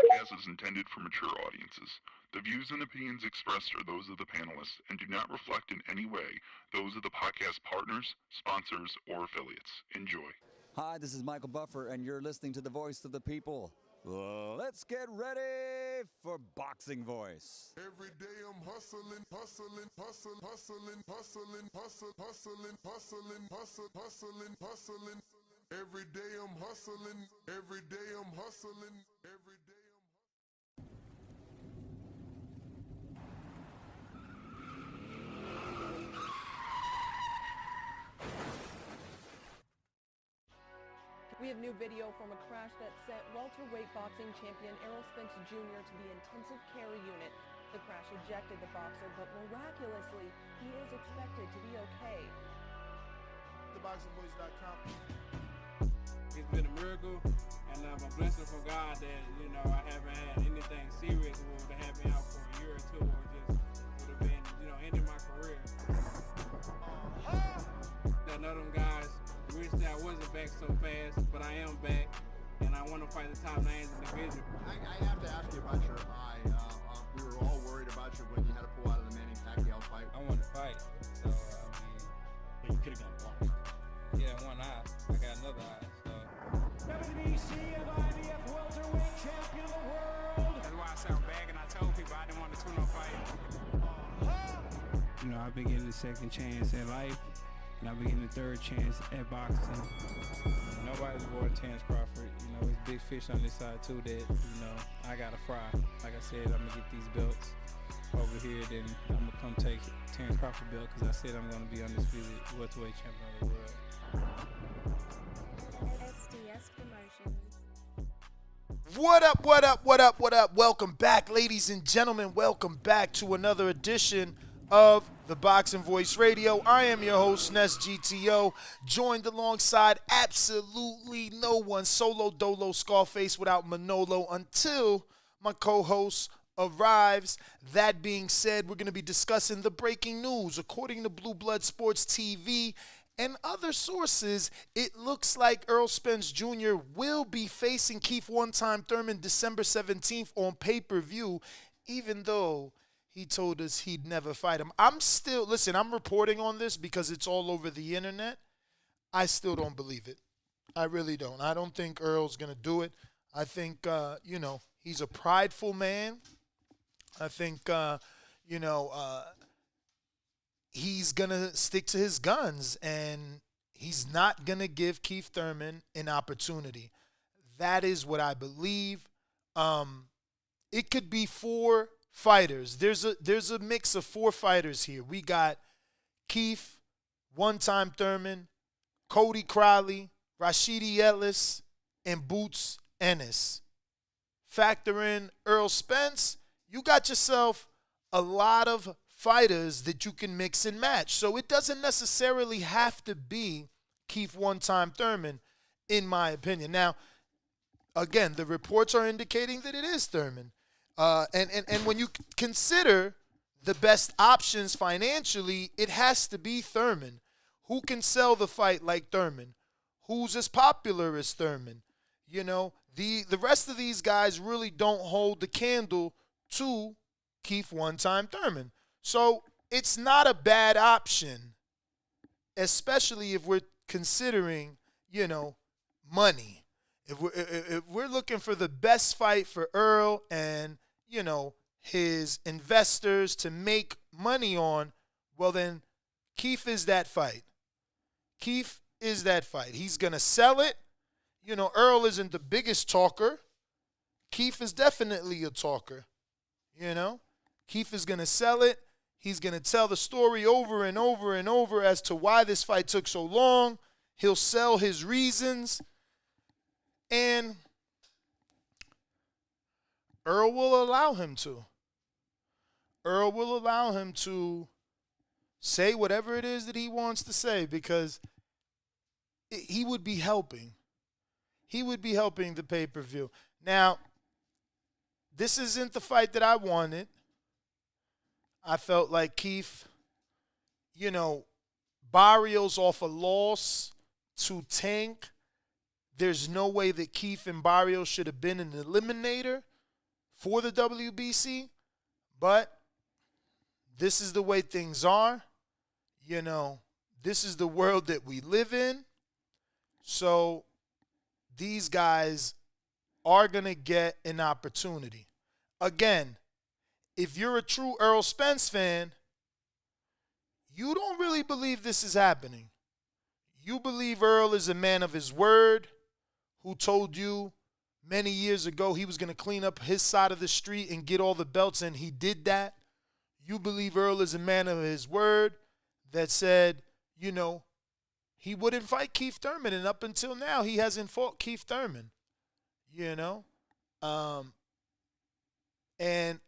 podcast is intended for mature audiences. The views and opinions expressed are those of the panelists and do not reflect in any way those of the podcast partners, sponsors, or affiliates. Enjoy. Hi, this is Michael Buffer, and you're listening to the voice of the people. Let's get ready for Boxing Voice. Every day I'm hustling, hustling, hustling, hustling, hustling, hustling, hustling, hustling, hustling, hustling, hustling. Every day I'm hustling, every day I'm hustling, every day I'm We have new video from a crash that sent welterweight boxing champion Errol Spence Jr. to the intensive care unit. The crash ejected the boxer, but miraculously, he is expected to be okay. TheBoxingVoice.com. It's been a miracle, and I'm a blessing from God that, I haven't had anything serious that would have me out for a year or two, or just would have been, ending my career. None of them guys wish that I wasn't back so fast, but I am back, and I want to fight the top names in the division. I have to ask you about your eye. We were all worried about you when you had to pull out of the Manny Pacquiao fight. I want to fight, so, But you could have gone blind. yeah, one eye. I got another eye, so. WBC and IBF welterweight champion of the world. That's why I sound back, and I told people I didn't want to tune on fight. I've been getting the second chance at life, and I've been getting the third chance at boxing. Nobody's avoiding Terrence Crawford. There's big fish on this side too that, I gotta fry. Like I said, I'm gonna get these belts over here, then I'm gonna come take Terrence Crawford belt because I said I'm gonna be undisputed welterweight champion of the world. SDS Promotions. What up, what up, what up, what up? Welcome back, ladies and gentlemen. Welcome back to another edition of the Boxing Voice Radio. I am your host, Ness GTO, joined alongside absolutely no one, solo dolo Scarface without Manolo, until my co-host arrives. That being said, we're going to be discussing the breaking news. According to Blue Blood Sports TV and other sources, it looks like Errol Spence Jr. will be facing Keith One-Time Thurman December 17th on pay-per-view, even though he told us he'd never fight him. I'm reporting on this because it's all over the internet. I still don't believe it. I really don't. I don't think Earl's going to do it. I think, he's a prideful man. I think, he's going to stick to his guns, and he's not going to give Keith Thurman an opportunity. That is what I believe. It could be four fighters. There's a mix of four fighters here. We got Keith, One-Time Thurman, Cody Crowley, Rashidi Ellis, and Boots Ennis. Factor in Errol Spence, you got yourself a lot of fighters that you can mix and match. So it doesn't necessarily have to be Keith One-Time Thurman, in my opinion. Now, again, the reports are indicating that it is Thurman. And when you consider the best options financially, it has to be Thurman. Who can sell the fight like Thurman? Who's as popular as Thurman? The rest of these guys really don't hold the candle to Keith One-Time Thurman. So it's not a bad option, especially if we're considering, money. If we're looking for the best fight for Earl and, his investors to make money on, well then, Keith is that fight. Keith is that fight. He's going to sell it. Earl isn't the biggest talker. Keith is definitely a talker. Keith is going to sell it. He's going to tell the story over and over and over as to why this fight took so long. He'll sell his reasons. And Earl will allow him to. Earl will allow him to say whatever it is that he wants to say because he would be helping. He would be helping the pay-per-view. Now, this isn't the fight that I wanted. I felt like Keith, Barrios off a loss to Tank. There's no way that Keith and Barrios should have been an eliminator. for the WBC, but this is the way things are. You know, this is the world that we live in. So these guys are going to get an opportunity. Again, if you're a true Errol Spence fan, you don't really believe this is happening. You believe Earl is a man of his word who told you many years ago he was going to clean up his side of the street and get all the belts, and he did that. You believe Earl is a man of his word that said, you know, he wouldn't fight Keith Thurman, and up until now, he hasn't fought Keith Thurman, you know. And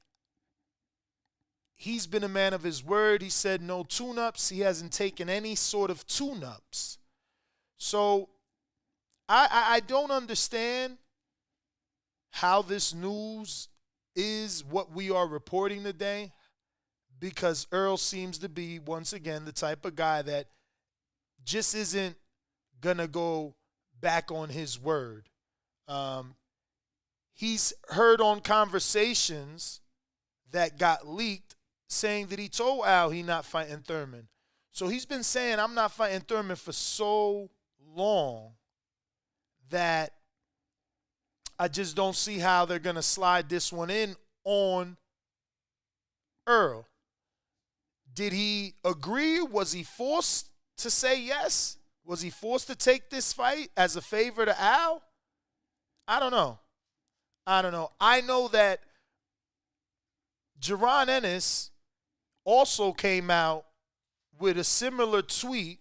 he's been a man of his word. He said no tune-ups. He hasn't taken any sort of tune-ups. So I don't understand how this news is what we are reporting today, because Earl seems to be, once again, the type of guy that just isn't going to go back on his word. He's heard on conversations that got leaked saying that he told Al he not fighting Thurman. So he's been saying, I'm not fighting Thurman for so long that I just don't see how they're going to slide this one in on Earl. Did he agree? Was he forced to say yes? Was he forced to take this fight as a favor to Al? I don't know. I know that Jaron Ennis also came out with a similar tweet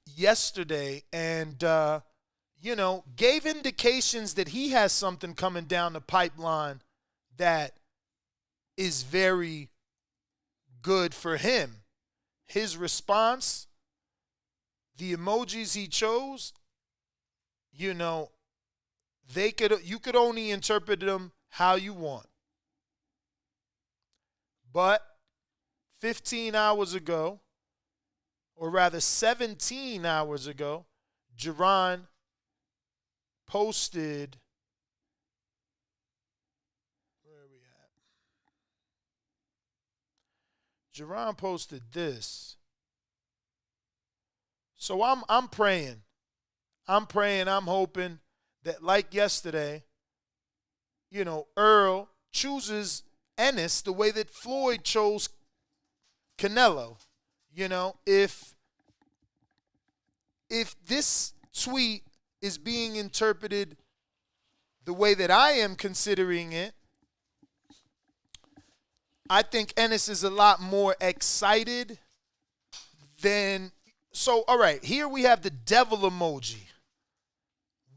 yesterday and, gave indications that he has something coming down the pipeline that is very good for him. His response, the emojis he chose, you could only interpret them how you want. But 15 hours ago, or rather 17 hours ago, Jaron posted, where are we at? Jaron posted this. So I'm praying. I'm hoping that, like yesterday, Earl chooses Ennis the way that Floyd chose Canelo. If this tweet is being interpreted the way that I am considering it, I think Ennis is a lot more excited than... So, all right, here we have the devil emoji.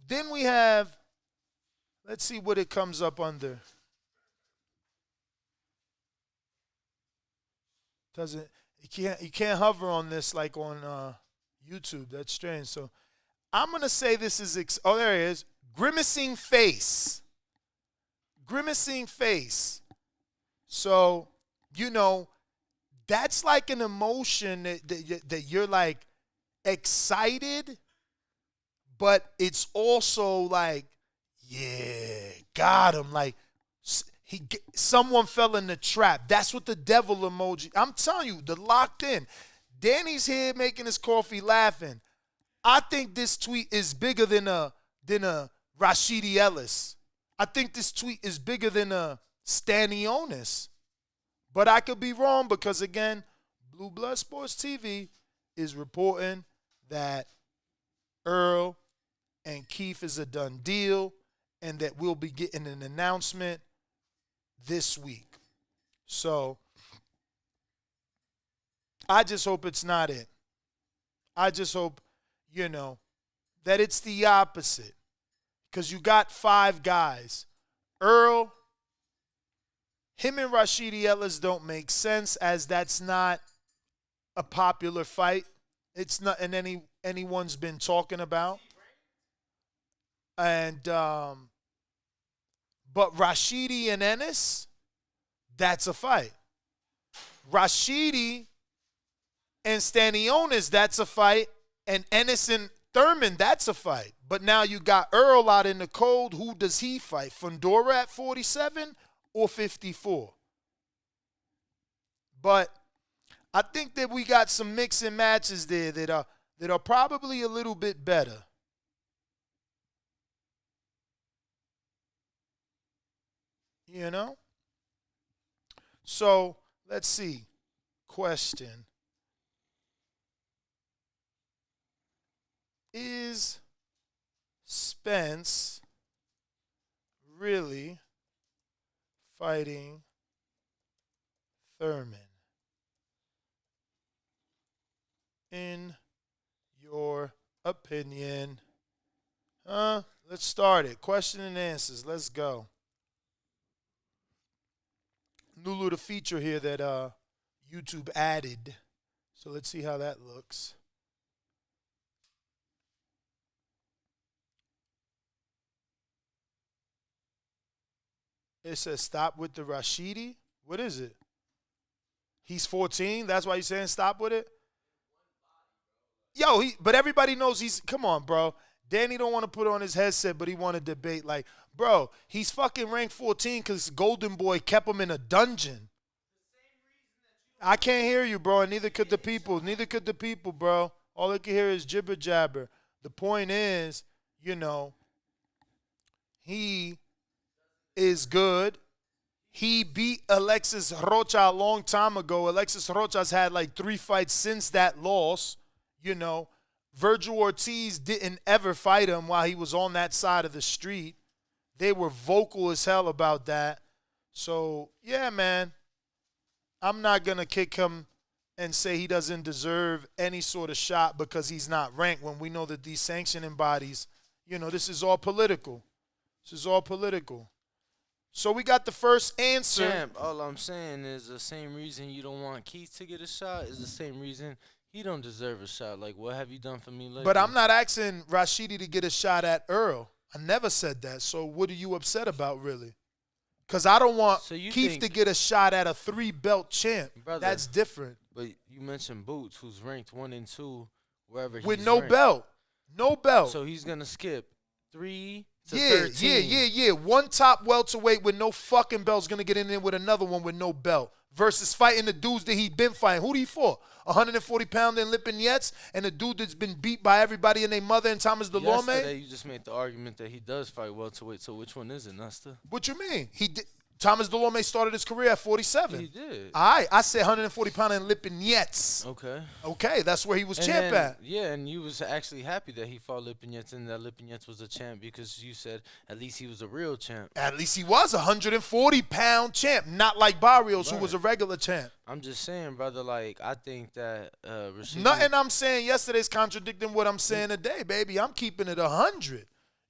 Then we have... Let's see what it comes up under. You can't hover on this like on YouTube. That's strange. So I'm gonna say this is there it is. Grimacing face. So that's like an emotion that you're like excited, but it's also like, yeah, got him. Like someone fell in the trap. That's what the devil emoji. I'm telling you, the locked in. Danny's here making his coffee, laughing. I think this tweet is bigger than a Rashidi Ellis. I think this tweet is bigger than a Stanionis. But I could be wrong because, again, Blue Blood Sports TV is reporting that Earl and Keith is a done deal and that we'll be getting an announcement this week. So I just hope it's not it. I just hope, that it's the opposite. Because you got 5 guys. Earl, him and Rashidi Ellis don't make sense, as that's not a popular fight. It's not, and anyone's been talking about. And but Rashidi and Ennis, that's a fight. Rashidi and Stanionis, that's a fight. And Ennis and Thurman, that's a fight. But now you got Earl out in the cold. Who does he fight? Fundora at 47 or 54? But I think that we got some mixing matches there that are probably a little bit better. You know? So, let's see. Question. Is Spence really fighting Thurman? In your opinion? Let's start it. Question and answers. Let's go. New little feature here that YouTube added. So let's see how that looks. It says stop with the Rashidi. What is it? He's 14. That's why you're saying stop with it? Yo, but everybody knows he's, come on, bro. Danny don't want to put on his headset, but he want to debate. Like, bro, he's fucking ranked 14 because Golden Boy kept him in a dungeon. I can't hear you, bro, and neither could the people. Neither could the people, bro. All they can hear is jibber jabber. The point is, you know, he is good. He beat Alexis Rocha a long time ago. Alexis Rocha's had like 3 fights since that loss. You know, Virgil Ortiz didn't ever fight him while he was on that side of the street. They were vocal as hell about that. So, yeah, man, I'm not going to kick him and say he doesn't deserve any sort of shot because he's not ranked when we know that these sanctioning bodies, you know, this is all political. This is all political. So we got the first answer. Champ, all I'm saying is the same reason you don't want Keith to get a shot is the same reason he don't deserve a shot. Like, what have you done for me lately? But I'm not asking Rashidi to get a shot at Earl. I never said that. So what are you upset about, really? Because I don't want Keith to get a shot at a 3-belt champ. Brother, that's different. But you mentioned Boots, who's ranked 1 and 2, wherever he's with no ranked. belt. No belt. So he's going to skip 3 to 13. Yeah. One top welterweight with no fucking belt's going to get in there with another one with no belt versus fighting the dudes that he been fighting. Who do he fought? 140-pounder in Lipinets and the dude that's been beat by everybody and their mother and Thomas Delorme? Yesterday, you just made the argument that he does fight welterweight, so which one is it, Nesta? What you mean? He did. Thomas Delorme started his career at 47. He did. All right, I said 140-pounder in Lipinets. Okay, that's where he was champ at. Yeah, and you was actually happy that he fought Lipinets and that Lipinets was a champ because you said at least he was a real champ. At least he was a 140-pound champ, not like Barrios, who was a regular champ. I'm just saying, brother, like, I think that Rashidi... Nothing I'm saying yesterday's contradicting what I'm saying today, baby. I'm keeping it 100.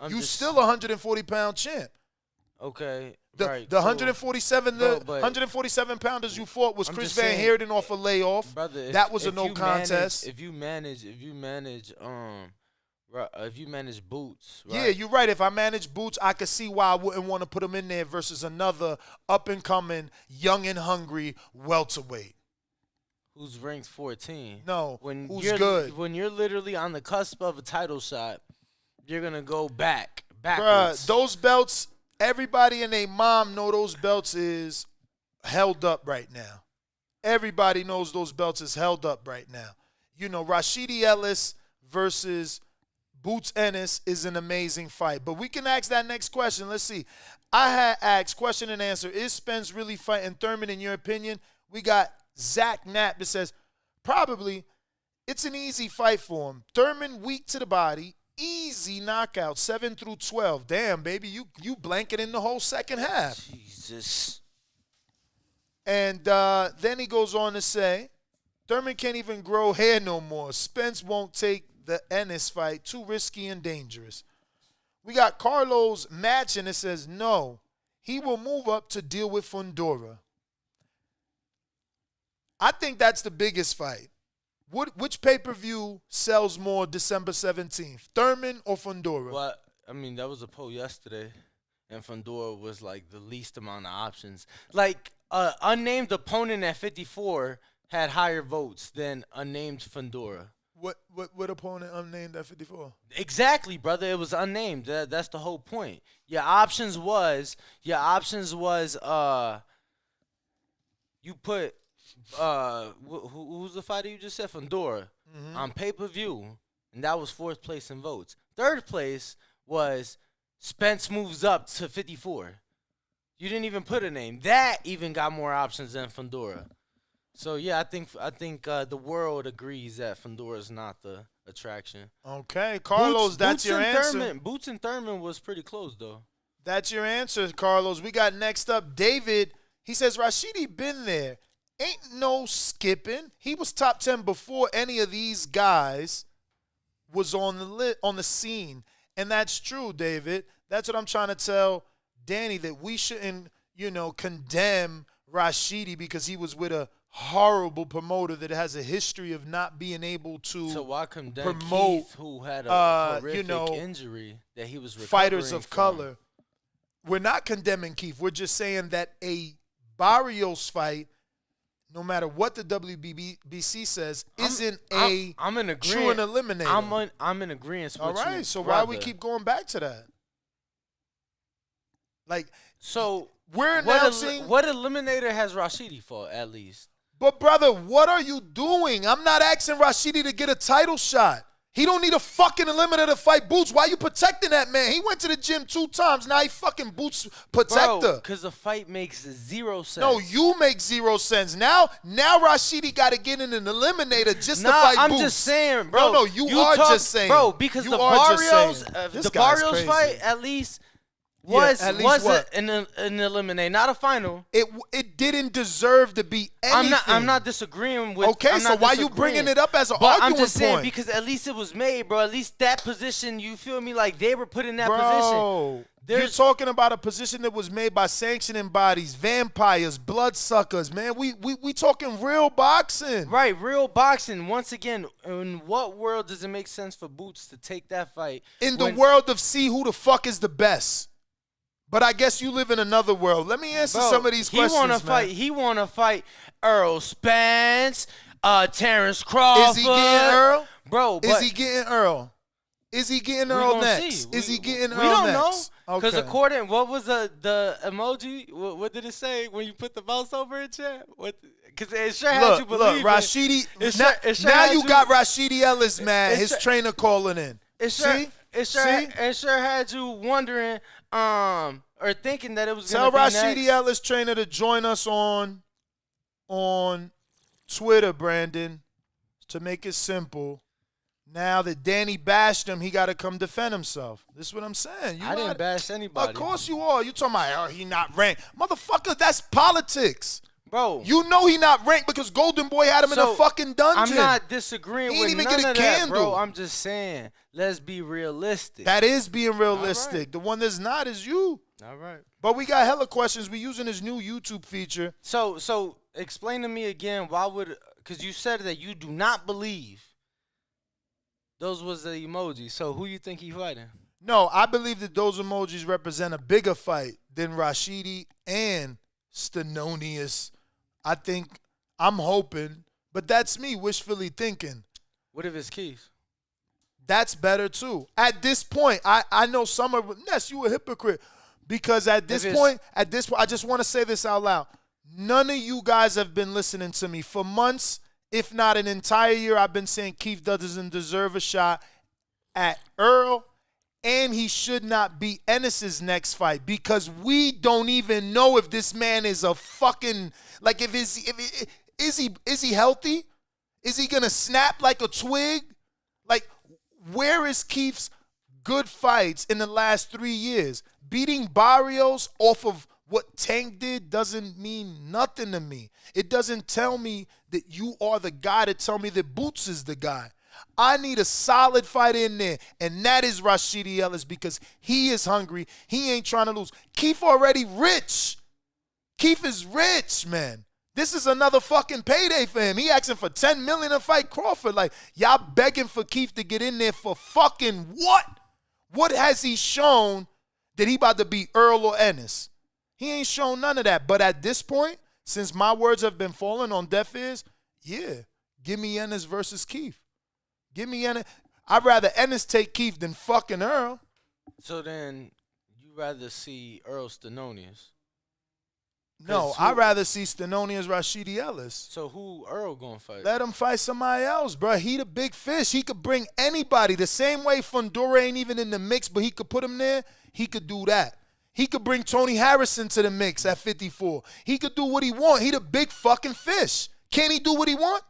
You still a 140-pound champ. Okay. The 147 pounders you fought was Chris Van Heerden off a layoff. Brother, that was a no contest. If you manage Boots, right? Yeah, you're right. If I manage Boots, I could see why I wouldn't want to put him in there versus another up and coming, young and hungry welterweight. Who's ranked 14? No, who's good? When you're literally on the cusp of a title shot, you're gonna go backwards. Bruh, those belts. Everybody and their mom know those belts is held up right now. Everybody knows those belts is held up right now. You know, Rashidi Ellis versus Boots Ennis is an amazing fight. But we can ask that next question. Let's see. I had asked question and answer. Is Spence really fighting Thurman in your opinion? We got Zach Knapp that says, probably. It's an easy fight for him. Thurman weak to the body. Easy knockout, 7 through 12. Damn, baby, you blanket in the whole second half. Jesus. And then he goes on to say, Thurman can't even grow hair no more. Spence won't take the Ennis fight. Too risky and dangerous. We got Carlos matching. It says, no, he will move up to deal with Fundora. I think that's the biggest fight. Which pay-per-view sells more December 17th, Thurman or Fundora? Well, I mean, that was a poll yesterday, and Fundora was, like, the least amount of options. Like, unnamed opponent at 54 had higher votes than unnamed Fundora. What opponent unnamed at 54? Exactly, brother. It was unnamed. That's the whole point. Your options was you put who's the fighter you just said? Fundora on pay-per-view, and that was 4th place in votes. 3rd place was Spence moves up to 54. You didn't even put a name. That even got more options than Fundora. So yeah, I think the world agrees that Fundora is not the attraction. Okay, Carlos, that's your answer. Boots and Thurman was pretty close though. That's your answer, Carlos. We got next up David. He says Rashidi been there. Ain't no skipping. He was top 10 before any of these guys was on the scene, and that's true, David. That's what I'm trying to tell Danny, that we shouldn't, condemn Rashidi because he was with a horrible promoter that has a history of not being able to so why condemn promote Keith, who had a horrific injury that he was fighters of from. color. We're not condemning Keith. We're just saying that a Barrios fight, no matter what the WBC says, isn't I'm in agreement. True and eliminator. I'm in agreement with All right, you, so brother. why we keep going back to that? Like, so we're announcing what eliminator has Rashidi for at least? But, brother, what are you doing? I'm not asking Rashidi to get a title shot. He don't need a fucking eliminator to fight Boots. Why you protecting that man? He went to the gym 2 times. Now he fucking Boots protector. Bro, because the fight makes 0 sense. No, you make 0 sense. Now Rashidi got to get in an eliminator just to fight Boots. I'm just saying, bro. No, you are just saying. Bro, because the Barrios fight at least was an eliminate, not a final. It didn't deserve to be anything. I'm not disagreeing with. Okay, so why you bringing it up as an argument point? I'm just saying because at least it was made, bro. At least that position, you feel me? Like they were put in that position. You're talking about a position that was made by sanctioning bodies, vampires, bloodsuckers, man. We talking real boxing. Right, real boxing. Once again, in what world does it make sense for Boots to take that fight? In the world of see who the fuck is the best. But I guess you live in another world. Let me answer some of these questions, He want to fight Errol Spence, Terrence Crawford. Is he getting Earl? Bro, is he getting Earl? Is he getting Earl next? Is he getting Earl next? We don't know. Because Okay. according, what was the emoji? What did it say when you put the mouse over it, chat? Because it sure had you believe Look, Rashidi. Now you got Rashidi Ellis, man. His trainer calling in. It sure had you wondering, or thinking that it was going to be Tell Rashidi next. Ellis trainer to join us on Twitter, Brandon, to make it simple. Now that Danny bashed him, he got to come defend himself. This is what I'm saying. I didn't bash anybody. Of course you are. You talking about, he not ranked. Motherfucker, that's politics. Bro. You know he not ranked because Golden Boy had him in a fucking dungeon. I'm not disagreeing he with ain't even none get a of that, candle. bro. I'm just saying, let's be realistic. That is being realistic. Right. The one that's not is you. All right. But we got hella questions. We using this new YouTube feature. So explain to me again, because you said that you do not believe those was the emojis. So who you think he fighting? No, I believe that those emojis represent a bigger fight than Rashidi and Stenonius. I'm hoping, but that's me wishfully thinking. What if it's Keith? That's better too. At this point, I know some are, Ness, you a hypocrite. Because at this point, I just want to say this out loud. None of you guys have been listening to me for months, if not an entire year. I've been saying Keith doesn't deserve a shot at Earl, and he should not be Ennis's next fight because we don't even know if this man is a fucking is he healthy? Is he gonna snap like a twig? Like, where is Keith's good fights in the last 3 years? Beating Barrios off of what Tank did doesn't mean nothing to me. It doesn't tell me that you are the guy to tell me that Boots is the guy. I need a solid fight in there, and that is Rashidi Ellis because he is hungry. He ain't trying to lose. Keith already rich. Keith is rich, man. This is another fucking payday for him. He asking for $10 million to fight Crawford. Like, y'all begging for Keith to get in there for fucking what? What has he shown that he about to beat Earl or Ennis? He ain't shown none of that. But at this point, since my words have been falling on deaf ears, yeah, give me Ennis versus Keith. Give me Ennis. I'd rather Ennis take Keith than fucking Earl. So then, you rather see Errol Stenonius? No, I'd rather see Stenonius Rashidi Ellis. So who Earl gonna fight? Let him fight somebody else, bro. He the big fish. He could bring anybody. The same way Fundora ain't even in the mix, but he could put him there. He could do that. He could bring Tony Harrison to the mix at 54. He could do what he want. He the big fucking fish. Can't he do what he want?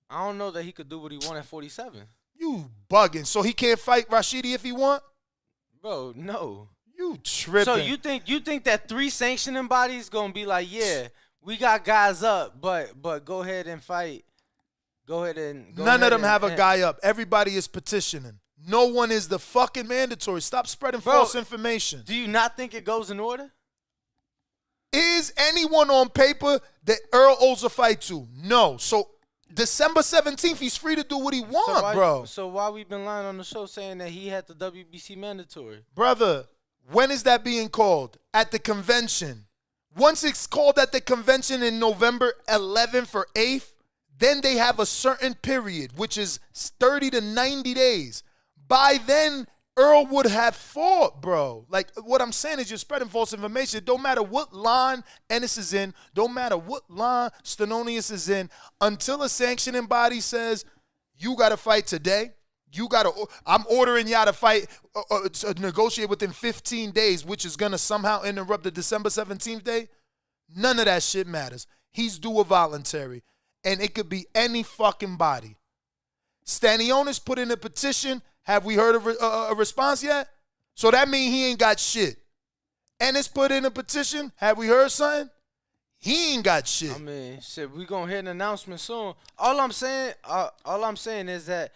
I don't know that he could do what he want at 47. You bugging. So he can't fight Rashidi if he want? Bro, no. You tripping. So you think that 3 sanctioning bodies gonna be like, yeah, we got guys up, but go ahead and fight. None of them have a guy up. Everybody is petitioning. No one is the fucking mandatory. Stop spreading false information. Do you not think it goes in order? Is anyone on paper that Earl owes a fight to? No. So December 17th, he's free to do what he wants, bro. So why we been lying on the show saying that he had the WBC mandatory? Brother, when is that being called? At the convention. Once it's called at the convention in November 11th or 8th, then they have a certain period, which is 30 to 90 days. By then, Earl would have fought, bro. Like, what I'm saying is you're spreading false information. It don't matter what line Ennis is in. Don't matter what line Stenonius is in. Until a sanctioning body says, you got to fight today. I'm ordering y'all to fight, to negotiate within 15 days, which is going to somehow interrupt the December 17th day. None of that shit matters. He's due a voluntary. And it could be any fucking body. Stanionis put in a petition. Have we heard a response yet? So that means he ain't got shit. Ennis put in a petition. Have we heard something? He ain't got shit. I mean, shit, we gonna hear an announcement soon. All I'm saying is that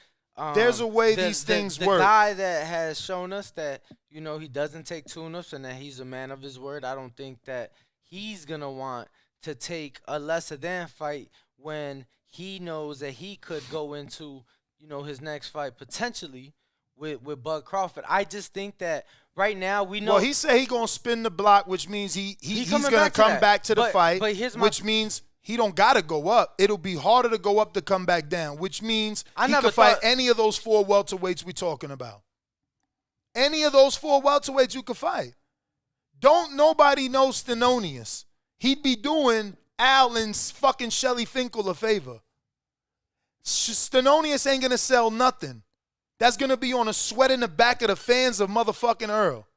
there's a way these things work. The guy that has shown us that, you know, he doesn't take tune-ups and that he's a man of his word, I don't think that he's gonna want to take a lesser than fight when he knows that he could go into, you know, his next fight potentially with Bud Crawford. I just think that right now we know. Well, he said he gonna spin the block, which means he's gonna come back to the fight, which means he don't gotta go up. It'll be harder to go up to come back down, which means he could fight any of those 4 welterweights we talking about. Any of those 4 welterweights you could fight. Don't nobody know Stenonius. He'd be doing Al and fucking Shelly Finkel a favor. Stenonius ain't gonna sell nothing. That's gonna be on a sweat in the back of the fans of motherfucking Earl.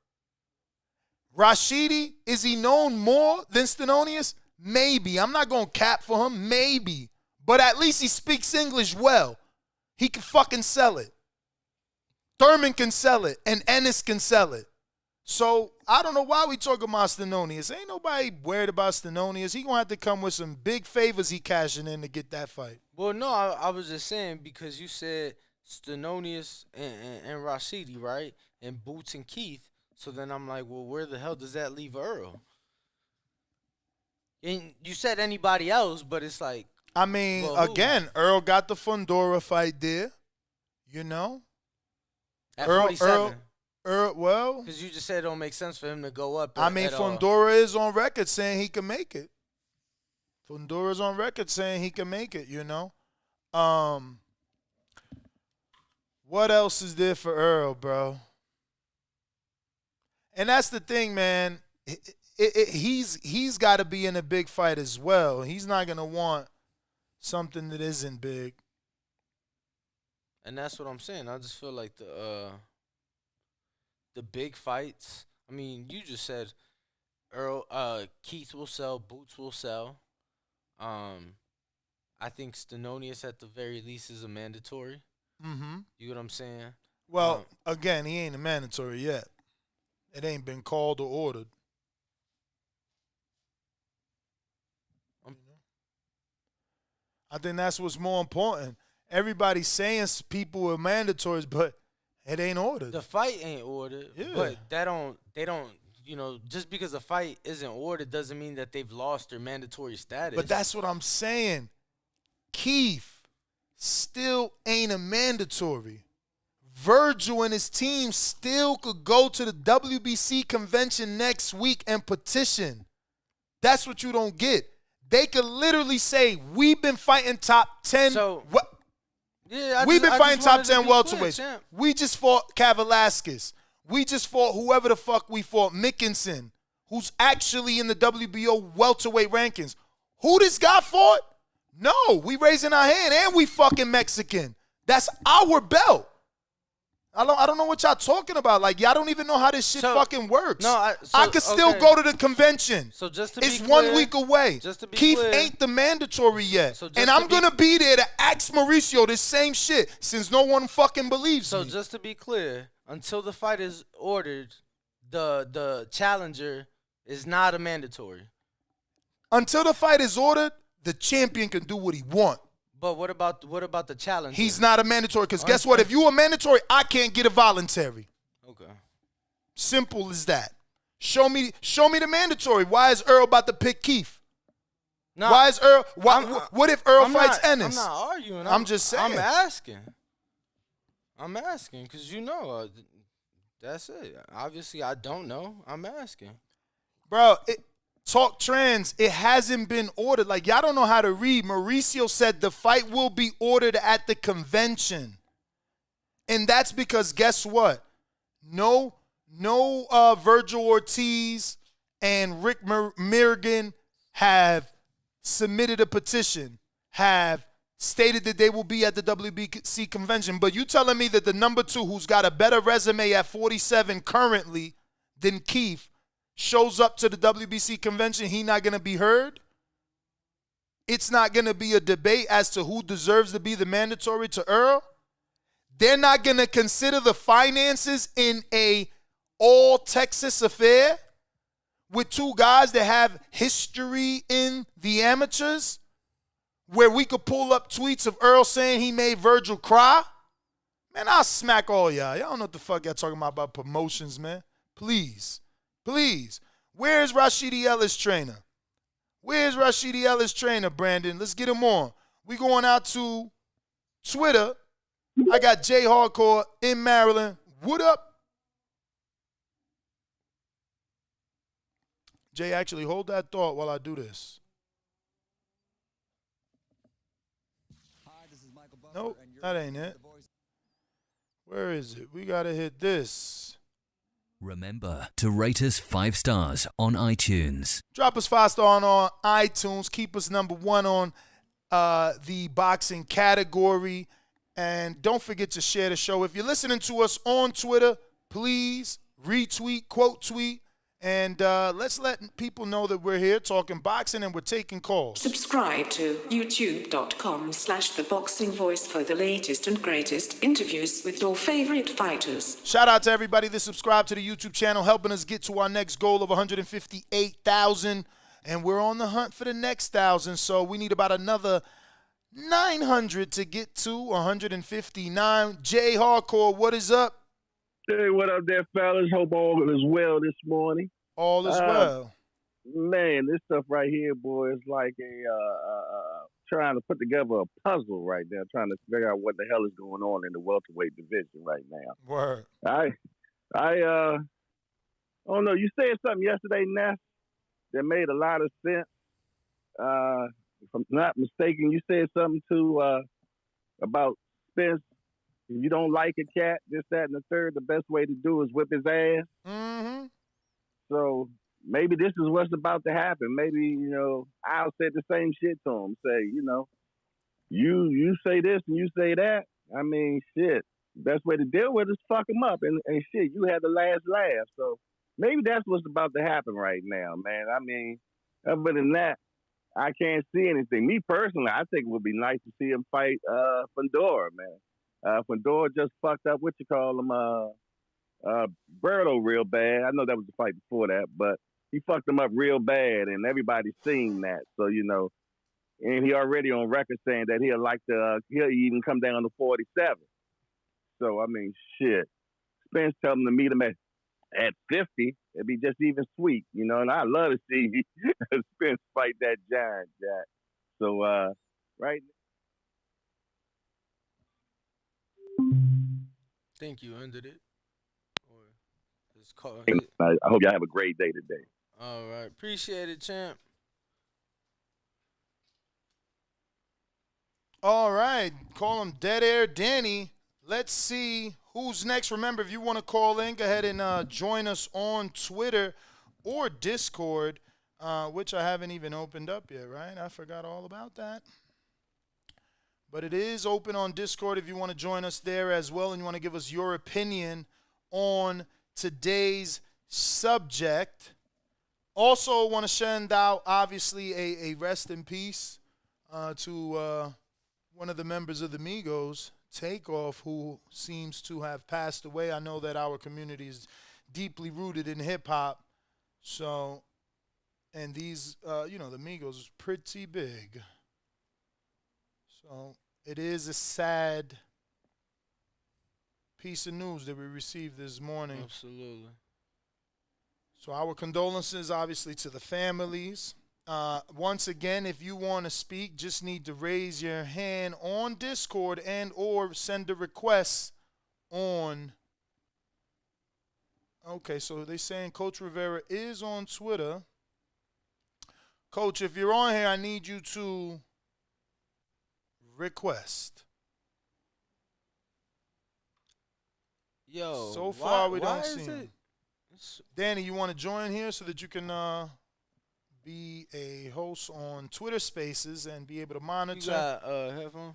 Rashidi, is he known more than Stenonius? Maybe. I'm not gonna cap for him. Maybe. But at least he speaks English well. He can fucking sell it. Thurman can sell it, and Ennis can sell it. So I don't know why we talking about Stenonius. Ain't nobody worried about Stenonius. He gonna have to come with some big favors he cashing in to get that fight. Well, no, I was just saying because you said Stenonius and Rashidi, right? And Boots and Keith. So then I'm like, well, where the hell does that leave Earl? And you said anybody else, but it's like. I mean, well, again, Earl got the Fundora fight there. You know? At 47. Well, because you just said it don't make sense for him to go up. I mean, Fundora is on record saying he can make it. Fundora's on record saying he can make it, you know. What else is there for Earl, bro? And that's the thing, man. He's got to be in a big fight as well. He's not going to want something that isn't big. And that's what I'm saying. I just feel like the big fights. I mean, you just said Keith will sell, Boots will sell. I think Stenonius at the very least is a mandatory. Mm-hmm. You get what I'm saying? Well, again, he ain't a mandatory yet. It ain't been called or ordered. I think that's what's more important. Everybody's saying people are mandatories, but it ain't ordered. The fight ain't ordered. Yeah. But they don't, you know, just because a fight isn't ordered doesn't mean that they've lost their mandatory status. But that's what I'm saying. Keith still ain't a mandatory. Virgil and his team still could go to the WBC convention next week and petition. That's what you don't get. They could literally say, we've been fighting top 10. So, Yeah, We've been fighting top 10 welterweights. welterweights. We just fought Kavalaskis. We just fought whoever the fuck we fought, Mickinson, who's actually in the WBO welterweight rankings. Who this guy fought? No, we raising our hand and we fucking Mexican. That's our belt. I don't know what y'all talking about. Like, y'all don't even know how this shit fucking works. No, I could still go to the convention. So just to be it's clear, 1 week away. Just to be Keith clear, ain't the mandatory yet. and I'm going to be there to ask Mauricio this same shit since no one fucking believes me. So just to be clear, until the fight is ordered, the challenger is not a mandatory. Until the fight is ordered, the champion can do what he want. But what about the challenger? He's not a mandatory because guess what? If you a mandatory, I can't get a voluntary. Okay. Simple as that. Show me the mandatory. Why is Earl about to pick Keith? No, why is Earl? What if Earl fights Ennis? I'm not arguing. I'm just saying. I'm asking because that's it. Obviously, I don't know. I'm asking. Bro, talk trends. It hasn't been ordered. Like, y'all don't know how to read. Mauricio said the fight will be ordered at the convention. And that's because guess what? No Virgil Ortiz and Rick Mirrigan have submitted a petition, have stated that they will be at the WBC convention. But you telling me that the number 2 who's got a better resume at 47 currently than Keith shows up to the WBC convention, he not going to be heard? It's not going to be a debate as to who deserves to be the mandatory to Earl? They're not going to consider the finances in a all-Texas affair with 2 guys that have history in the amateurs where we could pull up tweets of Earl saying he made Virgil cry? Man, I'll smack all y'all. Y'all don't know what the fuck y'all talking about promotions, man. Please. Where's Rashidi Ellis trainer? Where's Rashidi Ellis trainer, Brandon? Let's get him on. We going out to Twitter. I got Jay Hardcore in Maryland. What up? Jay, actually, hold that thought while I do this. Hi, this is Michael Buffer, Nope, and you're that ain't it. Where is it? We got to hit this. Remember to rate us 5 stars on iTunes. Drop us 5 stars on iTunes. Keep us number 1 on the boxing category. And don't forget to share the show. If you're listening to us on Twitter, please retweet, quote tweet, and let's let people know that we're here talking boxing and we're taking calls. Subscribe to youtube.com/theboxingvoice for the latest and greatest interviews with your favorite fighters. Shout out to everybody that subscribed to the YouTube channel, helping us get to our next goal of 158,000. And we're on the hunt for the next 1,000, so we need about another 900 to get to 159. Jay Hardcore, what is up? Hey, what up there, fellas? Hope all is well this morning. All is well. Man, this stuff right here, boy, is like trying to put together a puzzle right now, trying to figure out what the hell is going on in the welterweight division right now. Word. I don't know. You said something yesterday, Ness, that made a lot of sense. If I'm not mistaken, you said something too about Spence. If you don't like a cat, this, that, and the third, the best way to do is whip his ass. Mm-hmm. So maybe this is what's about to happen. Maybe, I'll say the same shit to him. Say, you say this and you say that. I mean, shit. Best way to deal with it is fuck him up. And shit, you had the last laugh. So maybe that's what's about to happen right now, man. I mean, other than that, I can't see anything. Me personally, I think it would be nice to see him fight Fundora, man. Fundora just fucked up, Berto real bad. I know that was the fight before that, but he fucked him up real bad, and everybody's seen that. So, and he already on record saying that he'll even come down to 47. So, I mean, shit. Spence telling him to meet him at 50. It'd be just even sweet, and I love to see Spence fight that giant, Jack. So, right. Think you ended it? Or just call I hope y'all have a great day today. All right. Appreciate it, champ. All right. Call him Dead Air Danny. Let's see who's next. Remember, if you want to call in, go ahead and join us on Twitter or Discord, which I haven't even opened up yet, right? I forgot all about that. But it is open on Discord if you want to join us there as well and you want to give us your opinion on today's subject. Also want to send out, obviously, a rest in peace to one of the members of the Migos, Takeoff, who seems to have passed away. I know that our community is deeply rooted in hip-hop. So, and these, the Migos is pretty big. So, it is a sad piece of news that we received this morning. Absolutely. So our condolences, obviously, to the families. Once again, if you want to speak, just need to raise your hand on Discord and or send a request on. Okay, so they're saying Coach Rivera is on Twitter. Coach, if you're on here, I need you to request. Yo, so far we why don't see him. Danny, you want to join here so that you can be a host on Twitter Spaces and be able to monitor? You got headphones?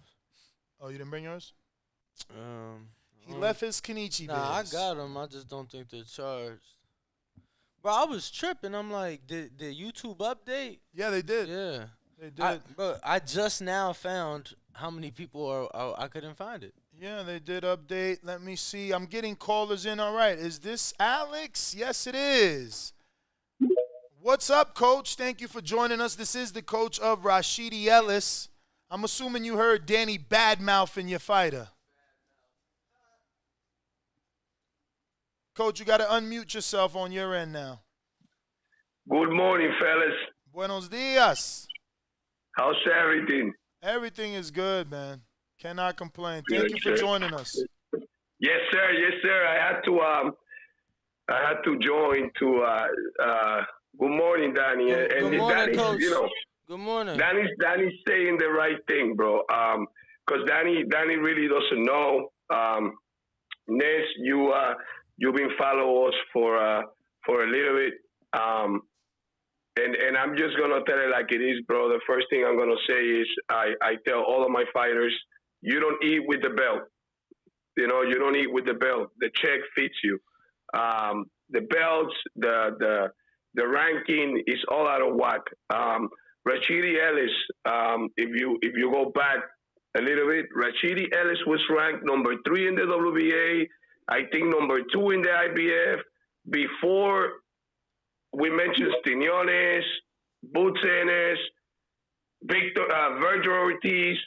Oh, you didn't bring yours? He Um, left his Kenichi Nah, biz. I got them. I just don't think they're charged. Bro, I was tripping. I'm like, did YouTube update? Yeah, they did. Yeah. They did. I just now found how many people are I couldn't find it. Yeah, they did update. Let me see. I'm getting callers in. All right. Is this Alex? Yes, it is. What's up, Coach? Thank you for joining us. This is the coach of Rashidi Ellis. I'm assuming you heard Danny badmouth in your fighter. Coach, you got to unmute yourself on your end now. Good morning, fellas. Buenos dias. How's everything? Everything is good, man. Cannot complain. Thank you for joining us. Yes, sir. Yes, sir. I had to join to. Good morning, Danny. Good morning, Danny, Coach. Good morning. Danny's saying the right thing, bro. Because Danny really doesn't know. Ness, you've been following us for a little bit. And I'm just gonna tell it like it is, bro. The first thing I'm gonna say is I tell all of my fighters, you don't eat with the belt. You don't eat with the belt. The check fits you. The belts, the ranking is all out of whack. Rashidi Ellis, if you go back a little bit, Rashidi Ellis was ranked number 3 in the WBA. I think number 2 in the IBF. Before we mentioned Quiñones, Butzenes, Virgil Ortiz.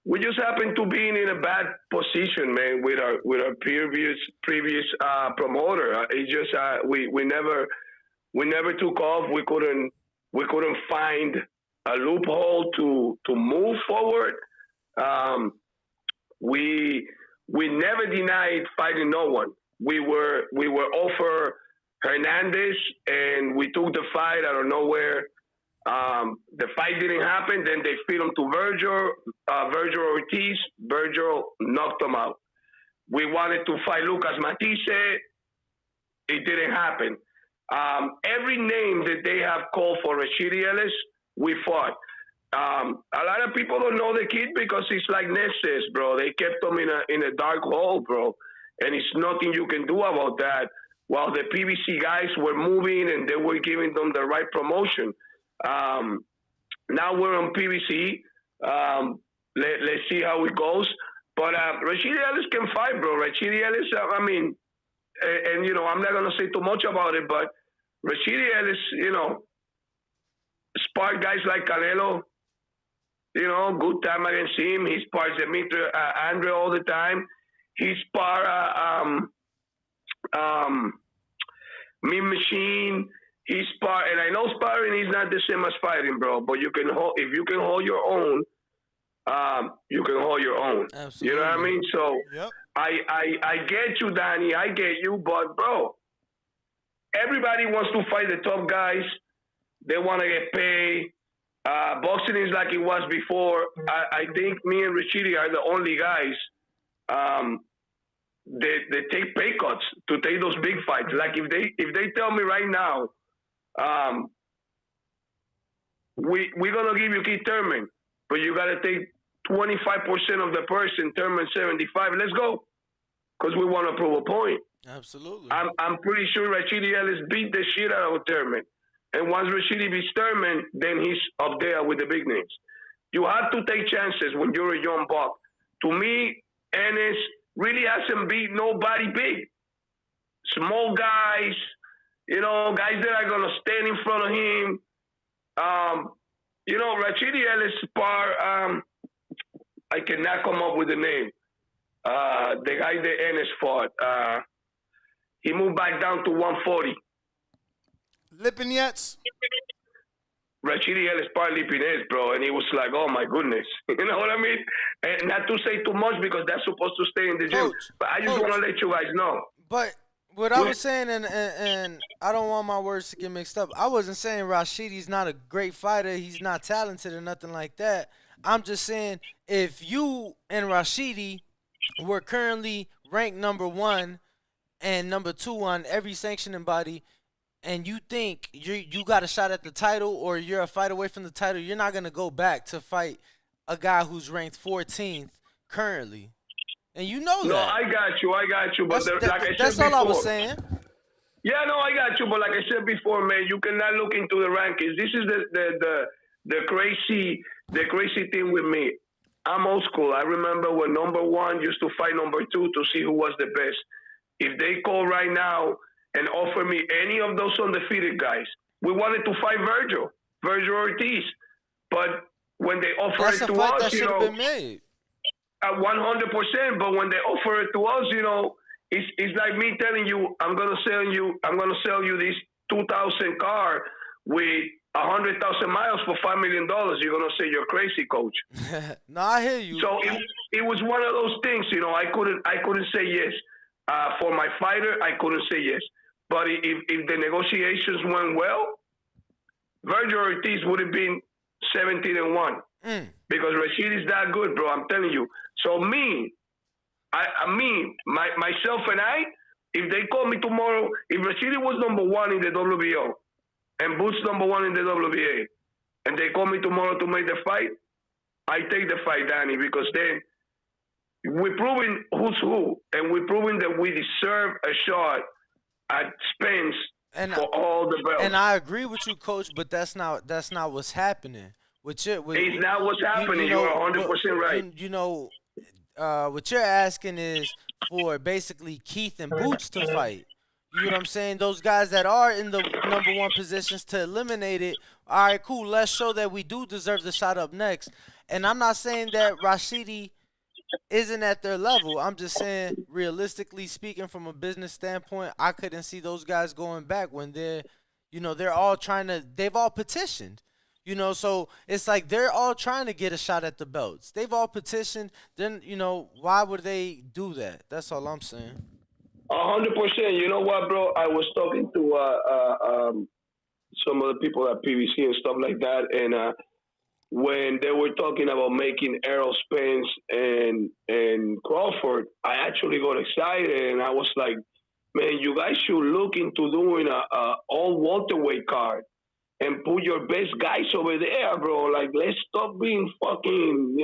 We just happen to be in a bad position, man, with our previous promoter. It's just we never took off. We couldn't find a loophole to move forward. We never denied fighting no one. We were offered Hernandez, and we took the fight out of nowhere. The fight didn't happen. Then they feed him to Virgil Ortiz. Virgil knocked him out. We wanted to fight Lucas Matisse. It didn't happen. Every name that they have called for Rashidi Ellis, we fought. A lot of people don't know the kid because it's like Ness says, bro. They kept him in a dark hole, bro. And it's nothing you can do about that. While the PBC guys were moving and they were giving them the right promotion. Now we're on PBC. Let's see how it goes. But Rashidi Ellis can fight, bro. Rashidi Ellis, and I'm not going to say too much about it, but Rashidi Ellis, sparred guys like Canelo, good time against him. He spars Dimitri Andre all the time. He spar Mean Machine. He spar, and I know sparring is not the same as fighting, bro. But if you can hold your own, you can hold your own. Absolutely. You know what I mean? So yep. I get you, Danny. I get you, but bro, everybody wants to fight the top guys. They want to get paid. Boxing is like it was before. I think me and Rashidi are the only guys they take pay cuts to take those big fights. Like if they tell me right now, we're gonna give you Keith Thurman, but you gotta take 25% of the person, Thurman 75. Let's go, because we want to prove a point. Absolutely. I'm pretty sure Rashidi Ellis beat the shit out of Thurman. And once Rashidi beats Thurman, then he's up there with the big names. You have to take chances when you're a young buck. To me, Ennis really hasn't beat nobody big. Small guys, guys that are going to stand in front of him. Rashidi Ellis spar, I cannot come up with the name. The guy that Ennis fought, he moved back down to 140. Lipinets? Rashidi Ellis part Lipinets, bro, and he was like, oh my goodness. You know what I mean? And not to say too much because that's supposed to stay in the gym. But I just want to let you guys know. But what I was saying, and I don't want my words to get mixed up, I wasn't saying Rashidi's not a great fighter. He's not talented or nothing like that. I'm just saying if you and Rashidi were currently ranked number 1 and number 2 on every sanctioning body, and you think you got a shot at the title or you're a fight away from the title, you're not going to go back to fight a guy who's ranked 14th currently. And you know that. No, I got you. But like I said that's before, all I was saying. Yeah, no, I got you. But like I said before, man, you cannot look into the rankings. This is the crazy thing with me. I'm old school. I remember when number 1 used to fight number 2 to see who was the best. If they call right now and offer me any of those undefeated guys, we wanted to fight Virgil Ortiz. But when they offer it to us, that should have been made. 100%. But when they offer it to us, it's like me telling you, I'm gonna sell you this 2000 car with 100,000 miles for $5 million. You're gonna say you're crazy, coach. No, I hear you. So it was one of those things, I couldn't say yes. For my fighter, I couldn't say yes. But if the negotiations went well, Virgil Ortiz would have been 17-1 because Rashid is that good, bro. I'm telling you. So myself and I, if they call me tomorrow, if Rashid was number 1 in the WBO and Boots number 1 in the WBA, and they call me tomorrow to make the fight, I take the fight, Danny, because then we're proving who's who, and we're proving that we deserve a shot at Spence for all the belts. And I agree with you, Coach, but that's not what's happening. It's not what's happening. You're 100% right. What you're asking is for basically Keith and Boots to fight. You know what I'm saying? Those guys that are in the number 1 positions to eliminate it. All right, cool. Let's show that we do deserve the shot up next. And I'm not saying that Rashidi isn't at their level. I'm just saying, realistically speaking, from a business standpoint, I couldn't see those guys going back when they're all they've all petitioned. So it's like they're all trying to get a shot at the belts. They've all petitioned. Then, why would they do that? That's all I'm saying. 100%. You know what, bro? I was talking to some of the people at PBC and stuff like that, and when they were talking about making Errol Spence and Crawford, I actually got excited, and I was like, man, you guys should look into doing a all welterweight card and put your best guys over there, bro. Like, let's stop being fucking,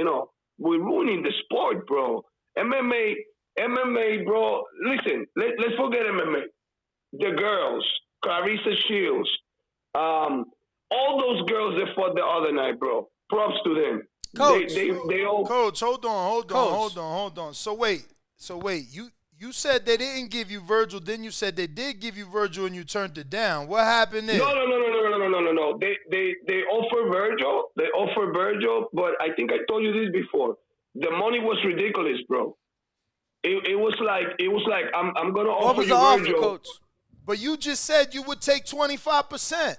we're ruining the sport, bro. MMA, bro. Listen, let's forget MMA. The girls, Clarissa Shields, all those girls that fought the other night, bro. Props to them. Coach, they all. Coach, hold on. So wait. You said they didn't give you Virgil. Then you said they did give you Virgil and you turned it down. What happened there? No. They offer Virgil, but I think I told you this before. The money was ridiculous, bro. It was like I'm gonna offer you Virgil. What was the offer, Coach? But you just said you would take 25%.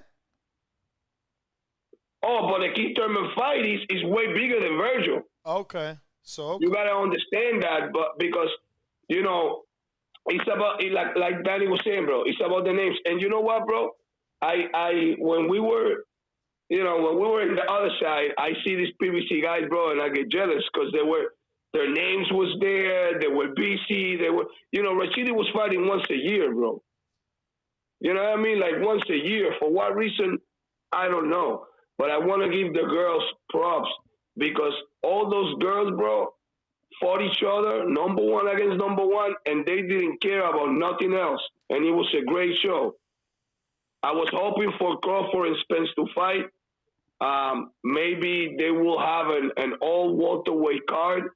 Oh, but the Keith Thurman fight is way bigger than Virgil. Okay. So you gotta understand that, but because it's about like Danny was saying, bro. It's about the names, and you know what, bro? I when we were you know, when we were in the other side, I see these PBC guys, bro, and I get jealous because their names was there. They were busy. They were, you know, Rashidi was fighting once a year, bro. You know what I mean? Like once a year. For what reason? I don't know. But I want to give the girls props because all those girls, bro, fought each other, number one against number one, and they didn't care about nothing else. And it was a great show. I was hoping for Crawford and Spence to fight. Maybe they will have an all welterweight card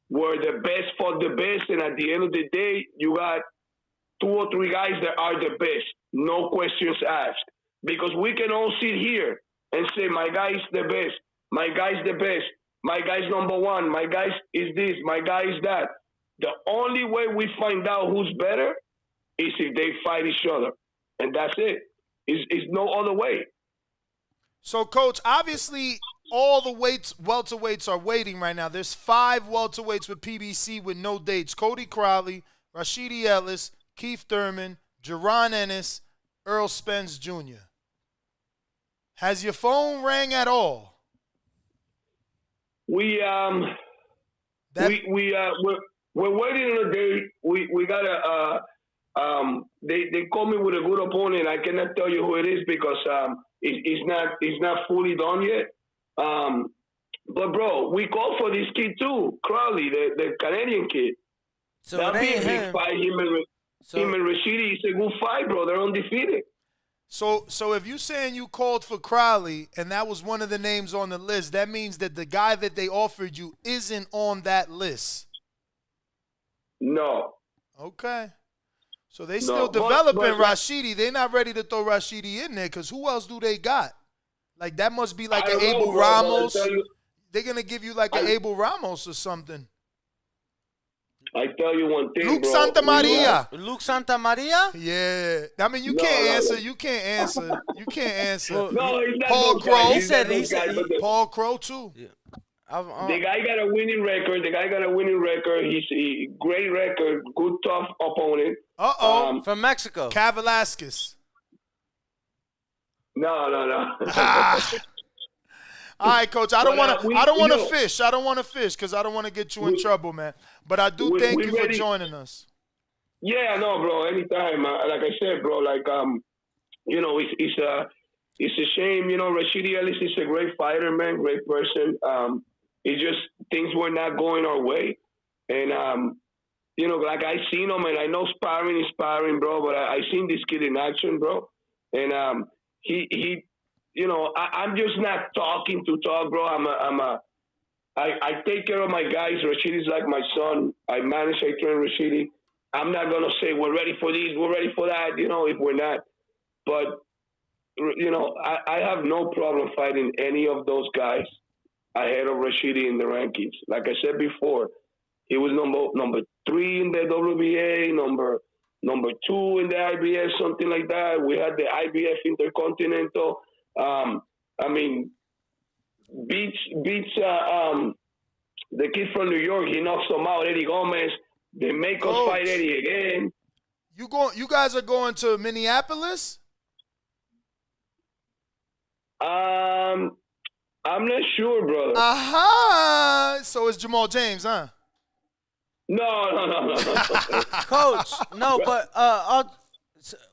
where the best fought the best, and at the end of the day, you got 2 or 3 guys that are the best, no questions asked. Because we can all sit here and say, my guy's the best, my guy's the best, my guy's number one, my guy is this, my guy is that. The only way we find out who's better is if they fight each other. And that's it. It's no other way. So, Coach, obviously all the welterweights are waiting right now. There's 5 welterweights with PBC with no dates. Cody Crowley, Rashidi Ellis, Keith Thurman, Jaron Ennis, Errol Spence Jr. Has your phone rang at all? We're waiting on a date. We got they called me with a good opponent. I cannot tell you who it is because it's not fully done yet. But bro, we called for this kid too, Crowley, the Canadian kid. So that'd be a big fight. Him and Rashidi, it's a good fight, bro. They're undefeated. So if you're saying you called for Crowley and that was one of the names on the list, that means that the guy that they offered you isn't on that list. No. Okay. So they still developing Rashidi. They're not ready to throw Rashidi in there because who else do they got? Like that must be like an Abel Ramos. They're going to give you like an Abel Ramos or something. I tell you one thing, Luke bro. Santamaria. Luke Santamaria? Yeah. I mean, you can't answer. You can't answer. You can't answer. No, he's not Paul Crow. He said Paul Crow too. Yeah. The guy got a winning record. He's a great record. Good, tough opponent. From Mexico. Kavalaskas. No. All right, Coach. I don't want to fish. I don't want to fish because I don't want to get you in trouble, man. But I do thank you for joining us. Yeah, no, bro. Anytime. Like I said, bro. Like you know, it's a shame. You know, Rashidi Ellis is a great fighter, man. Great person. It's just things were not going our way, and you know, like I seen him, and I know sparring is sparring, bro. But I seen this kid in action, bro, and he. You know, I'm just not talking to talk, bro. I take care of my guys. Rashidi's like my son. I manage, I train Rashidi. I'm not going to say we're ready for this, we're ready for that, you know, if we're not. But, you know, I have no problem fighting any of those guys ahead of Rashidi in the rankings. Like I said before, he was number 3 in the WBA, number 2 in the IBF, something like that. We had the IBF Intercontinental. I mean, beats the kid from New York. He knocks him out, Eddie Gomez. They make us fight Eddie again. You guys are going to Minneapolis? I'm not sure, brother. So it's Jamal James, huh? No. Coach, no, but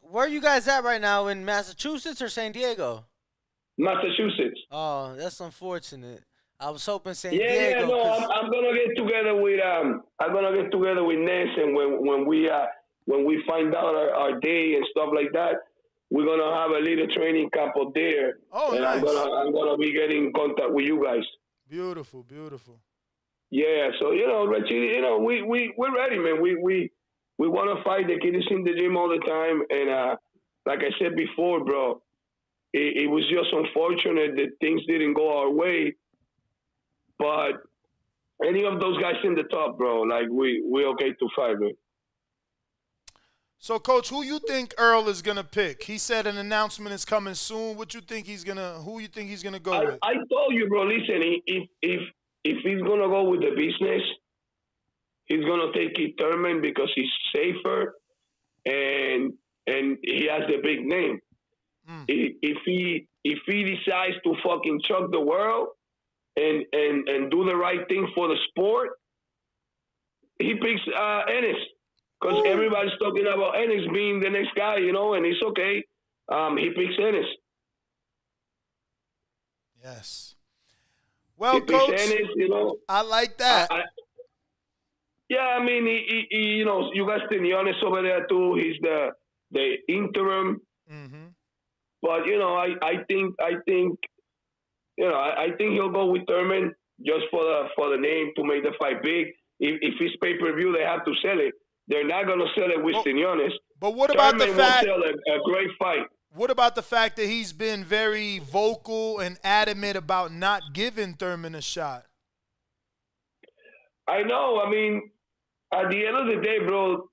where are you guys at right now? In Massachusetts or San Diego? Massachusetts. Oh, that's unfortunate. I was hoping San Diego. Yeah, no, I'm gonna get together with Ness, and when we find out our day and stuff like that, we're gonna have a little training camp up there. Oh, and nice. I'm gonna be getting in contact with you guys. Beautiful. Yeah, so you know, Rashidi, you know, we're ready, man. We want to fight. The kid is in the gym all the time, and like I said before, bro. It was just unfortunate that things didn't go our way. But any of those guys in the top, bro, like we're okay to fight, man. So, Coach, who you think Earl is gonna pick? He said an announcement is coming soon. Who you think he's gonna go with? I told you, bro. Listen, if he's gonna go with the business, he's gonna take Keith Thurman because he's safer and he has the big name. If he decides to fucking chuck the world and do the right thing for the sport, he picks Ennis. Because everybody's talking about Ennis being the next guy, and it's okay. He picks Ennis. Yes. Well, he picks Coach, Ennis, I like that. Yeah, I mean, he you got Steniones over there too. He's the interim. Mm-hmm. But I think he'll go with Thurman just for the name to make the fight big. If it's pay-per-view, they have to sell it. They're not going to sell it with Steniones. But what about Thurman the fact? will sell a great fight. What about the fact that he's been very vocal and adamant about not giving Thurman a shot? I know. I mean, at the end of the day, bro,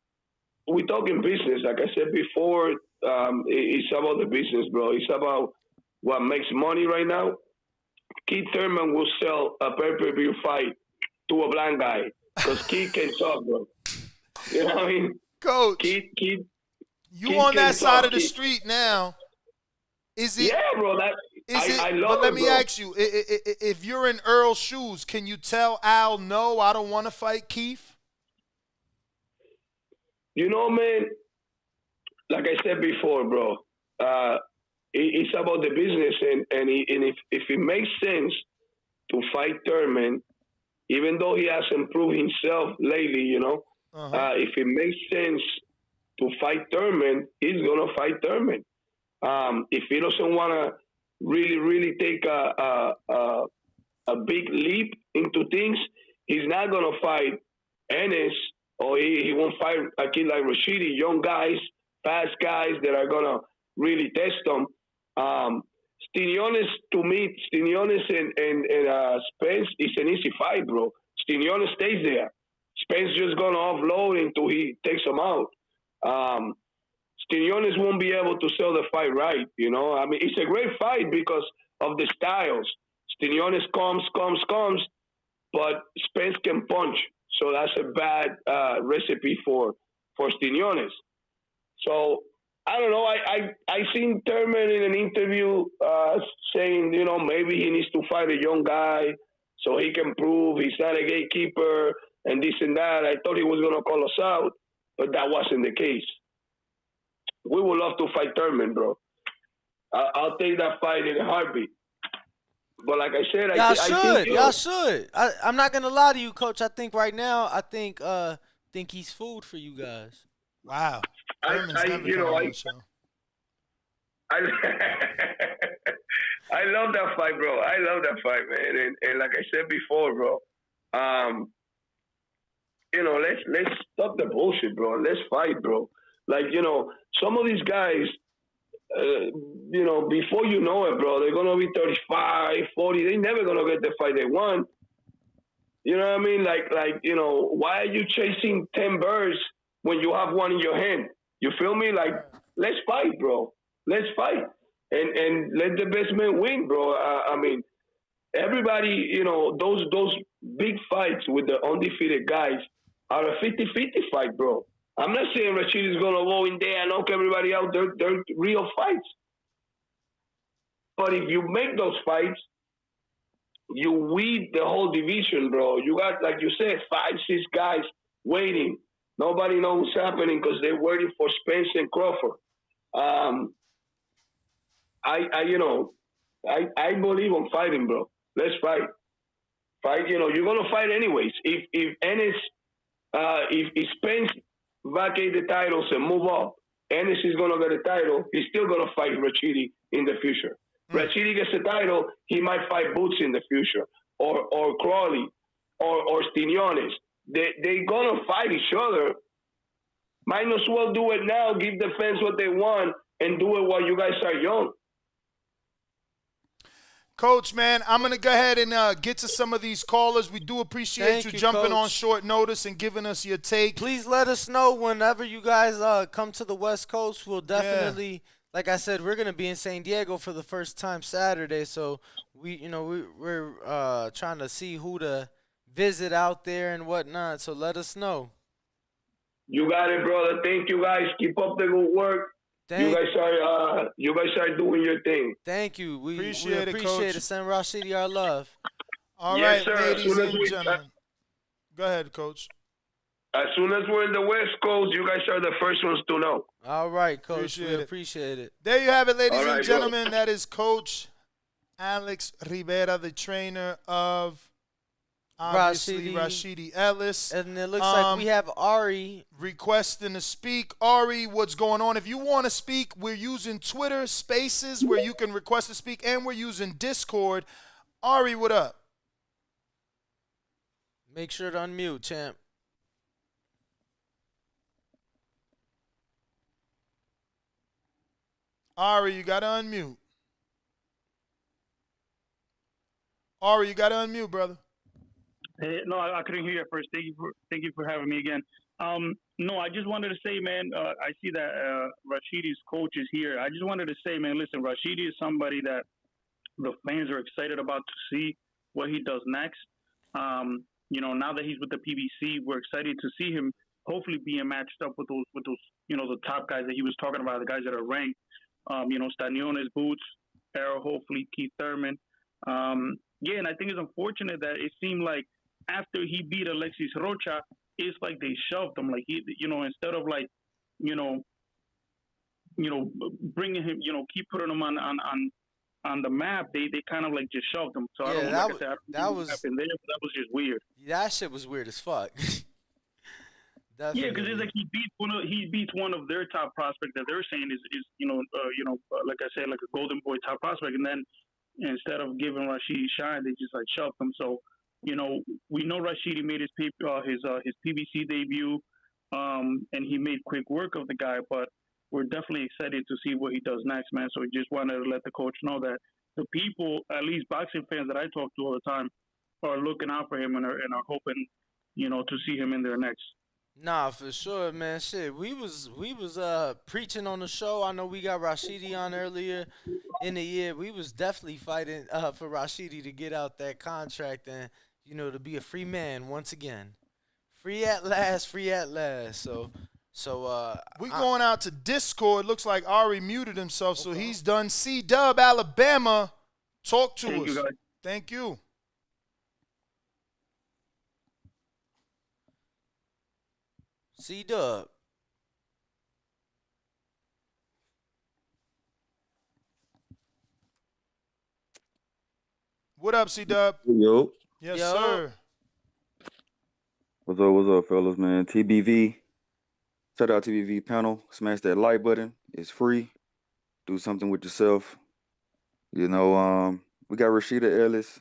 we're talking business. Like I said before, it's about the business, bro. It's about what makes money right now. Keith Thurman will sell a pay-per-view fight to a blind guy because Keith can talk, bro. You know what I mean? Coach, Keith you on that side of the street now. Is it? Yeah, bro. I love but let it, me bro. ask you, if you're in Earl's shoes, can you tell Al, no, I don't want to fight Keith? Man, like I said before, bro, it's about the business, and if it makes sense to fight Thurman, even though he hasn't proved himself lately, if it makes sense to fight Thurman, he's gonna fight Thurman. If he doesn't want to really take a big leap into things, he's not gonna fight Ennis, or he won't fight a kid like Rashidi, young guys, fast guys that are gonna really test him. Steniones, to me, and Spence is an easy fight, bro. Steniones stays there. Spence just gonna offload until he takes him out. Steniones won't be able to sell the fight right, I mean, it's a great fight because of the styles. Steniones comes, but Spence can punch. So that's a bad recipe for Steniones. So I don't know. I seen Thurman in an interview saying, maybe he needs to fight a young guy so he can prove he's not a gatekeeper and this and that. I thought he was going to call us out, but that wasn't the case. We would love to fight Thurman, bro. I'll take that fight in a heartbeat. But like I said, y'all should. I'm not gonna lie to you, Coach. I think right now, I think he's food for you guys. Wow. I love that fight, bro. I love that fight, man. And like I said before, bro, let's stop the bullshit, bro. Let's fight, bro. Like, some of these guys, before you know it, bro, they're going to be 35, 40. They're never going to get the fight they want. You know what I mean? Like, why are you chasing 10 birds when you have one in your hand? You feel me? Like, let's fight, bro. Let's fight. And let the best man win, bro. I mean, everybody, those big fights with the undefeated guys are a 50-50 fight, bro. I'm not saying Rashid is going to go in there and knock everybody out. They're real fights. But if you make those fights, you weed the whole division, bro. You got, like you said, 5, 6 guys waiting. Nobody knows what's happening because they're waiting for Spence and Crawford. I believe in fighting, bro. Let's fight. Fight, you're going to fight anyways. If Ennis, if Spence vacate the titles and move up, Ennis is going to get a title, he's still going to fight Rashidi in the future. Rashidi gets a title, he might fight Boots in the future, or Crowley, or Steniones. They're going to fight each other. Might as well do it now, give the fans what they want, and do it while you guys are young. Coach, man, I'm going to go ahead and get to some of these callers. We do appreciate you jumping on short notice and giving us your take. Please let us know whenever you guys come to the West Coast. We'll definitely, like I said, we're going to be in San Diego for the first time Saturday. So, we're trying to see who to visit out there and whatnot. So, let us know. You got it, brother. Thank you, guys. Keep up the good work. You guys are doing your thing. Thank you. We Appreciate it, appreciate Coach. it. Send Rashidi our love. All Yes, right, sir. ladies and gentlemen. Go ahead, Coach. As soon as we're in the West Coast, you guys are the first ones to know. All right, Coach. Appreciate it. Appreciate it. There you have it, ladies All right, and bro. gentlemen. That is Coach Alex Rivera, the trainer of obviously Rashidi Ellis. And it looks like we have Ari requesting to speak. Ari, what's going on? If you want to speak, we're using Twitter Spaces where you can request to speak, and we're using Discord. Ari, what up? Make sure to unmute, champ. Ari, you got to unmute. Ari, you got to unmute, brother. Hey, no, I couldn't hear you at first. Thank you for having me again. No, I just wanted to say, man, I see that Rashidi's coach is here. I just wanted to say, man, listen, Rashidi is somebody that the fans are excited about to see what he does next. Now that he's with the PBC, we're excited to see him hopefully being matched up with those, the top guys that he was talking about, the guys that are ranked. Staniones, Boots, Errol, hopefully Keith Thurman. And I think it's unfortunate that it seemed like after he beat Alexis Rocha, it's like they shoved him. Like instead of bringing him, keep putting him on the map, they kind of like just shoved him. So I don't know. That was just weird. That shit was weird as fuck. Yeah, because it's like he beats one of their top prospects that they're saying is like I said, like a golden boy top prospect, and then instead of giving Rashidi shine, they just like shoved him. So we know Rashidi made his PBC debut, and he made quick work of the guy, but we're definitely excited to see what he does next, man. So we just wanted to let the coach know that the people, at least boxing fans that I talk to all the time, are looking out for him and are hoping, to see him in there next. Nah, for sure, man. Shit, we was preaching on the show. I know we got Rashidi on earlier in the year. We was definitely fighting for Rashidi to get out that contract and to be a free man once again. Free at last, free at last. So we going out to Discord. Looks like Ari muted himself, so he's done. C-Dub, Alabama, talk to us. Thank you. C-Dub. What up, C-Dub? Yo. Yes, sir. What's up, fellas, man? TBV. Shout out TBV panel. Smash that like button. It's free. Do something with yourself. We got Rashidi Ellis.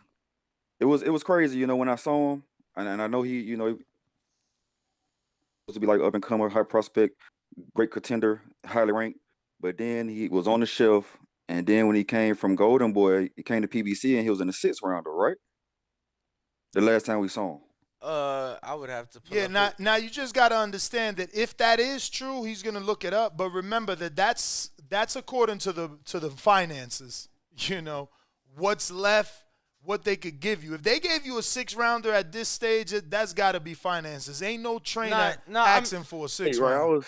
It was crazy, when I saw him, and I know he supposed to be like up and comer, high prospect, great contender, highly ranked. But then he was on the shelf, and then when he came from Golden Boy, he came to PBC and he was in the 6th rounder, right? The last time we saw him. I would have to put now you just got to understand that if that is true, he's going to look it up. But remember that's according to the finances. What's left, what they could give you. If they gave you a 6th rounder at this stage, that's got to be finances. Ain't no trainer asking for a 6th rounder.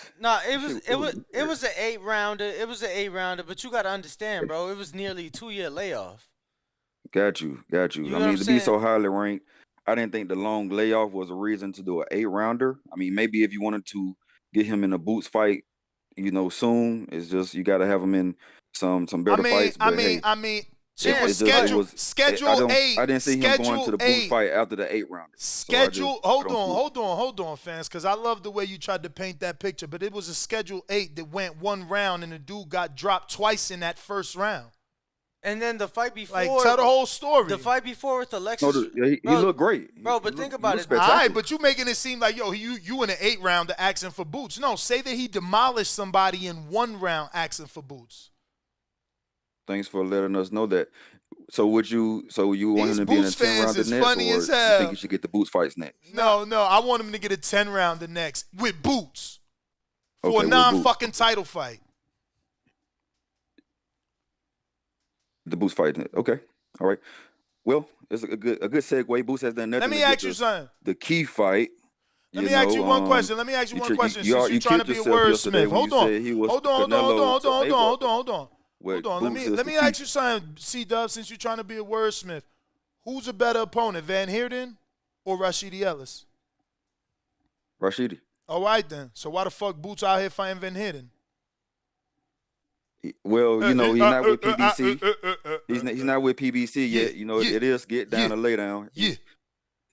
It was an 8 rounder. It was an 8 rounder, but you got to understand, bro. It was nearly a 2-year layoff. Got you. To be so highly ranked, I didn't think the long layoff was a reason to do an 8-rounder. I mean, maybe if you wanted to get him in a boots fight, soon. It's just you got to have him in some better fights. But it was schedule 8. I didn't see him going to the boots fight after the 8-rounder. Hold on, fans, because I love the way you tried to paint that picture. But it was a schedule 8 that went 1 round, and the dude got dropped twice in that first round. And then the fight before, tell the whole story. The fight before with Alexis, he looked great, bro. But think about it. All right, but you making it seem like you in an 8-rounder asking for boots. No, say that he demolished somebody in 1 round asking for boots. Thanks for letting us know that. So would you want him to be in a 10-rounder next, funny or as hell. You think you should get the boots fights next? No, I want him to get a 10-rounder next with boots for a non-fucking title fight. The Boots fight. Okay. All right. Well, it's a good segue. Boots has done nothing. Let me ask you something. The key fight. Let me ask you one question. Since you're trying to be a wordsmith, hold on. Let me ask you something, C-Dub. Since you're trying to be a wordsmith, who's a better opponent, Van Heerden or Rashidi Ellis? Rashidi. All right then. So why the fuck Boots out here fighting Van Heerden? Well, he's not with PBC. He's not with PBC yet. It is get down to lay down.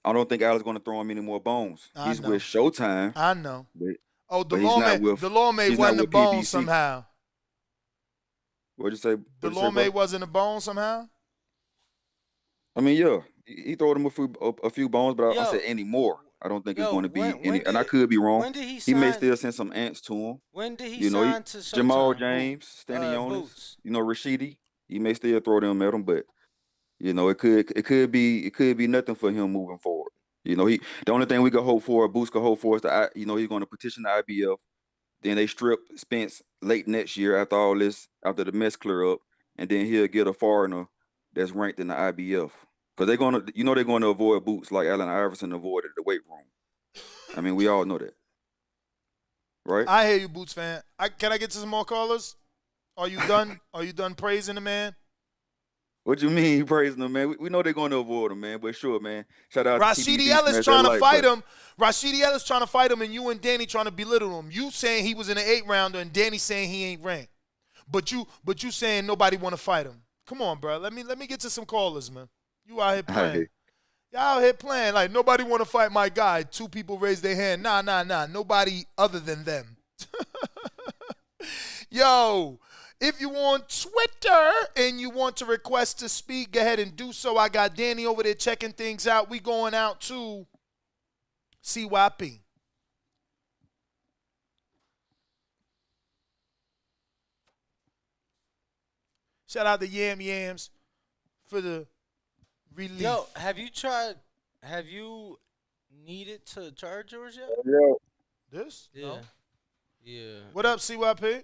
I don't think Al's going to throw him any more bones. He's with Showtime. I know. But he's not with Delorme wasn't a bone somehow. What'd you say? Delorme wasn't a bone somehow? I mean, yeah. He threw him a few bones, but I said any more. I don't think it's going to be any. And I could be wrong. When did he sign? He may still send some ants to him. When did he sign to Showtime? Jamal James, Stanley Jonas, Rashidi. He may still throw them at him, but it could be nothing for him moving forward. The only thing we could hope for, Boots could hope for, is that he's going to petition the IBF. Then they strip Spence late next year after all this, after the mess clear up, and then he'll get a foreigner that's ranked in the IBF. Because they're going to avoid Boots like Allen Iverson avoided the weight room. I mean, we all know that, right? I hear you, Boots fan. Can I get to some more callers? Are you done? Are you done praising the man? What you mean he praising him, man? We know they're going to avoid him, man. But sure, man. Shout out Rashidi Ellis trying to fight him. Rashidi Ellis trying to fight him, and you and Danny trying to belittle him. You saying he was in an 8-rounder, and Danny saying he ain't ranked. But you saying nobody want to fight him. Come on, bro. Let me get to some callers, man. You out here playing. Y'all out here playing like nobody want to fight my guy. 2 people raise their hand. Nah. Nobody other than them. Yo. If you on Twitter and you want to request to speak, go ahead and do so. I got Danny over there checking things out. We going out to CYP. Shout out to Yam Yams for the relief. Yo, have you needed to charge yours yet? Yo. This? Yeah. No. Yeah. What up, CYP?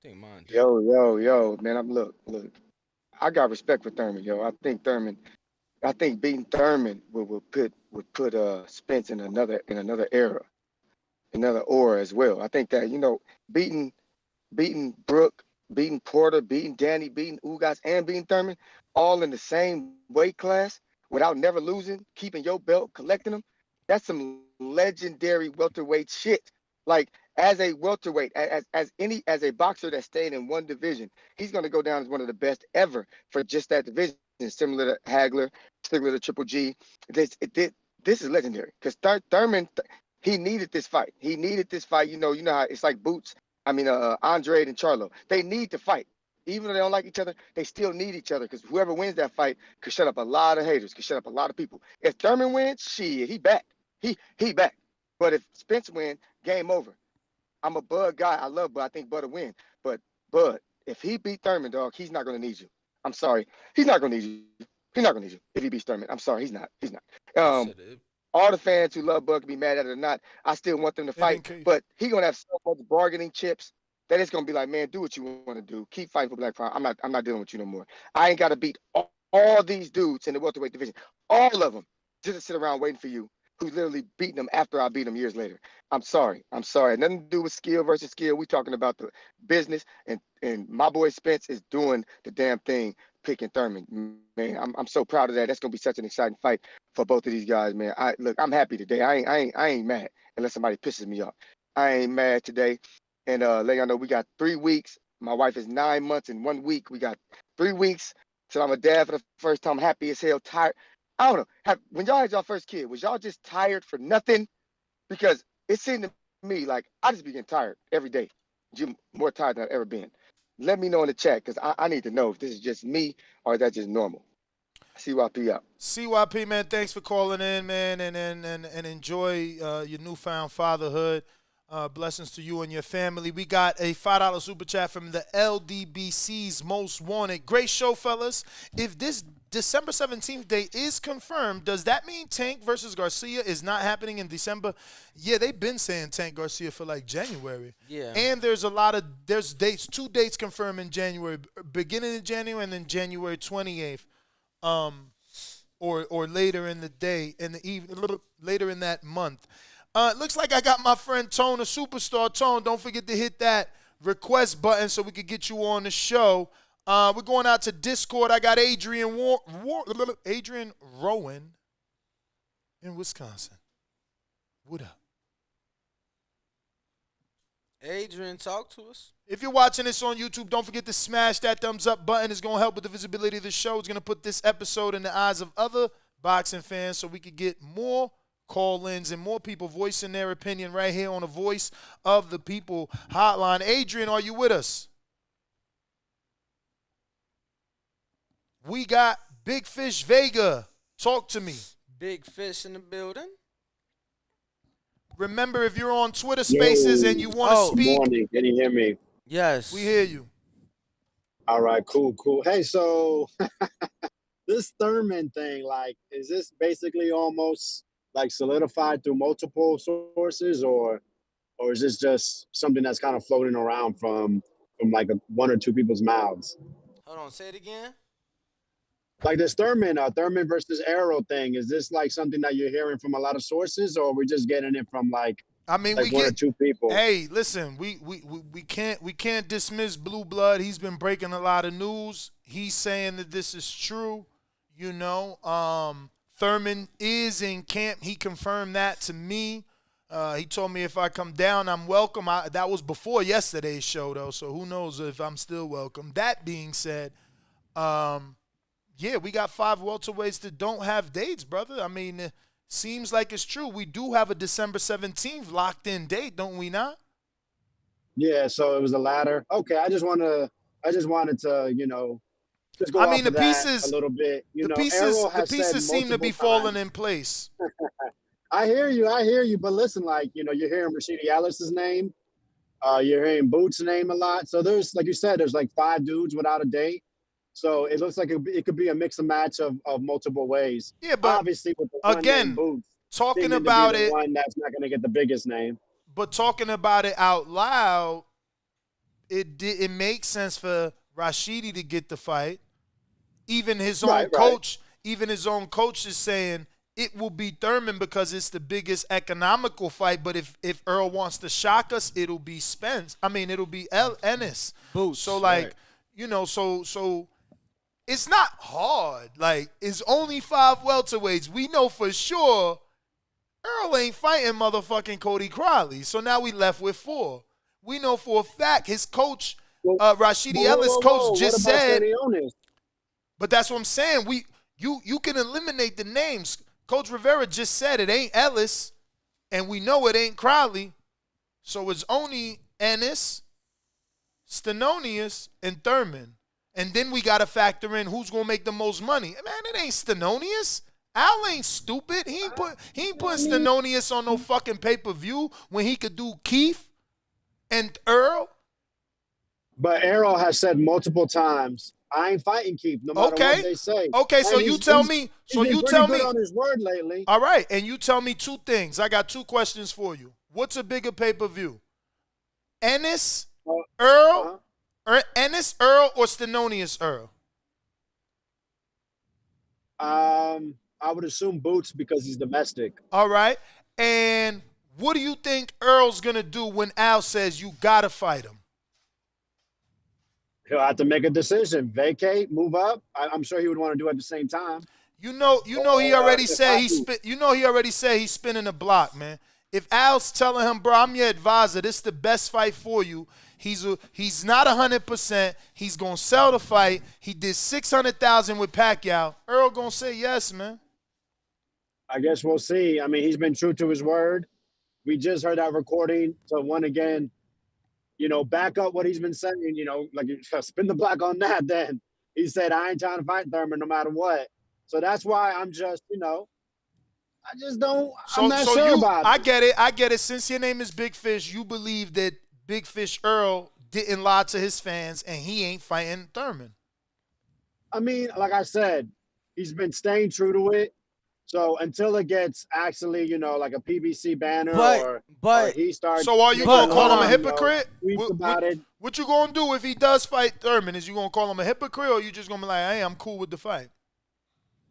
I think mine did. Yo, man, look. I got respect for Thurman, yo. I think beating Thurman would put Spence in another era, another aura as well. I think that, beating Brooke, beating Porter, beating Danny, beating Ugas, and beating Thurman all in the same weight class without never losing, keeping your belt, collecting them, that's some legendary welterweight shit. Like, as a welterweight, as a boxer that stayed in one division, he's going to go down as one of the best ever for just that division, similar to Hagler, similar to Triple G. This is legendary because Thurman, he needed this fight. You know how it's like Boots. Andre and Charlo. They need to fight. Even though they don't like each other, they still need each other because whoever wins that fight could shut up a lot of haters, could shut up a lot of people. If Thurman wins, shit, he back. He back. But if Spence wins, game over. I'm a Bud guy. I love Bud. I think Bud will win. But Bud, if he beat Thurman, dog, he's not going to need you. I'm sorry. He's not going to need you. He's not going to need you if he beats Thurman. I'm sorry. He's not. All the fans who love Bud can be mad at it or not. I still want them to fight. But he's going to have so much bargaining chips that it's going to be like, man, do what you want to do. Keep fighting for Black Power. I'm not dealing with you no more. I ain't got to beat all these dudes in the welterweight division. All of them just to sit around waiting for you. Who's literally beating them after I beat them years later. I'm sorry. Nothing to do with skill versus skill. We talking about the business, and my boy Spence is doing the damn thing, picking Thurman. Man, I'm so proud of that. That's gonna be such an exciting fight for both of these guys, man. I'm happy today. I ain't mad unless somebody pisses me off. I ain't mad today. And let y'all know we got 3 weeks. My wife is 9 months and 1 week. We got 3 weeks till I'm a dad for the first time. Happy as hell, tired. I don't know. When y'all had y'all first kid, was y'all just tired for nothing? Because it seemed to me like I just be getting tired every day. More tired than I've ever been. Let me know in the chat because I need to know if this is just me or is that just normal. CYP out. CYP, man, thanks for calling in, man, and enjoy your newfound fatherhood. Blessings to you and your family. We got a $5 super chat from the LDBC's Most Wanted. Great show, fellas. If this December 17th date is confirmed, does that mean Tank versus Garcia is not happening in December? Yeah, they've been saying Tank Garcia for like January. Yeah. And there's dates, 2 dates confirmed in January, beginning of January and then January 28th. Or later in the day, in the evening, a little later in that month. It looks like I got my friend Tone, a superstar. Tone, don't forget to hit that request button so we can get you on the show. We're going out to Discord. I got Adrian Rowan in Wisconsin. What up? Adrian, talk to us. If you're watching this on YouTube, don't forget to smash that thumbs up button. It's going to help with the visibility of the show. It's going to put this episode in the eyes of other boxing fans so we can get more call-ins and more people voicing their opinion right here on the Voice of the People hotline. Adrian, are you with us? We got Big Fish Vega. Talk to me. Big Fish in the building. Remember, if you're on Twitter Spaces and you want to speak. Good morning. Can you hear me? Yes. We hear you. All right, cool. Hey, so this Thurman thing, like, is this basically almost like solidified through multiple sources, or is this just something that's kind of floating around from like one or two people's mouths? Hold on, say it again. Like this Thurman versus Errol thing, is this like something that you're hearing from a lot of sources, or we're just getting it from like we one or two people? Hey, listen, we can't dismiss Blue Blood. He's been breaking a lot of news. He's saying that this is true. You know, Thurman is in camp. He confirmed that to me. He told me if I come down, I'm welcome. That was before yesterday's show, though, so who knows if I'm still welcome. That being said, yeah, we got 5 welterweights that don't have dates, brother. I mean, it seems like it's true. We do have a December 17th locked-in date, don't we not? Yeah, so it was the latter. Okay, I just wanted to, you know, just go I mean, off the of that pieces a little bit. You know, the Errol pieces seem to be falling in place. I hear you, but listen, like, you know, you're hearing Rashidi Ellis's name. You're hearing Boots' name a lot. So there's, like you said, there's like 5 dudes without a date. So it looks like it could be a mix and match of multiple ways. Yeah, but obviously with the one again, named Boots, talking about the it, one that's not going to get the biggest name. But talking about it out loud, it makes sense for Rashidi to get the fight. Even his own coach, even his own coach is saying it will be Thurman because it's the biggest economical fight. But if Earl wants to shock us, it'll be Spence. I mean, it'll be Ennis. Boots. So like, you know, so it's not hard. Like, it's only 5 welterweights. We know for sure Earl ain't fighting motherfucking Cody Crowley. So now we left with 4. We know for a fact his coach, Rashidi Ellis' coach just said. But that's what I'm saying. You can eliminate the names. Coach Rivera just said it ain't Ellis, and we know it ain't Crowley. So it's only Ennis, Stenonius, and Thurman. And then we got to factor in who's going to make the most money. Man, it ain't Stenonius. Al ain't stupid. He ain't putting Stenonius on no fucking pay-per-view when he could do Keith and Earl. But Errol has said multiple times, I ain't fighting Keith, no matter what they say. Okay, so you tell me. So you tell me. On his word lately. All right, and you tell me 2 things. I got 2 questions for you. What's a bigger pay-per-view? Ennis, Earl, Ennis, Earl, or Stenonius Earl? I would assume Boots because he's domestic. All right, and what do you think Earl's gonna do when Al says you gotta fight him? He'll have to make a decision: vacate, move up. I'm sure he would want to do it at the same time. You know, he already said he already said he's spinning the block, man. If Al's telling him, bro, I'm your advisor, this is the best fight for you. He's not 100%. He's gonna sell the fight. He did $600,000 with Pacquiao. Earl gonna say yes, man. I guess we'll see. I mean, he's been true to his word. We just heard that recording. So one again, you know, back up what he's been saying. You know, like spin the block on that. Then he said, I ain't trying to fight Thurman no matter what. So that's why I'm just, you know, I just don't. I'm not sure about it. I get it. Since your name is Big Fish, you believe that Big Fish Earl didn't lie to his fans and he ain't fighting Thurman. I mean, like I said, he's been staying true to it. So until it gets actually, you know, like a PBC banner or he starts. So are you going to call him a hypocrite? What you going to do if he does fight Thurman? Is you going to call him a hypocrite or you just going to be like, hey, I'm cool with the fight?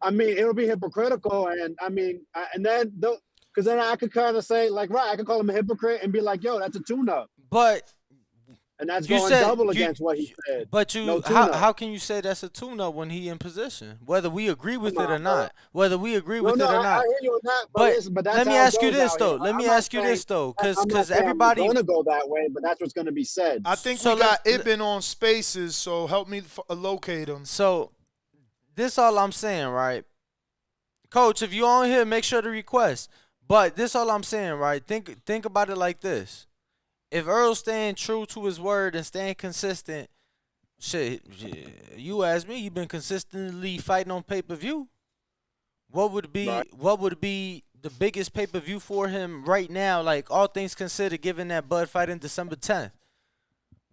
I mean, it'll be hypocritical. And I mean, and then Because then I could kind of say, like, right, I could call him a hypocrite and be like, yo, that's a tune-up. But and that's you going said, double against what he said. But no how can you say that's a tune-up when he in position? Whether we agree with it or not. Whether we agree with it or not. I hear you on that, but that's let me how it ask you goes this out though. here. Let me I'm not ask you this though, I'm not because saying everybody I'm gonna go that way, but that's what's gonna be said. I think we got Ibn on Spaces, so help me locate him. So this all I'm saying, right? Coach, if you on here, make sure to request. But this all I'm saying, right? Think about it like this. If Earl's staying true to his word and staying consistent, shit, you ask me, he been consistently fighting on pay-per-view. What would be the biggest pay-per-view for him right now, like all things considered, given that Bud fight in December 10th?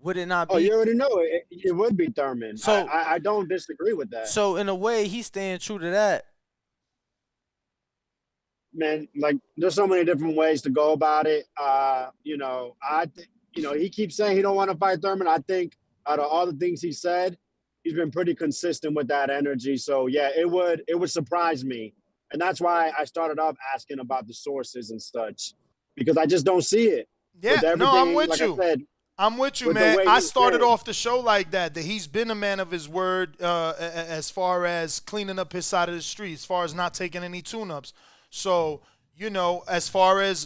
Would it not be? Oh, you already know it would be Thurman. So I don't disagree with that. So in a way, he's staying true to that. Man, like there's so many different ways to go about it. He keeps saying he don't want to fight Thurman. I think out of all the things he said, he's been pretty consistent with that energy. So yeah, it would surprise me. And that's why I started off asking about the sources and such, because I just don't see it. Yeah, no, I'm with like you. I said, I'm with you, man. I started off the show like that he's been a man of his word as far as cleaning up his side of the street, as far as not taking any tune-ups. So, as far as,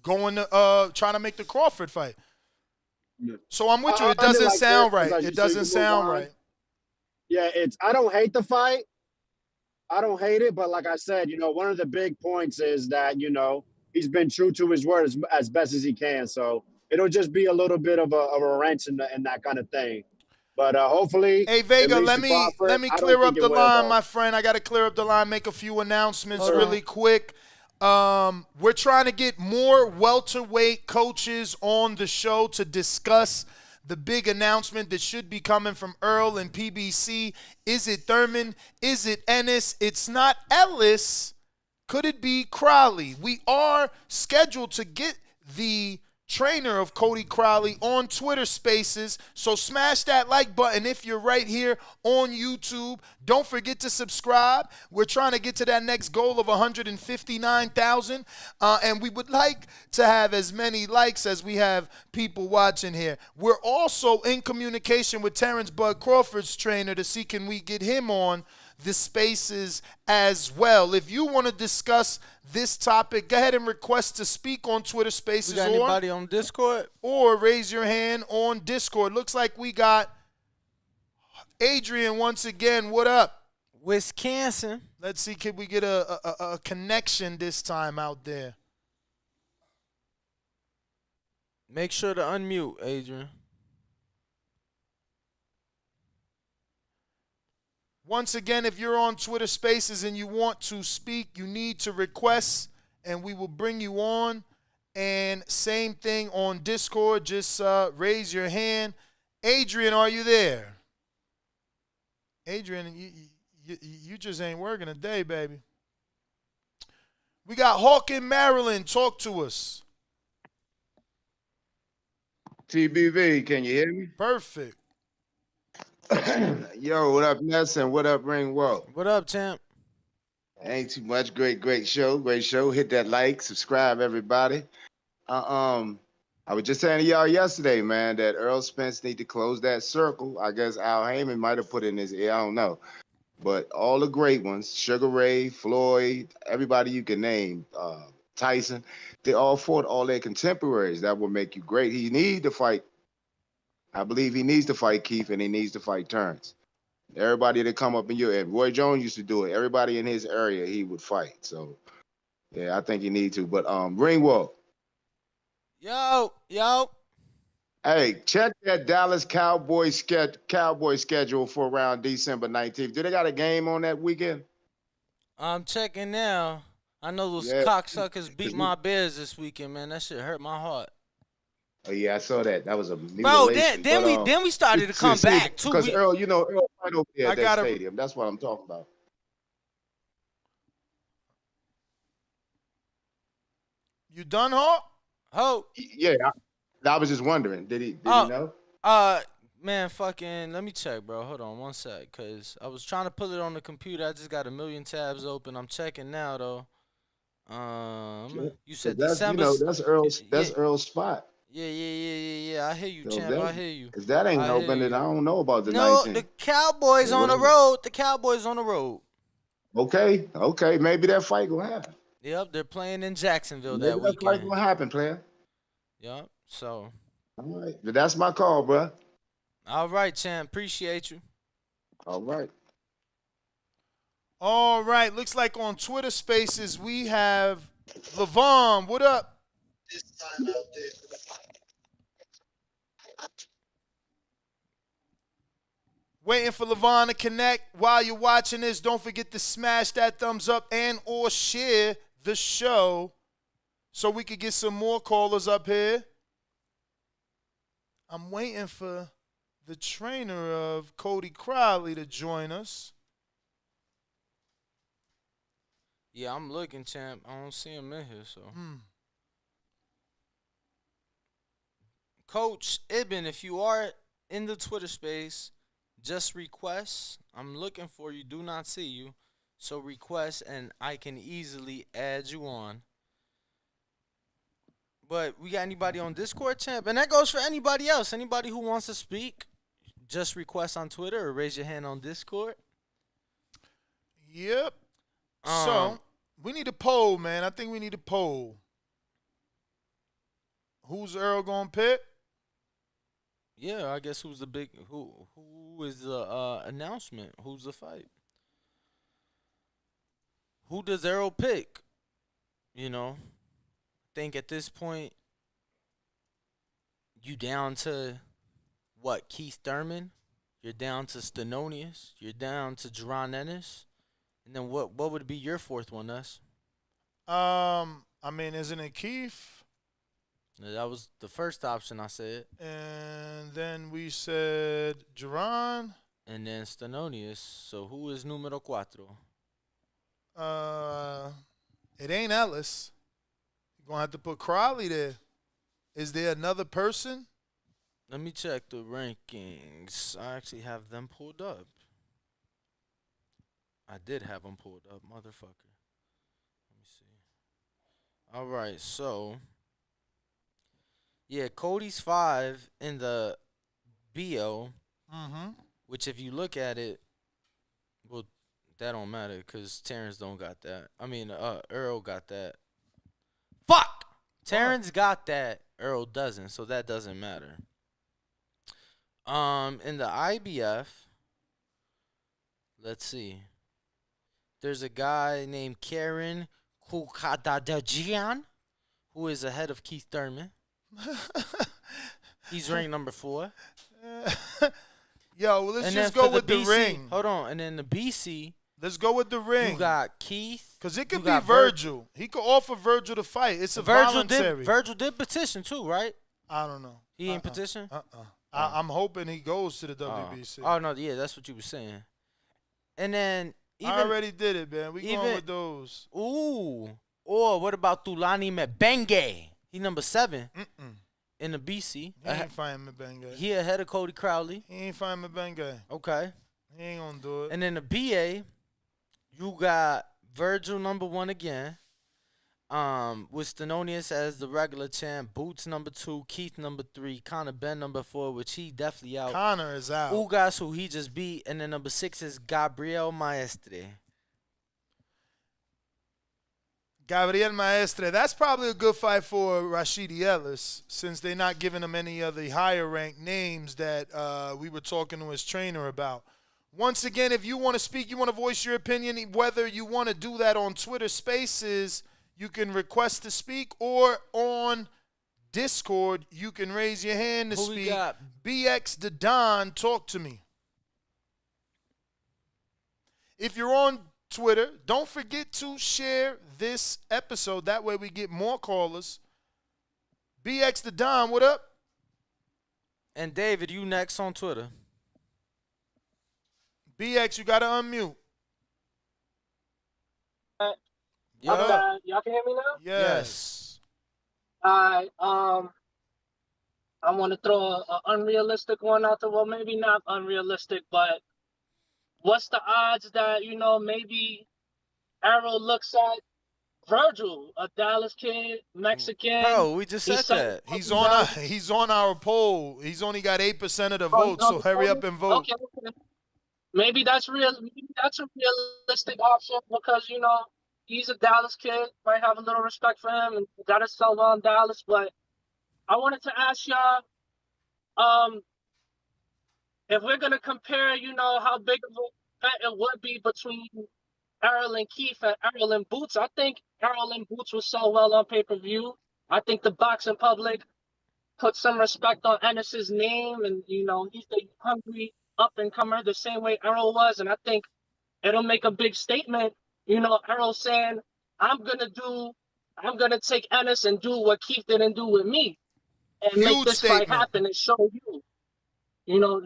going to trying to make the Crawford fight. So I'm with you. It doesn't sound right. It doesn't sound right. Yeah, I don't hate the fight. I don't hate it, but like I said, one of the big points is that, he's been true to his word as best as he can. So it'll just be a little bit of a wrench in that kind of thing. But hopefully, hey Vega, let me clear up the line, my friend. I got to clear up the line, make a few announcements really quick. We're trying to get more welterweight coaches on the show to discuss the big announcement that should be coming from Earl and PBC. Is it Thurman? Is it Ennis? It's not Ellis. Could it be Crowley? We are scheduled to get the trainer of Cody Crowley on Twitter Spaces, so smash that like button if you're right here on YouTube. Don't forget to subscribe. We're trying to get to that next goal of 159,000, and we would like to have as many likes as we have people watching here. We're also in communication with Terrence Bud Crawford's trainer to see can we get him on the Spaces as well. If you want to discuss this topic, go ahead and request to speak on Twitter Spaces. We got anybody on Discord? Or raise your hand on Discord. Looks like we got Adrian once again. What up? Wisconsin. Let's see, can we get a connection this time out there? Make sure to unmute, Adrian. Once again, if you're on Twitter Spaces and you want to speak, you need to request, and we will bring you on. And same thing on Discord. Just raise your hand. Adrian, are you there? Adrian, you just ain't working today, baby. We got Hawk in Maryland. Talk to us. TBV, can you hear me? Perfect. Yo, what up, Ness, and what up, Ringwald? What up, champ? Ain't too much. Great show. Hit that like, subscribe, everybody. I was just saying to y'all yesterday, man, that Errol Spence need to close that circle. I guess Al Heyman might have put it in his ear. I don't know. But all the great ones, Sugar Ray, Floyd, everybody you can name, Tyson, they all fought all their contemporaries. That will make you great. He need to fight. I believe he needs to fight Keith, and he needs to fight Terrence. Everybody that come up in your area, Roy Jones used to do it. Everybody in his area, he would fight. So, yeah, I think he need to. But Ringwald. Yo. Hey, check that Dallas Cowboys schedule for around December 19th. Do they got a game on that weekend? I'm checking now. I know those cocksuckers beat my Bears this weekend, man. That shit hurt my heart. Oh yeah, I saw that. That was a bro. Then we started to come back too. Because Earl right over there at that stadium. That's what I'm talking about. You done, Hawk? Oh yeah. I was just wondering. Did he know? Man, fucking. Let me check, bro. Hold on one sec, cause I was trying to pull it on the computer. I just got a million tabs open. I'm checking now though. You said That's December. that's Earl's Yeah, Earl's spot. yeah. I hear you, So champ. I hear you. if that ain't I hear open, then you. I don't know about the No, the 19th. Cowboys So on the whatever. road. The Cowboys on the road. Okay, maybe that fight gonna happen. Yep, they're playing in Jacksonville Maybe that that fight weekend. gonna happen, player. Yep. So. All right, but that's my call, bro. All right, champ. Appreciate you. All right. All right. Looks like on Twitter Spaces we have Levon. What up? Waiting for Levon to connect. While you're watching this, don't forget to smash that thumbs up and or share the show so we could get some more callers up here. I'm waiting for the trainer of Cody Crowley to join us. Yeah, I'm looking, champ. I don't see him in here, so. Coach Ibn, if you are in the Twitter space, just request. I'm looking for you. Do not see you. So request, and I can easily add you on. But we got anybody on Discord, champ? And that goes for anybody else. Anybody who wants to speak, just request on Twitter or raise your hand on Discord. Yep. So, we need a poll, man. I think we need a poll. Who's Earl going to pick? Yeah, I guess who is the announcement? Who's the fight? Who does Errol pick? You know, I think at this point, you down to what? Keith Thurman? You're down to Stenonius? You're down to Jerron Ennis? And then what would be your fourth one, Us? I mean, isn't it Keith? That was the first option I said. And then we said Jerron. And then Stenonius. So who is numero cuatro? It ain't Ellis. You're going to have to put Crowley there. Is there another person? Let me check the rankings. I actually have them pulled up. I did have them pulled up, motherfucker. Let me see. All right, so yeah, Cody's 5 in the BO, which if you look at it, well, that don't matter because Terrence don't got that. I mean, Earl got that. Fuck! Terrence got that. Earl doesn't, so that doesn't matter. In the IBF, let's see. There's a guy named Karen Kukadadajian who is ahead of Keith Thurman. He's ranked number 4. Yo, well, let's just go with the ring. Hold on. And then the BC. Let's go with the ring. You got Keith. Because it could be Virgil. He could offer Virgil to fight. It's a voluntary. Virgil did petition too, right? I don't know. He ain't petition? I'm hoping he goes to the WBC. Oh, no, yeah, that's what you were saying. And then I already did it, man. We going with those. Ooh. Or what about Thulani Mbenge? He number 7 in the BC. He ain't fighting Mbenge. He ahead of Cody Crowley. He ain't fighting Mbenge. Okay. He ain't going to do it. And then the BA, you got Virgil number 1 again. With Stenonius as the regular champ, Boots number 2, Keith number 3, Conor Ben number 4, which he definitely out. Conor is out. Ugas, who he just beat, and then number 6 is Gabriel Maestre. Gabriel Maestre. That's probably a good fight for Rashidi Ellis, since they're not giving him any of the higher ranked names that we were talking to his trainer about. Once again, if you want to speak, you want to voice your opinion, whether you want to do that on Twitter Spaces, you can request to speak, or on Discord, you can raise your hand to speak. BX the Don, talk to me. If you're on Twitter, don't forget to share this episode. That way we get more callers. BX the Don, what up? And David, you next on Twitter. BX, you got to unmute. Y'all can hear me now? Yes. I want to throw an unrealistic one out there. Well, maybe not unrealistic, but what's the odds that, maybe Errol looks at Virgil, a Dallas kid, Mexican. Bro, we just said that. He's on our poll. He's only got 8% of the votes, so hurry up and vote. Okay. Maybe that's real. Maybe that's a realistic option because he's a Dallas kid. Might have a little respect for him and gotta sell on Dallas. But I wanted to ask y'all, if we're gonna compare, how big of a bet it would be between Errol and Keith and Errol and Boots. I think Errol and Boots will sell well on pay-per-view. I think the boxing public put some respect on Ennis's name, and he's the hungry up-and-comer the same way Errol was, and I think it'll make a big statement. Errol saying, I'm gonna take Ennis and do what Keith didn't do with me, and make this fight happen and show you.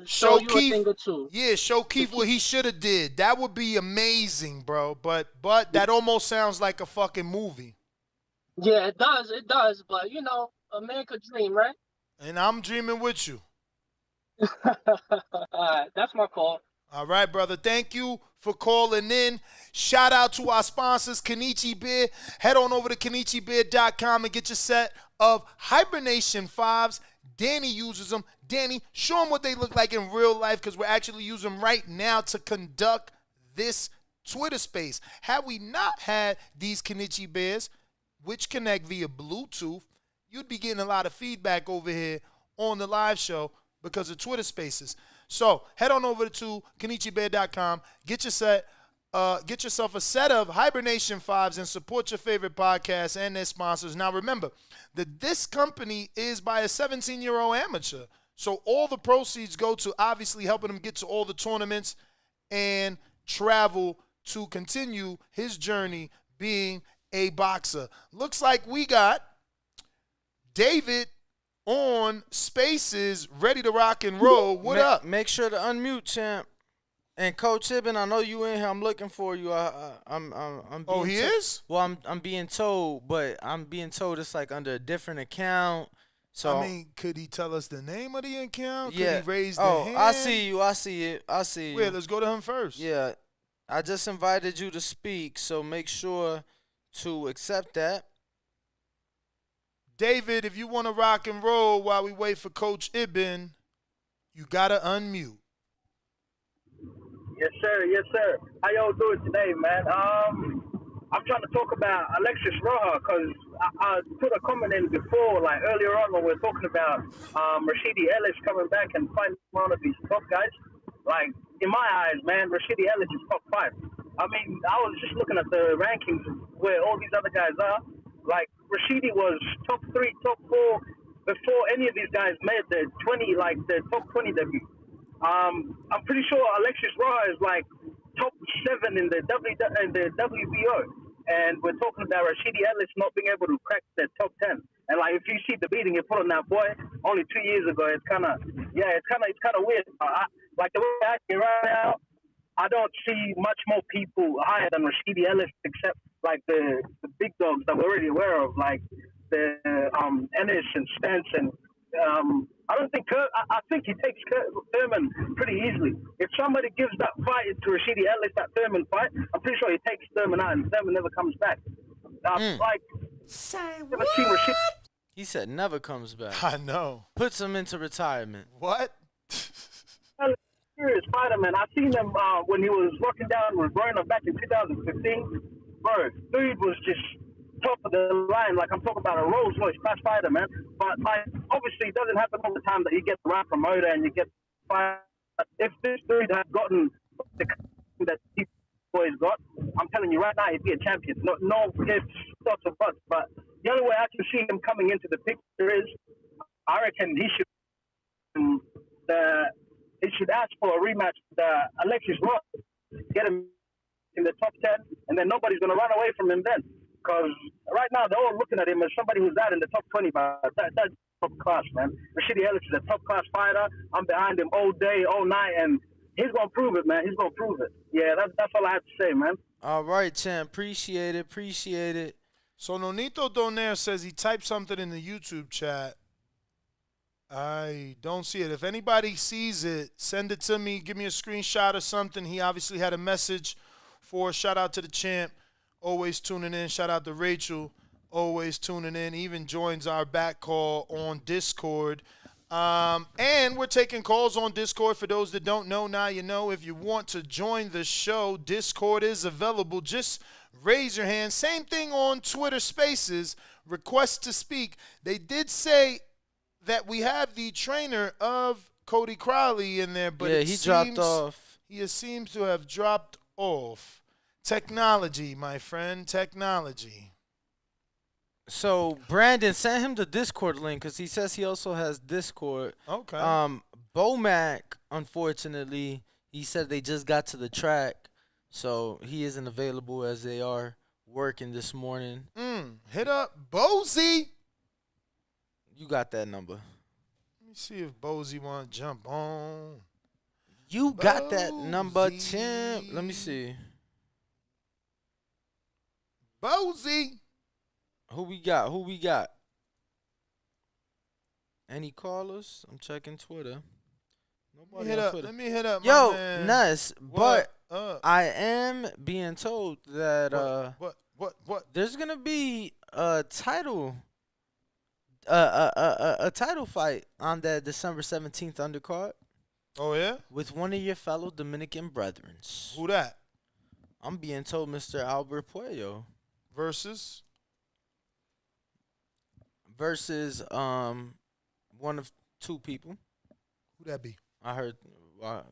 Show you Keith, a thing or two. Yeah, show Keith what he should have did. That would be amazing, bro. But that almost sounds like a fucking movie. Yeah, it does. It does. But, a man could dream, right? And I'm dreaming with you. All right, that's my call. All right, brother. Thank you for calling in. Shout out to our sponsors, Kenichi Beer. Head on over to KenichiBeer.com and get your set of Hibernation 5s. Danny uses them. Danny, show them what they look like in real life because we're actually using them right now to conduct this Twitter space. Had we not had these Kenichi Bears, which connect via Bluetooth, you'd be getting a lot of feedback over here on the live show because of Twitter spaces. So head on over to KenichiBear.com, get yourself a set of Hibernation 5s and support your favorite podcasts and their sponsors. Now remember that this company is by a 17-year-old amateur. So all the proceeds go to obviously helping him get to all the tournaments and travel to continue his journey being a boxer. Looks like we got David on Spaces ready to rock and roll. What up? Make sure to unmute, champ. And Coach Ibn, I know you in here. I'm looking for you. I'm oh, he is? Well, I'm being told, but I'm being told it's like under a different account. So I mean, could he tell us the name of the account? Yeah. Could he raise the hand? I see you. I see it. I see you. Wait, let's go to him first. Yeah. I just invited you to speak, so make sure to accept that. David, if you want to rock and roll while we wait for Coach Ibn, you got to unmute. Yes, sir. Yes, sir. How y'all doing today, man? I'm trying to talk about Alexis Roja because I put a comment in before, like earlier on when we were talking about Rashidi Ellis coming back and fighting one of these top guys. Like, in my eyes, man, Rashidi Ellis is top 5. I mean, I was just looking at the rankings where all these other guys are. Like, Rashidi was top 3, top 4 before any of these guys made the top 20 debut. I'm pretty sure Alexis Roja is like top 7 in the WBO, and we're talking about Rashidi Ellis not being able to crack the top 10. And like, if you see the beating he put on that boy only 2 years ago, it's kind of weird. Like the way I see it right now, I don't see much more people higher than Rashidi Ellis except like the big dogs that we're already aware of, like the Ennis and Spence and. I don't think I think he takes Thurman pretty easily. If somebody gives that fight to Rashidi Ellis, that Thurman fight, I'm pretty sure he takes Thurman out, and Thurman never comes back. Like, say what? He said never comes back. I know. Puts him into retirement. What? Serious fighter, man. I seen him when he was rocking down with Broner back in 2015. Bro, dude was just top of the line. Like, I'm talking about a Rolls Royce class fighter, man. But like, obviously, it doesn't happen all the time that you get the right promoter and you get fight. If this dude had gotten the that these boys got, I'm telling you right now, he'd be a champion. No ifs, thoughts, or buts. But the only way I can see him coming into the picture is, I reckon he should ask for a rematch with Alexis Ross, get him in the top 10, and then nobody's going to run away from him then. Because right now, they're all looking at him as somebody who's out in the top 20, but that's top class, man. Rashidi Ellis is a top class fighter. I'm behind him all day, all night, and he's going to prove it, man. He's going to prove it. Yeah, that's all I have to say, man. All right, champ. Appreciate it. So Nonito Donaire says he typed something in the YouTube chat. I don't see it. If anybody sees it, send it to me. Give me a screenshot or something. He obviously had a message for a shout out to the champ always tuning in. Shout out to Rachel, always tuning in. Even joins our back call on Discord. And we're taking calls on Discord. For those that don't know, now you know. If you want to join the show, Discord is available. Just raise your hand. Same thing on Twitter Spaces. Request to speak. They did say that we have the trainer of Cody Crowley in there, but he dropped off. He seems to have dropped off. Technology, my friend, technology. So Brandon sent him the Discord link because he says he also has Discord. Okay. Bomac, unfortunately, he said they just got to the track, so he isn't available as they are working this morning. Hit up Bozy. You got that number. Let me see if Bozy want to jump on. You got that number, champ. Let me see. Bozy. Who we got? Any callers? I'm checking Twitter. Nobody on Twitter. Let me hit up Yo, my man. Ness, but I am being told that what? There's gonna be a title fight on that December 17th undercard. Oh yeah? With one of your fellow Dominican brethren. Who that? I'm being told Mr. Albert Puello. Versus one of two people. Who that be? I heard, I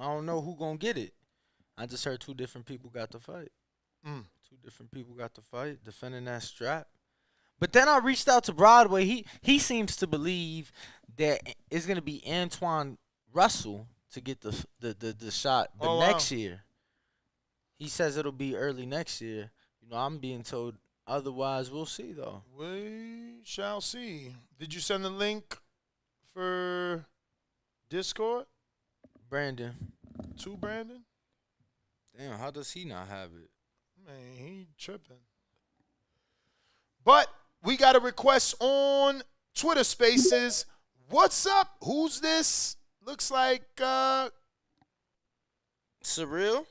don't know who gonna get it. I just heard two different people got to fight. Two different people got to fight, defending that strap. But then I reached out to Broadway. He seems to believe that it's gonna be Antoine Russell to get the shot, but next year. He says it'll be early next year. I'm being told otherwise. We'll see, though. We shall see. Did you send the link for Discord? Brandon. To Brandon? Damn, how does he not have it? Man, he tripping. But we got a request on Twitter Spaces. What's up? Who's this? Looks like Surreal.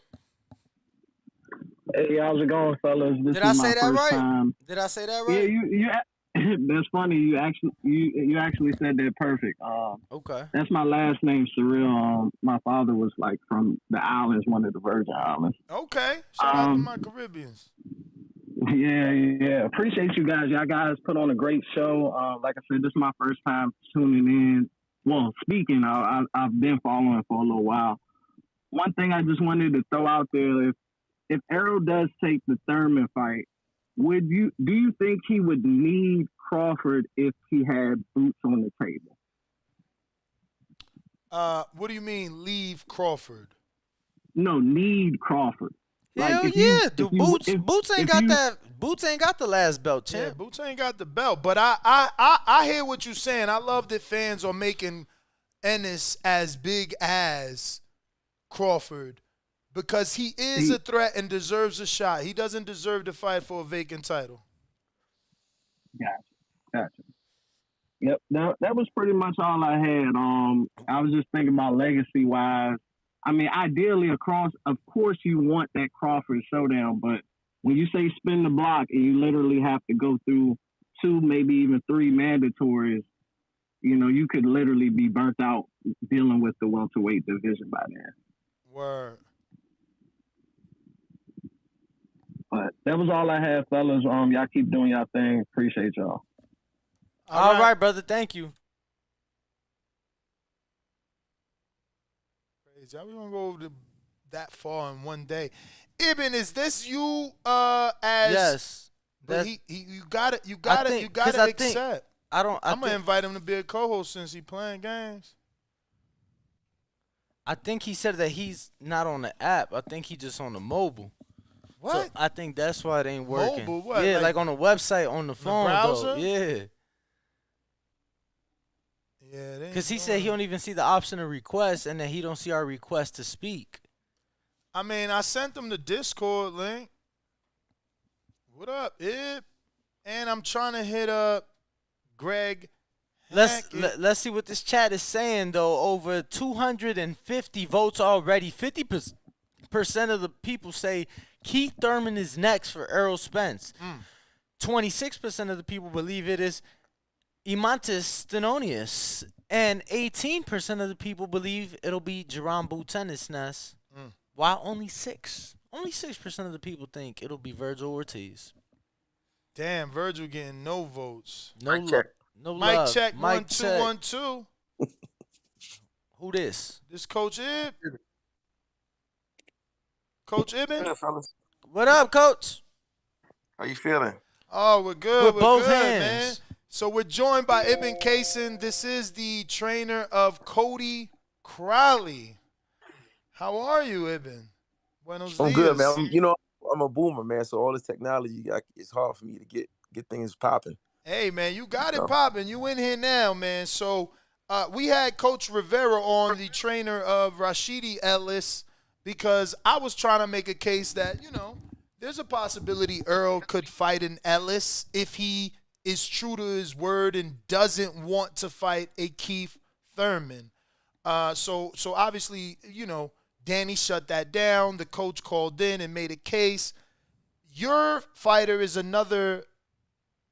Hey, how's it going, fellas? This Did is I my say that first right? time. Did I say that right? Yeah, that's funny. You actually said that perfect. Okay. That's my last name, Surreal. My father was like from the islands, one of the Virgin Islands. Okay. Shout out to my Caribbeans. Yeah. Appreciate you guys. Y'all guys put on a great show. Like I said, this is my first time tuning in. Well, speaking, I've been following for a little while. One thing I just wanted to throw out there, if Errol does take the Thurman fight, do you think he would need Crawford if he had boots on the table? What do you mean leave Crawford? No, need Crawford. Hell like yeah, dude. Boots ain't got the last belt, champ. Yeah, Boots ain't got the belt. But I hear what you're saying. I love that fans are making Ennis as big as Crawford because he is a threat and deserves a shot. He doesn't deserve to fight for a vacant title. Gotcha. Yep, that was pretty much all I had. I was just thinking about legacy-wise. I mean, ideally, of course, you want that Crawford showdown, but when you say spin the block and you literally have to go through 2, maybe even 3 mandatories, you could literally be burnt out dealing with the welterweight division by then. Word. But that was all I had, fellas. Y'all keep doing y'all thing. Appreciate y'all. All right, brother. Thank you. Crazy. How we gonna go over that far in one day? Ibn, is this you? As yes. But you got it. You got to accept. I'm gonna invite him to be a co-host since he playing games. I think he said that he's not on the app. I think he just on the mobile. What? So I think that's why it ain't working. Mobile? What? Yeah, like on the website, on the phone, browser? though. Yeah. Yeah. Because he said he don't even see the option of request, and that he don't see our request to speak. I mean, I sent him the Discord link. What up, Ib? And I'm trying to hit up Greg. Let's see what this chat is saying though. Over 250 votes already. 50% of the people say Keith Thurman is next for Errol Spence. 26% of the people believe it is Imantas Stenonius. And 18% of the people believe it'll be Jerome Bouteng's next. While only 6% of the people think it'll be Virgil Ortiz. Damn, Virgil getting no votes. No love. No Mic love. check, Mic 1 2 check. 1 2. Who this? This Coach Ib. Coach Ibn. Good, fellas. What up, Coach? How you feeling? Oh, we're good. With both good, hands. man. So we're joined by Ibn Kaysen. This is the trainer of Cody Crowley. How are you, Ibn? Buenos I'm dias. good, man. I'm a boomer, man. So all this technology, it's hard for me to get things popping. Hey, man, you got it popping. You in here now, man. So we had Coach Rivera on, the trainer of Rashidi Ellis, because I was trying to make a case that, there's a possibility Earl could fight an Ellis if he is true to his word and doesn't want to fight a Keith Thurman. So obviously, Danny shut that down. The coach called in and made a case. Your fighter is another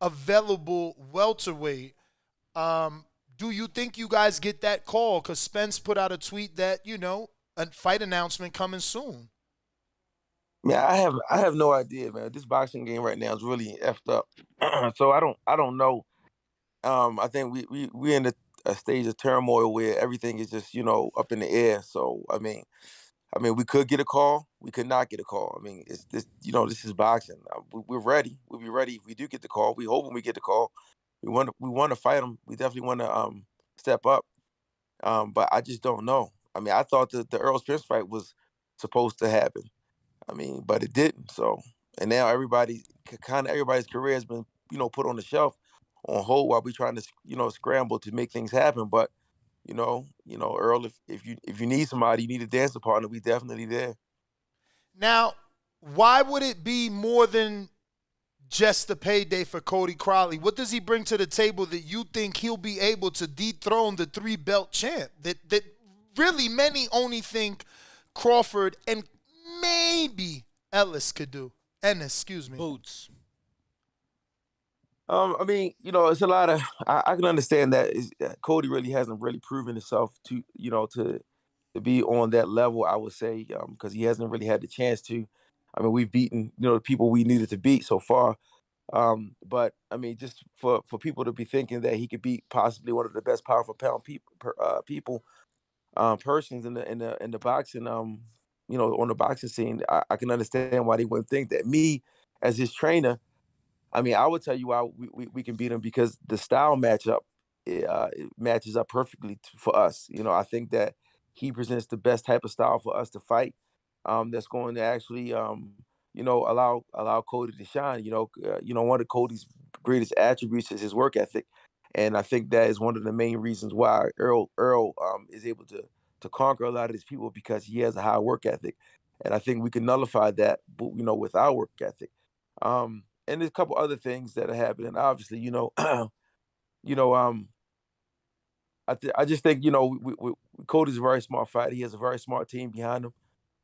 available welterweight. Do you think you guys get that call? Because Spence put out a tweet that, a fight announcement coming soon. Man, I have no idea, man. This boxing game right now is really effed up. So I don't know. I think we in a stage of turmoil where everything is just up in the air. So I mean, we could get a call. We could not get a call. I mean, it's this. This is boxing. We're ready. We'll be ready if we do get the call. We hope when we get the call. We want to fight them. We definitely want to step up. But I just don't know. I mean, I thought that the Errol Spence fight was supposed to happen. I mean, but it didn't. So, and now everybody's career has been put on the shelf, on hold, while we trying to scramble to make things happen. But Earl, if you need somebody, you need a dancing partner, we definitely there. Now, why would it be more than just the payday for Cody Crowley? What does he bring to the table that you think he'll be able to dethrone the 3-belt champ? That really many only think Crawford and maybe Ellis could do. Excuse me. Boots. I mean, it's a lot of. I can understand that Cody really hasn't really proven himself to to be on that level. I would say because he hasn't really had the chance to. I mean, we've beaten the people we needed to beat so far. But I mean, just for people to be thinking that he could beat possibly one of the best powerful pound persons in the boxing on the boxing scene, I can understand why they wouldn't think that. Me as his trainer, I mean, I would tell you why we can beat him, because the style matchup it matches up perfectly for us. I think that he presents the best type of style for us to fight. That's going to actually allow Cody to shine. One of Cody's greatest attributes is his work ethic, and I think that is one of the main reasons why Earl is able to conquer a lot of these people, because he has a high work ethic, and I think we can nullify that, with our work ethic. And there's a couple other things that are happening. Obviously, I just think Cody's a very smart fighter. He has a very smart team behind him.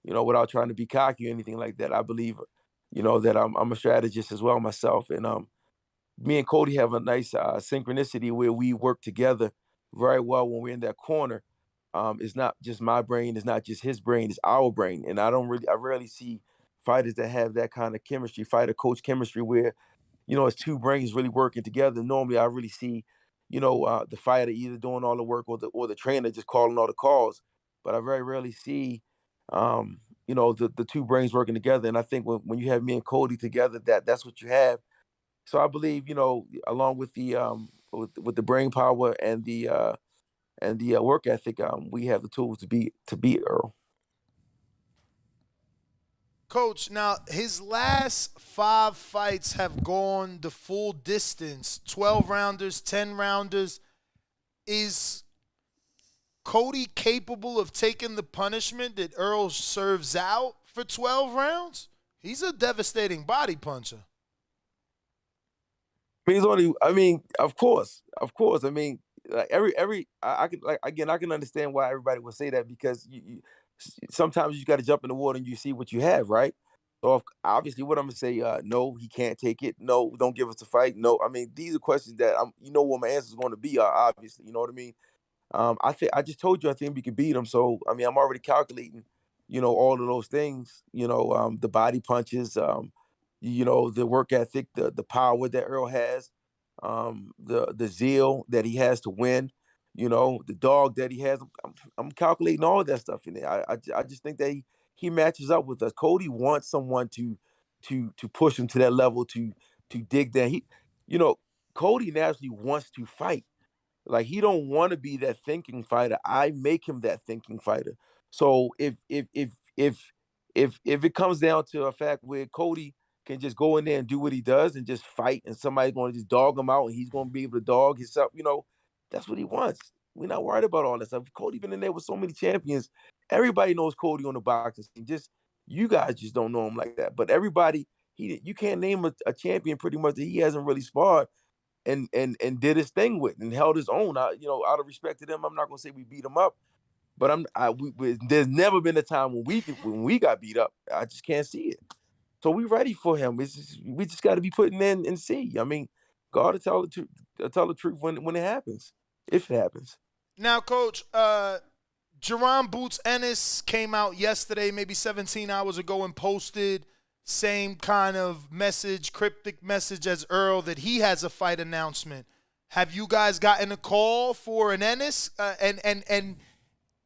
Without trying to be cocky or anything like that, I believe, that I'm a strategist as well myself, and me and Cody have a nice synchronicity where we work together very well when we're in that corner. It's not just my brain, it's not just his brain, it's our brain. And I rarely see fighters that have that kind of chemistry, fighter-coach chemistry, where, it's two brains really working together. Normally I really see, the fighter either doing all the work or the trainer just calling all the calls. But I very rarely see, the two brains working together. And I think when you have me and Cody together, that's what you have. So I believe, along with the with the brain power and the work ethic, we have the tools to beat Earl. Coach, now his last 5 fights have gone the full distance, 12 rounders, 10 rounders. Is Cody capable of taking the punishment that Earl serves out for 12 rounds? He's a devastating body puncher. I mean, of course. I mean, like I can understand why everybody would say that, because sometimes you got to jump in the water and you see what you have, right? So obviously, what I'm gonna say, no, he can't take it. No, don't give us a fight. No, I mean, these are questions that what my answer is going to be. Obviously, you know what I mean. I just told you I think we could beat him. So I mean, I'm already calculating, all of those things. The body punches, the work ethic, the power that Earl has, the zeal that he has to win. The dog that he has. I'm calculating all of that stuff in there. I just think that he matches up with us. Cody wants someone to push him to that level to dig down. Cody naturally wants to fight. Like he don't want to be that thinking fighter. I make him that thinking fighter. So if it comes down to a fact where Cody can just go in there and do what he does and just fight, and somebody's going to just dog him out, and he's going to be able to dog himself, that's what he wants. We're not worried about all that stuff. Cody been in there with so many champions. Everybody knows Cody on the boxing scene. Just you guys just don't know him like that. But everybody, you can't name a champion pretty much that he hasn't really sparred and did his thing with and held his own. Out of respect to them, I'm not gonna say we beat him up, but there's never been a time when we got beat up. I just can't see it. So we ready for him. We just got to be putting in and see. I mean, God will tell the truth when it happens, if it happens. Now, Coach, Jerron Boots Ennis came out yesterday, maybe 17 hours ago, and posted same kind of message, cryptic message as Earl, that he has a fight announcement. Have you guys gotten a call for an Ennis? And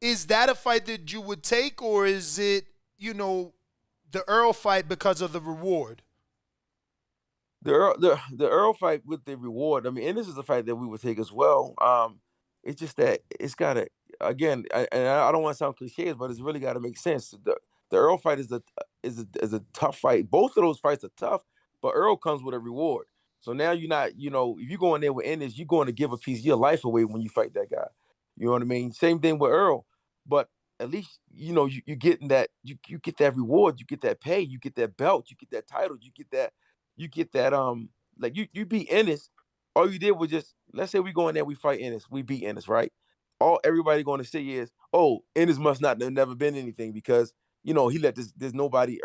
is that a fight that you would take, or is it, the Earl fight because of the reward? The Earl fight with the reward. I mean, and this is a fight that we would take as well. It's just that it's gotta, again, and I don't want to sound cliches, but it's really got to make sense. The Earl fight is a tough fight. Both of those fights are tough, but Earl comes with a reward. So now you're not, if you go in there with Ennis, you're going to give a piece of your life away when you fight that guy. You know what I mean? Same thing with Earl, but at least you're getting that. You get that reward, you get that pay, you get that belt, you get that title, you get that like you beat Ennis. All you did was just, let's say we go in there, we fight Ennis, we beat Ennis, right? All everybody going to say is, oh, Ennis must not have never been anything because he let there's nobody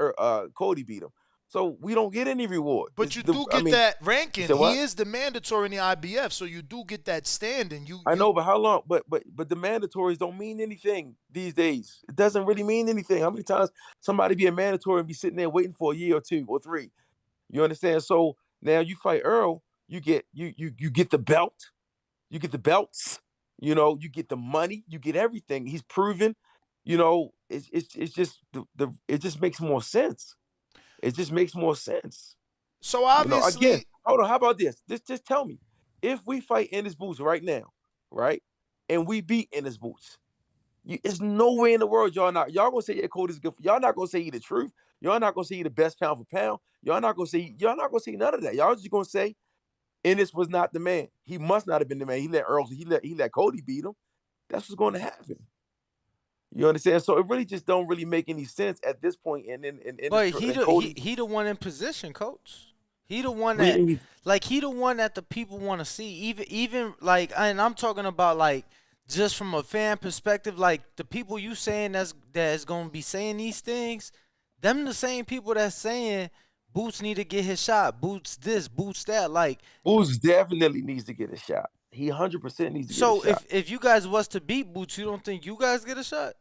Cody beat him. So we don't get any reward. But you do get that ranking. He is the mandatory in the IBF, so you do get that standing. I know, but how long? But the mandatories don't mean anything these days. It doesn't really mean anything. How many times somebody be a mandatory and be sitting there waiting for a year or 2 or 3? You understand? So now you fight Earl, you get the belt, you get the belts, you get the money, you get everything. He's proven, it's just it just makes more sense. It just makes more sense. So obviously, again, hold on. How about this? Just tell me, if we fight Ennis Boots right now, right, and we beat Ennis Boots, it's no way in the world y'all gonna say Cody's good. Y'all not gonna say he the truth. Y'all not gonna say he the best pound for pound. Y'all not gonna say none of that. Y'all just gonna say Ennis was not the man. He must not have been the man. He let Cody beat him. That's what's going to happen. You understand? So it really just don't really make any sense at this point. But he the one in position, Coach. He the one that he the one that the people want to see. Even like, and I'm talking about like just from a fan perspective, like the people you saying that's gonna be saying these things, them the same people that's saying Boots need to get his shot. Boots this, Boots that. Like Boots definitely needs to get a shot. He 100% needs to get a shot. So if you guys was to beat Boots, you don't think you guys get a shot?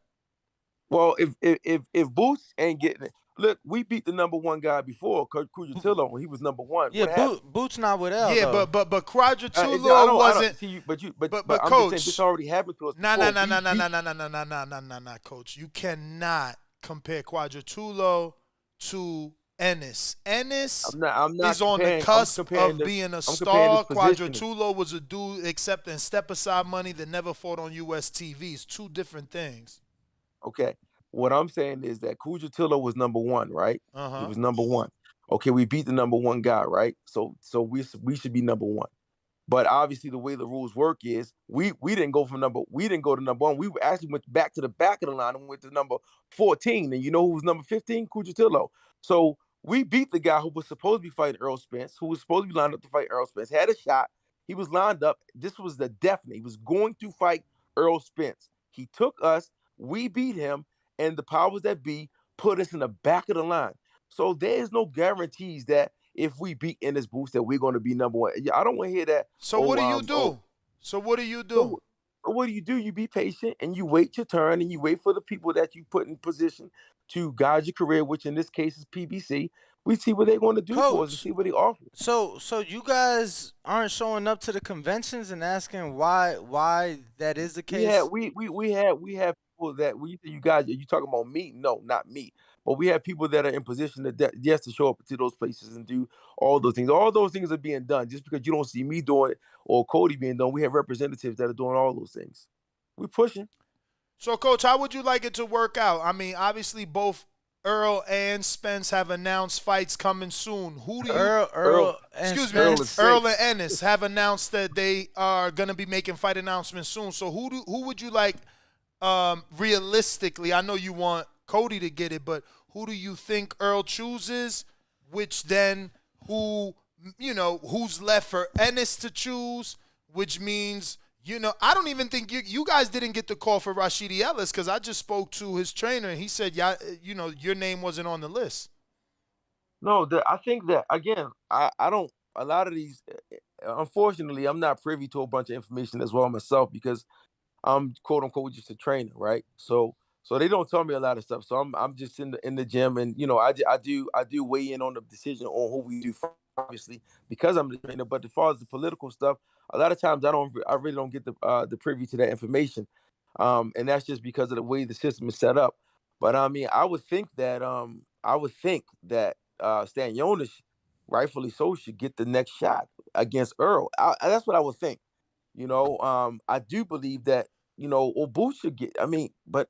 Well, if Boots ain't getting it, look, we beat the number 1 guy before, Cujatillo, when he was number 1. Yeah, Boots not with L. Yeah, though. but Cujatillo wasn't. But Coach, I'm just saying, this already happened to us. Nah, Coach. You cannot compare Cujatillo to Ennis. Ennis is on the cusp of being a star. Cujatillo was a dude accepting step-aside money that never fought on U.S. TV. It's 2 different things. Okay. What I'm saying is that Cujatillo was number 1, right? He was number 1. Okay, we beat the number 1 guy, right? So we should be number 1. But obviously the way the rules work is we didn't go to number 1. We actually went back to the back of the line and went to number 14. And you know who was number 15? Cujatillo. So we beat the guy who was supposed to be fighting Errol Spence, who was supposed to be lined up to fight Errol Spence, had a shot. He was lined up. This was the definite. He was going to fight Errol Spence. He took us. We beat him, and the powers that be put us in the back of the line. So there is no guarantees that if we beat Ennis Boots that we're going to be number one. I don't want to hear that. So what do you do? So what do you do? So what do? You be patient and you wait your turn and you wait for the people that you put in position to guide your career, which in this case is PBC. We see what they're going to do for us and see what they offer. So you guys aren't showing up to the conventions and asking why that is the case? Yeah, we have people that you guys, are you talking about me? No, not me. But we have people that are in position to show up to those places and do all those things. All those things are being done. Just because you don't see me doing it or Cody being done, we have representatives that are doing all those things. We're pushing. So, Coach, how would you like it to work out? I mean, obviously both Errol and Spence have announced fights coming soon. Who do you Errol and Ennis have announced that they are going to be making fight announcements soon. So who would you like realistically? I know you want Cody to get it, but who do you think Errol chooses? Which then who's left for Ennis to choose? Which means, I don't even think you guys didn't get the call for Rashidi Ellis because I just spoke to his trainer and he said, your name wasn't on the list. No, I think that, again, I don't, a lot of these, unfortunately, I'm not privy to a bunch of information as well myself because I'm quote unquote just a trainer, right? So they don't tell me a lot of stuff. So I'm just in the gym and, I do weigh in on the decision on who we do, obviously, because I'm the trainer. But as far as the political stuff, a lot of times I really don't get the privy to that information, and that's just because of the way the system is set up. But I mean, I would think that Stan Jonas, rightfully so, should get the next shot against Errol. That's what I would think. I do believe that or Boots should get. I mean, but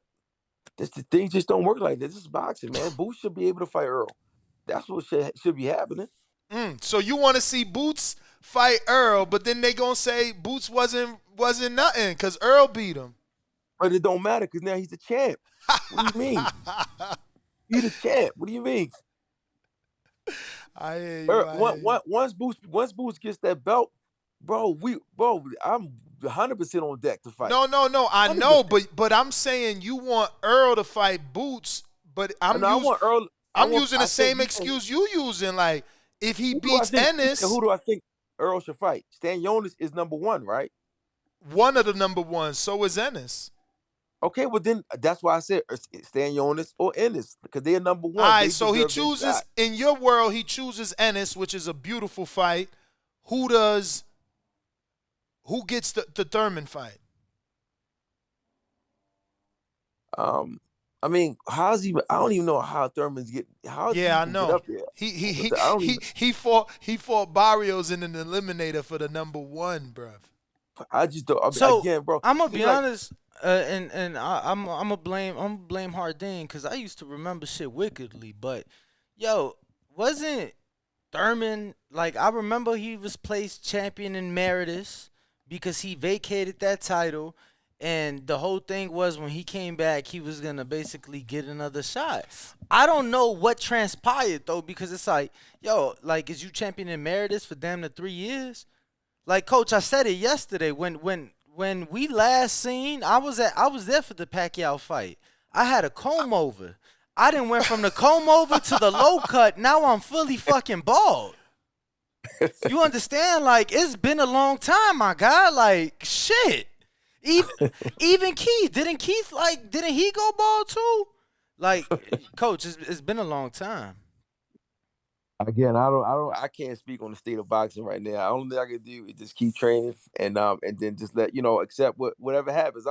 the things just don't work like this. This is boxing, man. Boots should be able to fight Errol. That's what should be happening. So you want to see Boots fight Earl, but then they gonna say Boots wasn't nothing because Earl beat him. But it don't matter because now he's the champ. What do you mean? He's the champ. What do you mean? I hear you. Once Boots gets that belt, I'm 100% on deck to fight. No. I 100%. Know, but I'm saying you want Earl to fight Boots, but I'm using the same excuse you using. Like if he beats Ennis, who do I think Earl should fight? Stan Jonas is number one, right? One of the number ones. So is Ennis. Okay, well then that's why I said Stan Jonas or Ennis because they're number one. All right, so he chooses in your world. He chooses Ennis, which is a beautiful fight. Who gets the Thurman fight? I mean, how's he? I don't even know how Thurman's get. I know. Get up there? He fought Barrios in an eliminator for the number one, bruv. I just don't. Again, bro. I'm gonna be honest, and I'm gonna blame Hardin because I used to remember shit wickedly. But wasn't Thurman like? I remember he was placed champion in Meritus because he vacated that title. And the whole thing was when he came back, he was going to basically get another shot. I don't know what transpired, though, because it's like, is you champion emeritus for damn near 3 years? Like, Coach, I said it yesterday. When we last seen, I was there for the Pacquiao fight. I had a comb over. I done went from the comb over to the low cut. Now I'm fully fucking bald. You understand? Like, it's been a long time, my guy. Like, shit. Even Keith, didn't he go bald too? Like, Coach, it's been a long time. Again, I can't speak on the state of boxing right now. The only thing I can do is just keep training and then just let accept whatever happens.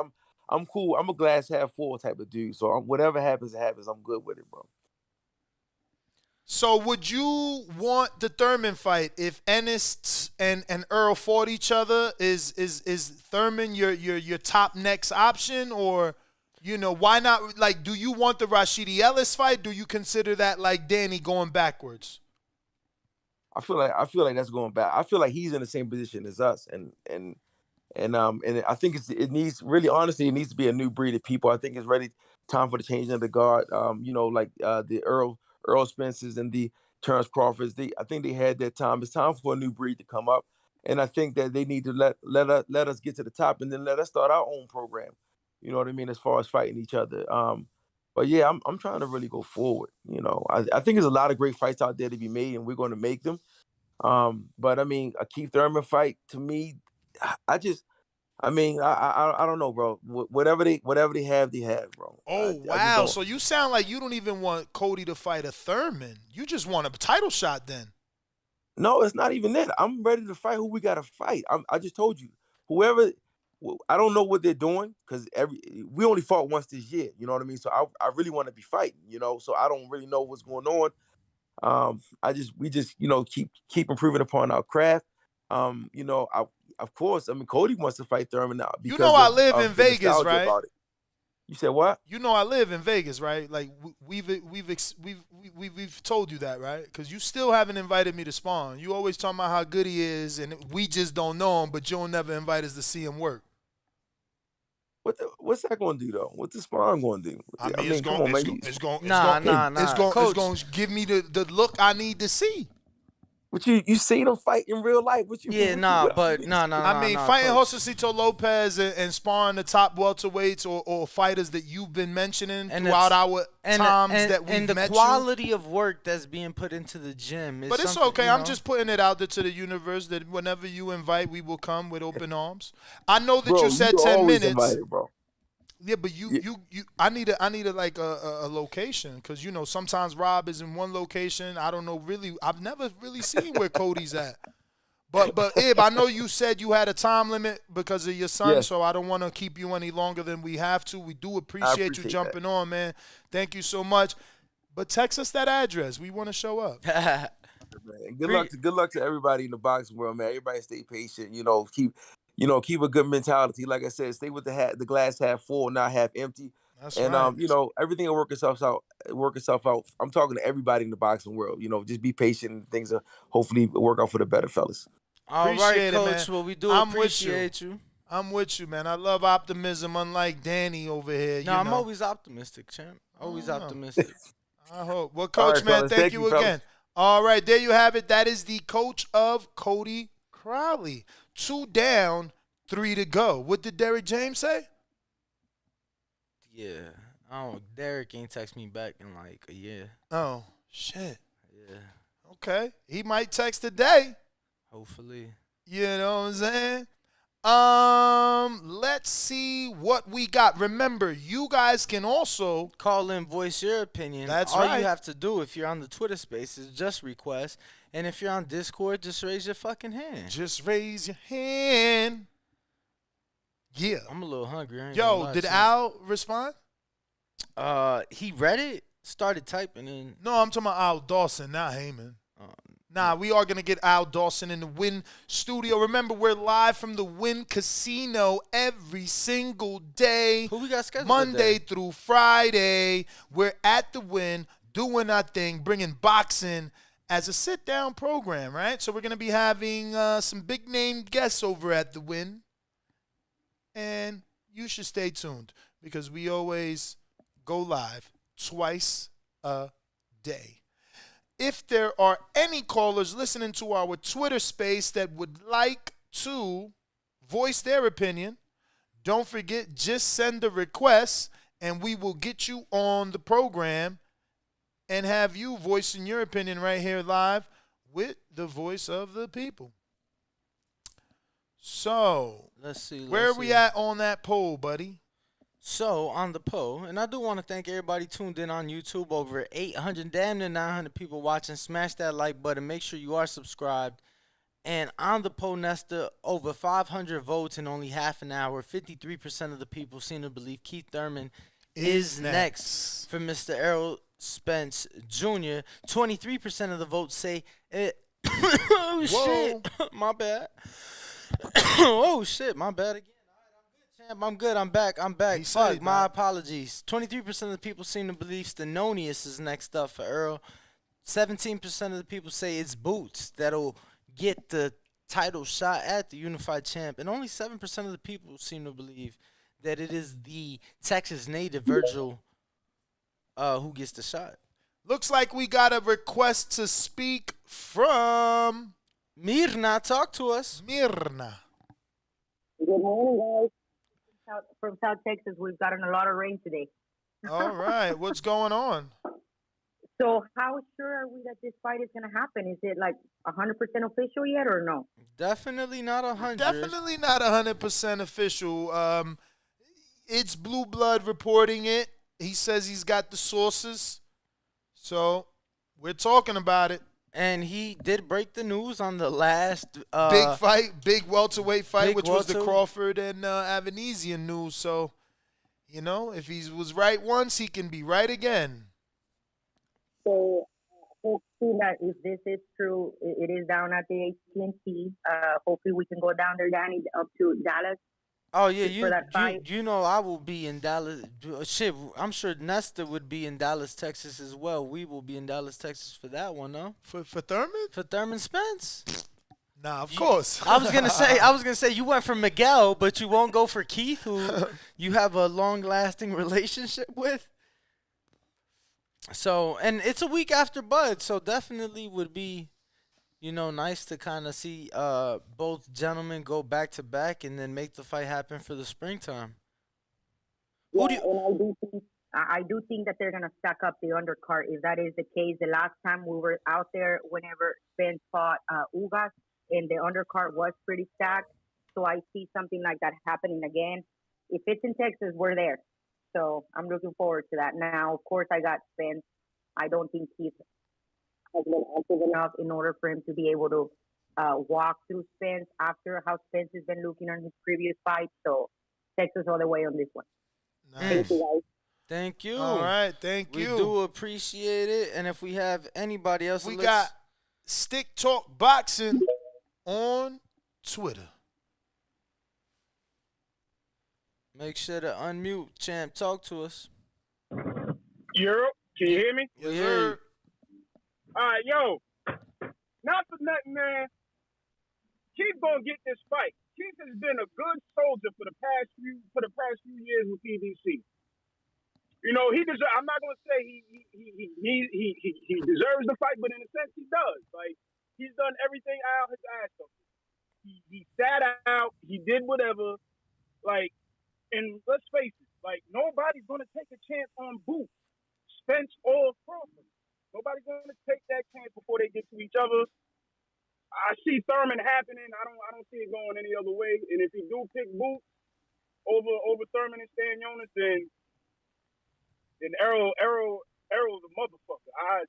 I'm cool. I'm a glass half full type of dude. So whatever happens, I'm good with it, bro. So would you want the Thurman fight if Ennis and Earl fought each other? Is Thurman your top next option, or why not? Like, do you want the Rashidi Ellis fight? Do you consider that like Danny going backwards? I feel like that's going back. I feel like he's in the same position as us, and I think it needs to be a new breed of people. I think it's ready time for the changing of the guard. The Errol Spence's and the Terrence Crawfords. I think they had their time. It's time for a new breed to come up, and I think that they need to let us get to the top, and then let us start our own program. You know what I mean? As far as fighting each other. But yeah, I'm trying to really go forward. You know, I think there's a lot of great fights out there to be made, and we're going to make them. But I mean, a Keith Thurman fight to me, I don't know, bro. Whatever they have, bro. Oh, I just wow. don't. So you sound like you don't even want Cody to fight a Thurman. You just want a title shot then. No, it's not even that. I'm ready to fight who we got to fight. I just told you, whoever. I don't know what they're doing because we only fought once this year. You know what I mean? So I really want to be fighting. You know, so I don't really know what's going on. We just keep improving upon our craft. Of course, I mean Cody wants to fight Thurman now because you know I live in the Vegas, nostalgia right? about it. You said what? You know I live in Vegas, right? Like we've told you that, right? Because you still haven't invited me to spawn. You always talking about how good he is, and we just don't know him. But you'll never invite us to see him work. What's that going to do though? What's the spawn going to do? I mean, it's come on, man. it's going Coach. to give me the look I need to see. But you seen him fight in real life? I mean, fighting Josecito Lopez and sparring the top welterweights or fighters that you've been mentioning throughout our times that we've met you. And the quality of work that's being put into the gym is. But it's okay. I'm just putting it out there to the universe that whenever you invite, we will come with open arms. I know that you said 10 minutes. Invited, bro. Yeah, but I need a like a location because sometimes Rob is in one location. I don't know really. I've never really seen where Cody's at. But Ib, I know you said you had a time limit because of your son, yes. So I don't want to keep you any longer than we have to. We do appreciate you jumping on, man. Thank you so much. But text us that address. We want to show up. Good luck to everybody in the boxing world, man. Everybody stay patient. Keep a good mentality. Like I said, stay with the glass half full, not half empty. That's and right. Everything will work itself out. I'm talking to everybody in the boxing world. Just be patient and things will hopefully work out for the better fellas. All right, Coach. Well, we do appreciate you. I'm with you, man. I love optimism, unlike Danny over here. No, I'm always optimistic, champ. Always optimistic. I hope. Well, Coach, right, man, fellas. thank you again. Fellas. All right, there you have it. That is the coach of Cody Crowley. 2 down, 3 to go. What did Derrick James say? Yeah. Derrick ain't text me back in like a year. Oh, shit. Yeah. Okay. He might text today. Hopefully. You know what I'm saying? Let's see what we got. Remember, you guys can also call in, voice your opinion. That's All right. you have to do if you're on the Twitter Spaces, just request. And if you're on Discord, just raise your fucking hand. Just raise your hand. Yeah. I'm a little hungry. Yo, did Al respond? He read it, started typing in. No, I'm talking about Al Dawson, not Heyman. Nah, we are going to get Al Dawson in the Wynn studio. Remember, we're live from the Wynn Casino every single day. Who we got scheduled Monday today? through Friday. We're at the Wynn doing our thing, bringing boxing as a sit-down program, right? So we're going to be having some big-name guests over at the Wynn. And you should stay tuned because we always go live twice a day. If there are any callers listening to our Twitter space that would like to voice their opinion, don't forget, just send a request and we will get you on the program and have you voicing your opinion right here live with the voice of the people. So, let's see. Where are we at on that poll, buddy? So, on the poll, and I do want to thank everybody tuned in on YouTube. Over 800, damn near 900 people watching. Smash that like button. Make sure you are subscribed. And on the poll, Nesta, over 500 votes in only half an hour. 53% of the people seem to believe Keith Thurman is next for Mr. Errol Spence Jr. 23% of the votes say, oh, shit, my bad. Oh, shit, my bad again. I'm good. I'm back. Fuck, my apologies. 23% of the people seem to believe Stenonius is next up for Earl. 17% of the people say it's Boots that'll get the title shot at the unified champ. And only 7% of the people seem to believe that it is the Texas native Virgil who gets the shot. Looks like we got a request to speak from Mirna. Talk to us. Mirna. Good morning, guys. From South Texas, we've gotten a lot of rain today. All right. What's going on? So how sure are we that this fight is going to happen? Is it like 100% official yet or no? Definitely not 100. Definitely not 100% official. It's Blue Blood reporting it. He says he's got the sources. So we're talking about it. And he did break the news on the last Big fight, big welterweight fight, which was the welter. Crawford and Avanesian news. So, if he was right once, he can be right again. So hopefully that if this is true, it is down at the AT&T. Hopefully we can go down there, Danny, up to Dallas. Oh yeah, you know I will be in Dallas. Shit, I'm sure Nestor would be in Dallas, Texas as well. We will be in Dallas, Texas for that one, no? For Thurman? For Thurman Spence? Nah, of course. I was gonna say you went for Miguel, but you won't go for Keith, who you have a long-lasting relationship with. So, and it's a week after Bud, so definitely would be, nice to kind of see both gentlemen go back to back and then make the fight happen for the springtime. Yeah, and I do think that they're gonna stack up the undercard. If that is the case, the last time we were out there, whenever Spence fought Ugas, and the undercard was pretty stacked. So I see something like that happening again. If it's in Texas, we're there. So I'm looking forward to that. Now, of course, I got Spence. I don't think he's has been active enough in order for him to be able to walk through Spence after how Spence has been looking on his previous fights. So Texas all the way on this one. Nice. Thank you, guys. Thank you. All right, thank you. We do appreciate it. And if we have anybody else, we got Stick Talk Boxing on Twitter. Make sure to unmute, champ. Talk to us. Europe, can you hear me? We hear you. All right, yo. Not for nothing, man. Keith gonna get this fight. Keith has been a good soldier for the past few years with PBC. He deserves. I'm not gonna say he deserves the fight, but in a sense he does. Like, he's done everything Al has asked of him. He sat out. He did whatever. Like, and let's face it. Like, nobody's gonna take a chance on Boots, Spence, or Crawford. Nobody's gonna take that chance before they get to each other. I see Thurman happening. I don't see it going any other way. And if he do pick Boots over Thurman and Stan Jonas, then Errol's a motherfucker. I'll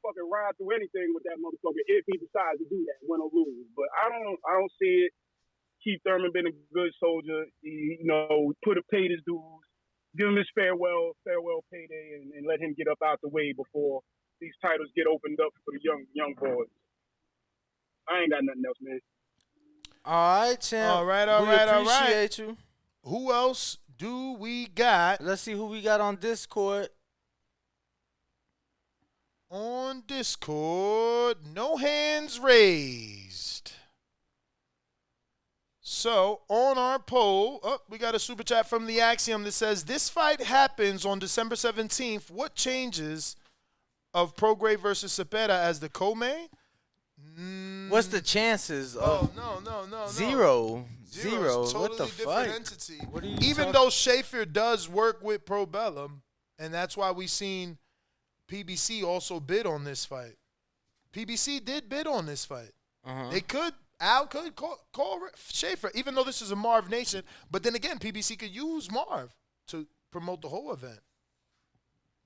fucking ride through anything with that motherfucker if he decides to do that, win or lose. But I don't see it. Keith Thurman been a good soldier. He, paid his dues, give him his farewell payday, and let him get up out the way before these titles get opened up for the young boys. I ain't got nothing else, man. All right, champ. All right. We appreciate you. Who else do we got? Let's see who we got on Discord. On Discord, no hands raised. So, on our poll, we got a super chat from the Axiom that says, this fight happens on December 17th. What changes of Prograis versus Cepeda as the co-main? What's the chances of? No. Zero. Totally what the different fuck? entity. What are you Even though Schaefer does work with Probellum, and that's why we seen PBC also bid on this fight. PBC did bid on this fight. Al could call Schaefer, even though this is a Marv Nation. But then again, PBC could use Marv to promote the whole event.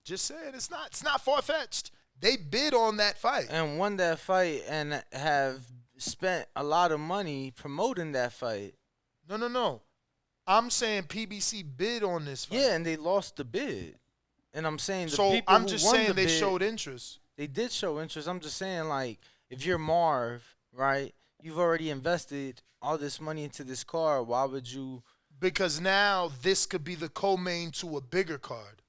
Just saying, it's not far-fetched. They bid on that fight. And won that fight and have spent a lot of money promoting that fight. No. I'm saying PBC bid on this fight. Yeah, and they lost the bid. And I'm saying the so people I'm who just won saying the they bid, showed interest. They did show interest. I'm just saying, like, if you're Marv, right, you've already invested all this money into this card. Why would you? Because now this could be the co-main to a bigger card.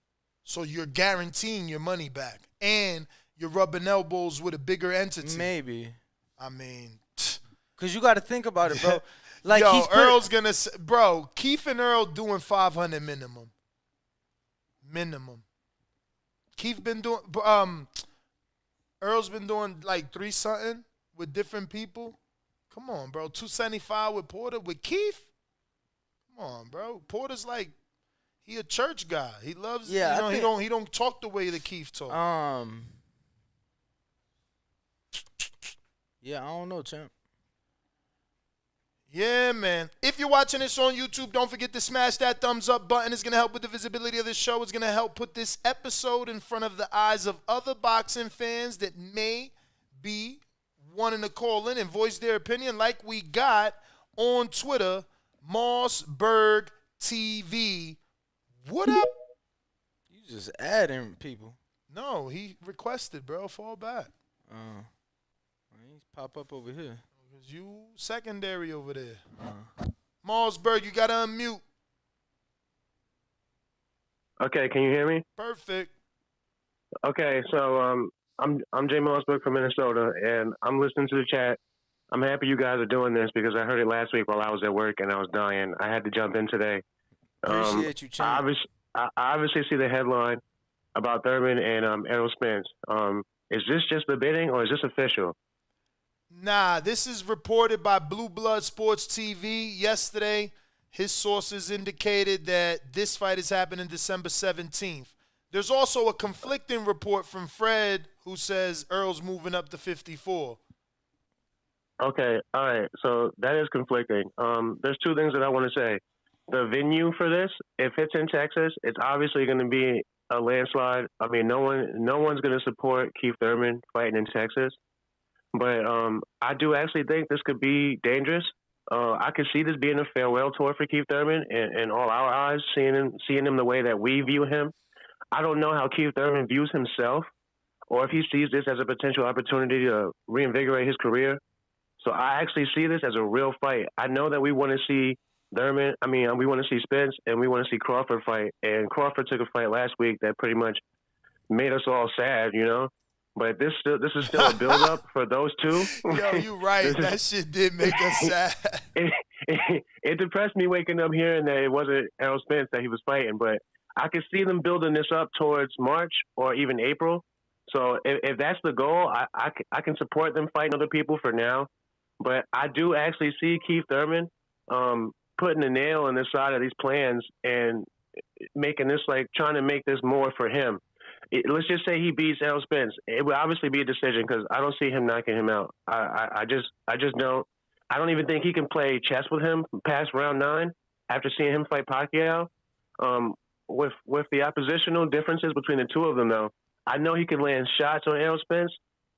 So you're guaranteeing your money back. And you're rubbing elbows with a bigger entity. Maybe. I mean. Because you got to think about it, bro. Like, yo, Earl's going to – bro, Keith and Earl doing 500 minimum. Keith been doing Earl's been doing like 3-something with different people. Come on, bro. 275 with Porter. With Keith? Come on, bro. Porter's like, He a church guy. He loves. Yeah, you know, I think, he don't talk the way that Keith talk. Yeah, I don't know, champ. Yeah, man. If you're watching this on YouTube, don't forget to smash that thumbs up button. It's going to help with the visibility of the show. It's going to help put this episode in front of the eyes of other boxing fans that may be wanting to call in and voice their opinion, like we got on Twitter, Mossberg TV. What up? You just adding people. No, he requested, bro. Fall back. He pop up over here. Because you secondary over there. Mossberg, you got to unmute. Okay, can you hear me? Perfect. Okay, so I'm Jay Mossberg from Minnesota, and I'm listening to the chat. I'm happy you guys are doing this because I heard it last week while I was at work and I was dying. I had to jump in today. Appreciate you, champ. I obviously see the headline about Thurman and Errol Spence. Is this just the bidding or is this official? Nah, this is reported by Blue Blood Sports TV yesterday. His sources indicated that this fight is happening December 17th. There's also a conflicting report from Fred who says Earl's moving up to 54. Okay, all right. So that is conflicting. There's two things that I want to say. The venue for this, if it's in Texas, it's obviously going to be a landslide. I mean, no one's going to support Keith Thurman fighting in Texas. But I do actually think this could be dangerous. I could see this being a farewell tour for Keith Thurman in all our eyes, seeing him the way that we view him. I don't know how Keith Thurman views himself or if he sees this as a potential opportunity to reinvigorate his career. So I actually see this as a real fight. I know that we want to see Thurman. I mean, we want to see Spence and we want to see Crawford fight. And Crawford took a fight last week that pretty much made us all sad, you know. But this is still a build-up for those two. Yo, you right. That shit did make us sad. It depressed me waking up hearing that it wasn't Errol Spence that he was fighting. But I could see them building this up towards March or even April. So if that's the goal, I can support them fighting other people for now. But I do actually see Keith Thurman putting a nail in the side of these plans and making this, like, trying to make this more for him. Let's just say he beats Errol Spence. It would obviously be a decision because I don't see him knocking him out. I just don't. I don't even think he can play chess with him past round 9 after seeing him fight Pacquiao. With the oppositional differences between the two of them, though, I know he can land shots on Errol Spence,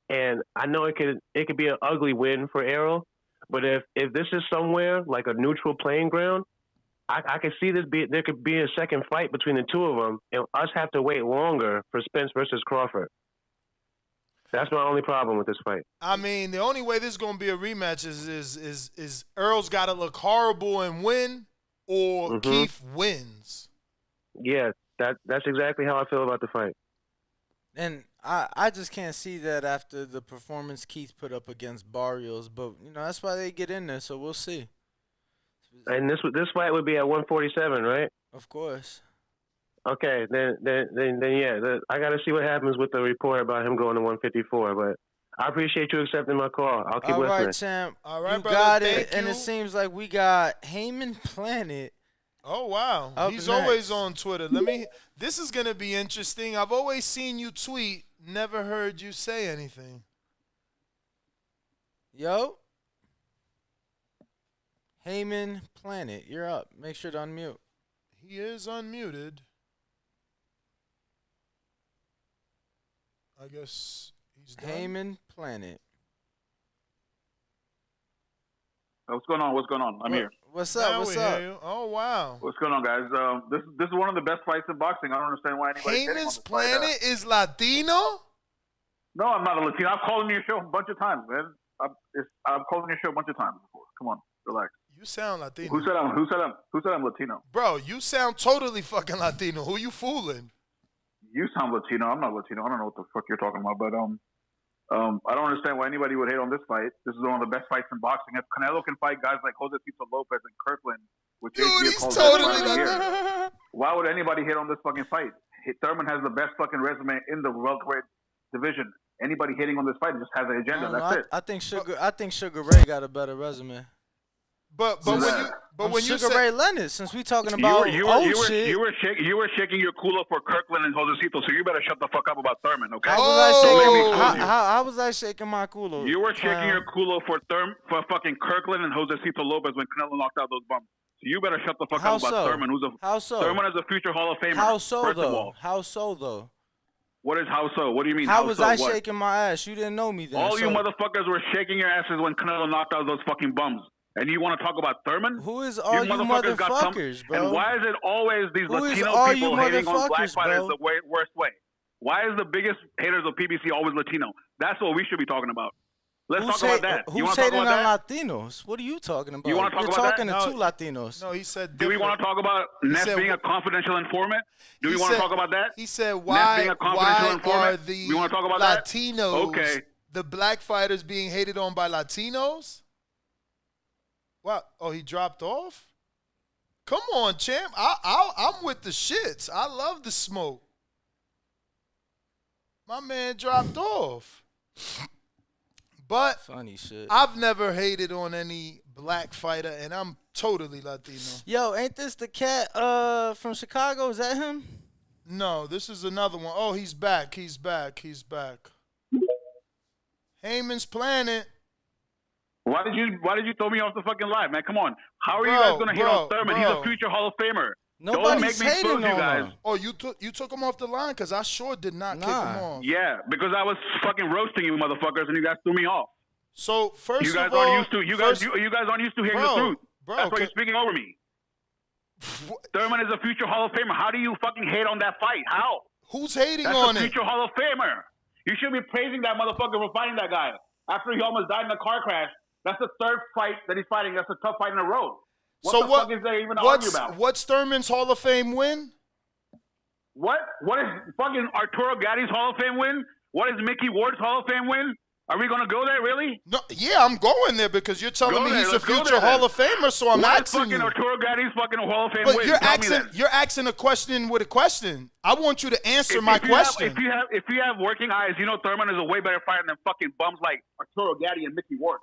and I know it could be an ugly win for Errol. But if this is somewhere like a neutral playing ground, I could see there could be a second fight between the two of them, and us have to wait longer for Spence versus Crawford. That's my only problem with this fight. I mean, the only way this is gonna be a rematch is Earl's got to look horrible and win, or Keith wins. Yeah, that's exactly how I feel about the fight. And I just can't see that after the performance Keith put up against Barrios, but that's why they get in there. So we'll see. And this fight would be at 147, right? Of course. Okay, then yeah, I got to see what happens with the report about him going to 154. But I appreciate you accepting my call. I'll keep listening. All right, champ. All right, you brother. got it. Thank And you. it seems like we got Heyman Planet. Oh wow, he's always on Twitter. This is gonna be interesting. I've always seen you tweet, never heard you say anything. Yo. Heyman Planet, you're up. Make sure to unmute. He is unmuted. I guess he's done. Heyman Planet. What's going on? What's going on? I'm here. What's up? Now What's we up? hear you. Oh wow. What's going on, guys? This is one of the best fights in boxing. I don't understand why anybody's hitting on Heyman's this fight. Planet is Latino? No, I'm not a Latino. I've called on your show a bunch of times, man. I've called on your show a bunch of times before. Come on, relax. You sound Latino. Who said I'm Latino? Bro, you sound totally fucking Latino. Who you fooling? You sound Latino. I'm not Latino. I don't know what the fuck you're talking about, but I don't understand why anybody would hate on this fight. This is one of the best fights in boxing. If Canelo can fight guys like Jose Tito Lopez and Kirkland, which he's totally Latino. Why would anybody hate on this fucking fight? Thurman has the best fucking resume in the welterweight division. Anybody hitting on this fight just has an agenda. That's it. I think Sugar Ray got a better resume. But when you Sugar say Ray Leonard, since we talking about you were shaking your culo for Kirkland and Josecito, so you better shut the fuck up about Thurman, okay? How was I shaking my culo? You were shaking your culo for fucking Kirkland and Josecito Lopez when Canelo knocked out those bums. So you better shut the fuck up about Thurman. Thurman is a future Hall of Famer. How so first though? Of all. How so though? What is how so? What do you mean? How was I what? shaking my ass? You didn't know me then. All you motherfuckers were shaking your asses when Canelo knocked out those fucking bums. And you want to talk about Thurman? Who is all you motherfuckers, bro? And why is it always these Latino people hating on black fighters the worst way? Why is the biggest haters of PBC always Latino? That's what we should be talking about. Let's talk about that. Who's hating on Latinos? What are you talking about? You want to talk You're about talking that? to two Latinos. No, he said. Do we want to talk about Ness being a confidential informant? Do we want to talk about that? He said, why are the we want to talk about Latinos, the black fighters being hated on by Latinos? What? Oh, he dropped off? Come on, champ. I'm with the shits. I love the smoke. My man dropped off. But funny shit. I've never hated on any black fighter, and I'm totally Latino. Yo, ain't this the cat from Chicago? Is that him? No, this is another one. Oh, he's back. He's back. Heyman's Planet. Why did you throw me off the fucking live, man? Come on. How are you guys gonna hate on Thurman? He's a future Hall of Famer. Nobody's Don't make me hating expose you on guys. him. Oh, you took him off the line? Because I sure did not kick him off. Yeah, because I was fucking roasting you motherfuckers, and you guys threw me off. So first you guys of all, aren't used to you guys aren't used to hearing the truth. That's why you're speaking over me. Thurman is a future Hall of Famer. How do you fucking hate on that fight? How? Who's hating That's on a future Hall of Famer. You should be praising that motherfucker for fighting that guy after he almost died in a car crash. That's the third fight that he's fighting. That's a tough fight in a row. Fuck is there even to argue about? What's Thurman's Hall of Fame win? What is fucking Arturo Gatti's Hall of Fame win? What is Mickey Ward's Hall of Fame win? Are we gonna go there, really? No, yeah, I'm going there because you're telling me he's a future Hall of Famer, so I'm asking you. What is fucking Arturo Gatti's fucking Hall of Fame But win? you're asking a question with a question. I want you to answer my question. If you have working eyes, you know Thurman is a way better fighter than fucking bums like Arturo Gatti and Mickey Ward.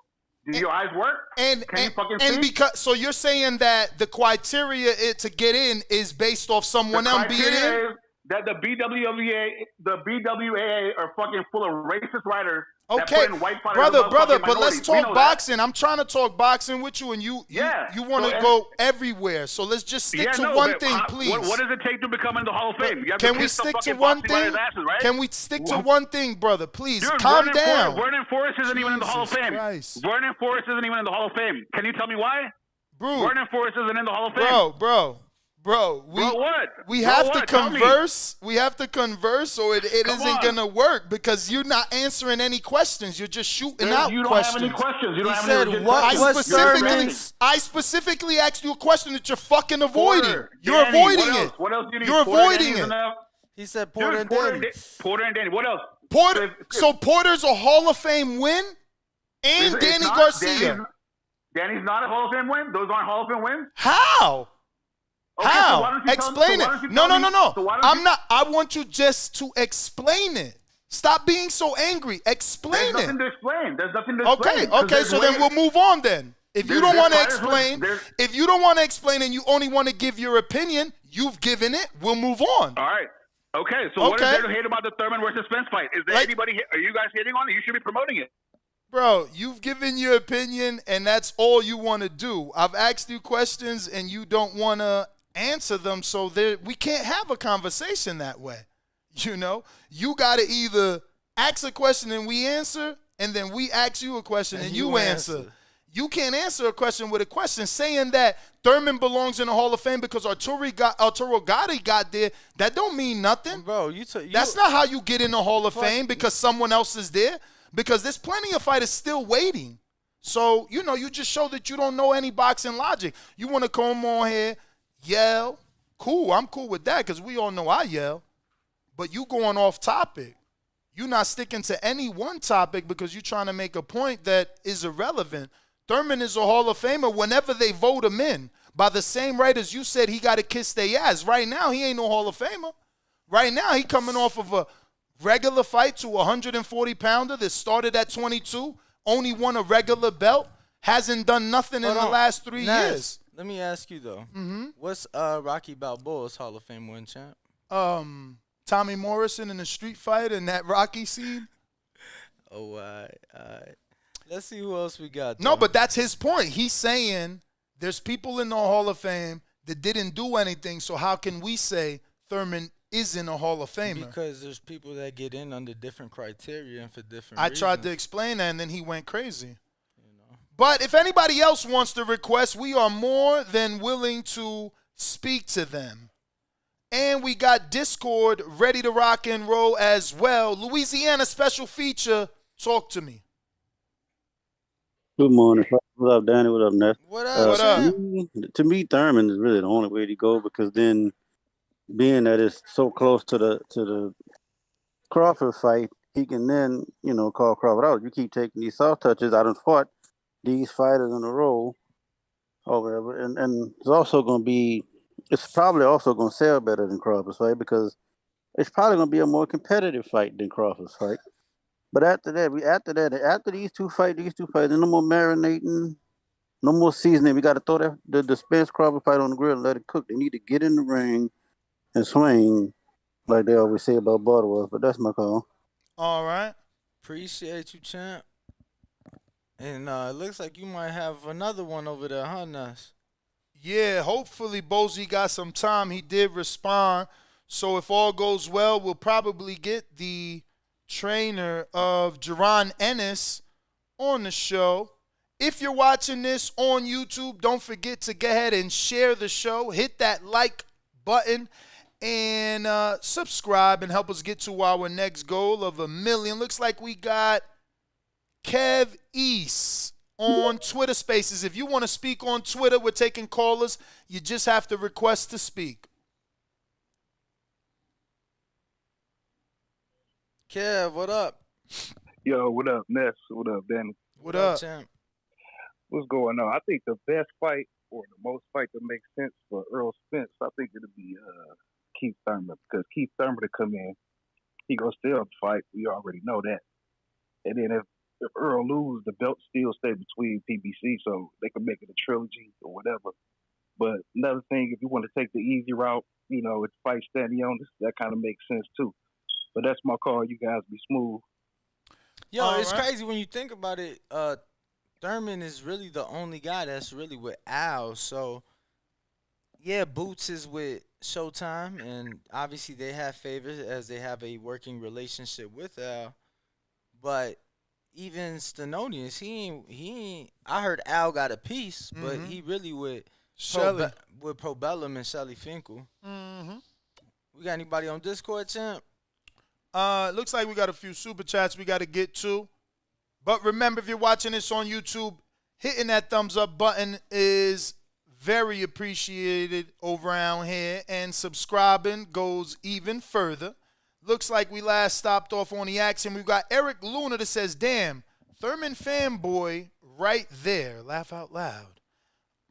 Do your eyes work? Can you fucking see? Because so you're saying that the criteria to get in is based off someone else being in? That the BWAA are fucking full of racist writers. Okay, brother, but let's talk boxing. I'm trying to talk boxing with you, and you want to go everywhere. So let's just stick to one thing, please. What does it take to become in the Hall of Fame? Can we stick to one thing? Can we stick to one thing, brother? Please, calm down. Vernon Forrest isn't even in the Hall of Fame. Vernon Forrest isn't even in the Hall of Fame. Can you tell me why? Vernon Forrest isn't in the Hall of Fame. Bro, we have to converse. We have to converse, or it isn't gonna work because you're not answering any questions. You're just shooting out questions. You don't have any questions. You don't have any I specifically asked you a question that you're fucking avoiding. You're avoiding it. What else do you need? You're avoiding it. He said Porter and Danny. Porter and Danny. What else? So Porter's a Hall of Fame win, and Danny Garcia. Danny's not a Hall of Fame win. Those aren't Hall of Fame wins. How? Okay, how? Explain it. No. I'm not. I want you just to explain it. Stop being so angry. Explain it. There's nothing to explain. There's nothing to explain. Okay. So then we'll move on then. If you don't want to explain, and you only want to give your opinion, you've given it. We'll move on. All right. Okay. So what is there to hate about the Thurman versus Spence fight? Is there anybody? Are you guys hating on it? You should be promoting it. Bro, you've given your opinion, and that's all you want to do. I've asked you questions, and you don't want to answer them, so we can't have a conversation that way. You know, you got to either ask a question and we answer, and then we ask you a question and you answer. You can't answer a question with a question. Saying that Thurman belongs in the Hall of Fame because Arturo Gatti got there, that don't mean nothing. Bro, that's not how you get in the Hall of Fame because someone else is there. Because there's plenty of fighters still waiting. So, you just show that you don't know any boxing logic. You want to come on here, yell. Cool, I'm cool with that because we all know I yell. But you going off topic. You're not sticking to any one topic because you're trying to make a point that is irrelevant. Thurman is a Hall of Famer whenever they vote him in. By the same right as you said he got to kiss their ass. Right now, he ain't no Hall of Famer. Right now, he coming off of a regular fight to a 140-pounder that started at 22, only won a regular belt, hasn't done nothing in the last 3 years. Let me ask you though. Mm-hmm. What's Rocky Balboa's Hall of Fame win champ? Tommy Morrison in the street fight and that Rocky scene. Oh, all right. Let's see who else we got. No, but that's his point. He's saying there's people in the Hall of Fame that didn't do anything, so how can we say Thurman isn't a Hall of Famer? Because there's people that get in under different criteria and for different I reasons. tried to explain that, and then he went crazy. But if anybody else wants to request, we are more than willing to speak to them. And we got Discord ready to rock and roll as well. Louisiana special feature. Talk to me. Good morning. What up, Danny? What up, Ness? What up? To me, Thurman is really the only way to go because then, being that it's so close to the Crawford fight, he can then call Crawford out. You keep taking these soft touches. I done fought these fighters in a row, or whatever, and it's also going to be. It's probably also going to sell better than Crawford's fight because it's probably going to be a more competitive fight than Crawford's fight. But after these two fights, no more marinating, no more seasoning. We got to throw the Spence Crawford fight on the grill and let it cook. They need to get in the ring and swing like they always say about Baltimore. But that's my call. All right. Appreciate you, champ. And it looks like you might have another one over there, huh, Ness? Yeah, hopefully Bozy got some time. He did respond. So if all goes well, we'll probably get the trainer of Jaron Ennis on the show. If you're watching this on YouTube, don't forget to go ahead and share the show. Hit that like button and subscribe and help us get to our next goal of 1 million. Looks like we got Kev East on Twitter Spaces. If you want to speak on Twitter, we're taking callers. You just have to request to speak. Kev, what up? Yo, what up, Ness? What up, Danny? What up, champ? What's going on? I think the best fight or the most fight that makes sense for Errol Spence, I think it'll be Keith Thurman because Keith Thurman to come in, he gonna still fight. We already know that. And then if Earl loses, the belt still stay between PBC, so they can make it a trilogy or whatever. But another thing, if you want to take the easy route, it's fight standing on this, that kind of makes sense too. But that's my call. You guys be smooth. Yo, it's crazy when you think about it. Thurman is really the only guy that's really with Al. So, yeah, Boots is with Showtime, and obviously they have favors as they have a working relationship with Al. But even Stenonius, he ain't. I heard Al got a piece, but he really with Probellum and Shelly Finkel. Mm-hmm. We got anybody on Discord, champ? Looks like we got a few super chats we got to get to. But remember, if you're watching this on YouTube, hitting that thumbs up button is very appreciated over around here. And subscribing goes even further. Looks like we last stopped off on the action. We've got Eric Luna that says, damn, Thurman fanboy right there. Laugh out loud.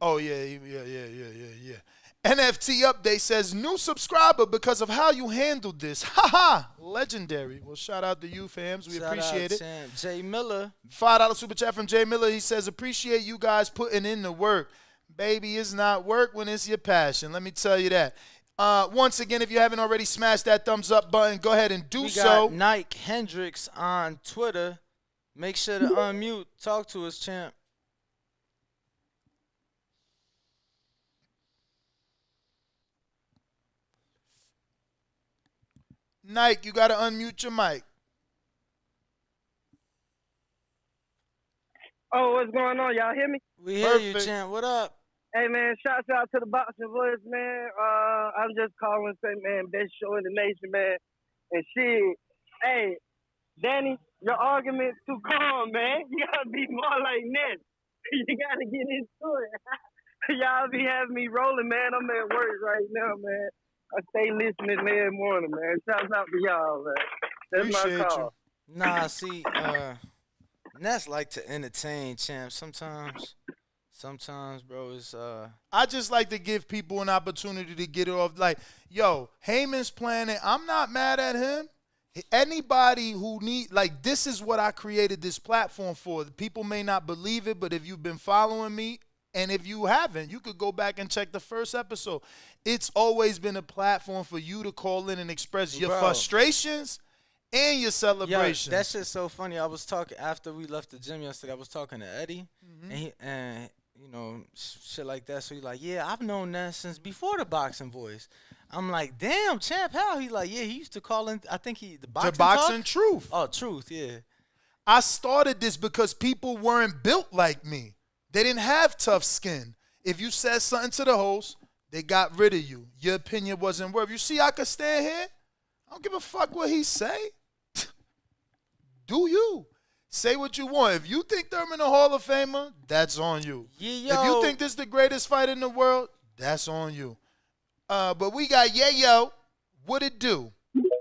Oh, yeah. NFT Update says, new subscriber because of how you handled this. Ha! Legendary. Well, shout out to you, fams. We appreciate it. Jay Miller. $5 super chat from Jay Miller. He says, appreciate you guys putting in the work. Baby, it's not work when it's your passion. Let me tell you that. Once again, if you haven't already smashed that thumbs up button, go ahead and do so. We got Nike Hendricks on Twitter. Make sure to unmute. Talk to us, champ. Nike, you got to unmute your mic. Oh, what's going on? Y'all hear me? We hear you, champ. What up? Hey, man, shouts out to the Boxing Voice, man. I'm just calling to say, man, best show in the nation, man. And shit, hey, Danny, your argument's too calm, man. You got to be more like Ness. You got to get into it. Y'all be having me rolling, man. I'm at work right now, man. I stay listening every morning, man. Shouts out to y'all, man. That's Appreciate my call. you. Nah, see, Ness like to entertain, champ. Sometimes, bro, it's I just like to give people an opportunity to get it off. Like, yo, Heyman's planning. I'm not mad at him. Anybody who this is what I created this platform for. People may not believe it, but if you've been following me, and if you haven't, you could go back and check the first episode. It's always been a platform for you to call in and express your frustrations and your celebrations. Yo, that shit's so funny. I was talking after we left the gym yesterday. I was talking to Eddie, and you know, shit like that. So he's like, yeah, I've known that since before the Boxing Voice. I'm like, damn, Champ, how? He's like, yeah, he used to call in, I think the Boxing Truth. Oh, Truth, yeah. I started this because people weren't built like me. They didn't have tough skin. If you said something to the host, they got rid of you. Your opinion wasn't worth. You see, I could stand here. I don't give a fuck what he say. Do you? Say what you want. If you think Thurman a Hall of Famer, that's on you. Yeah, if you think this is the greatest fight in the world, that's on you. But we got Yayo. What it do?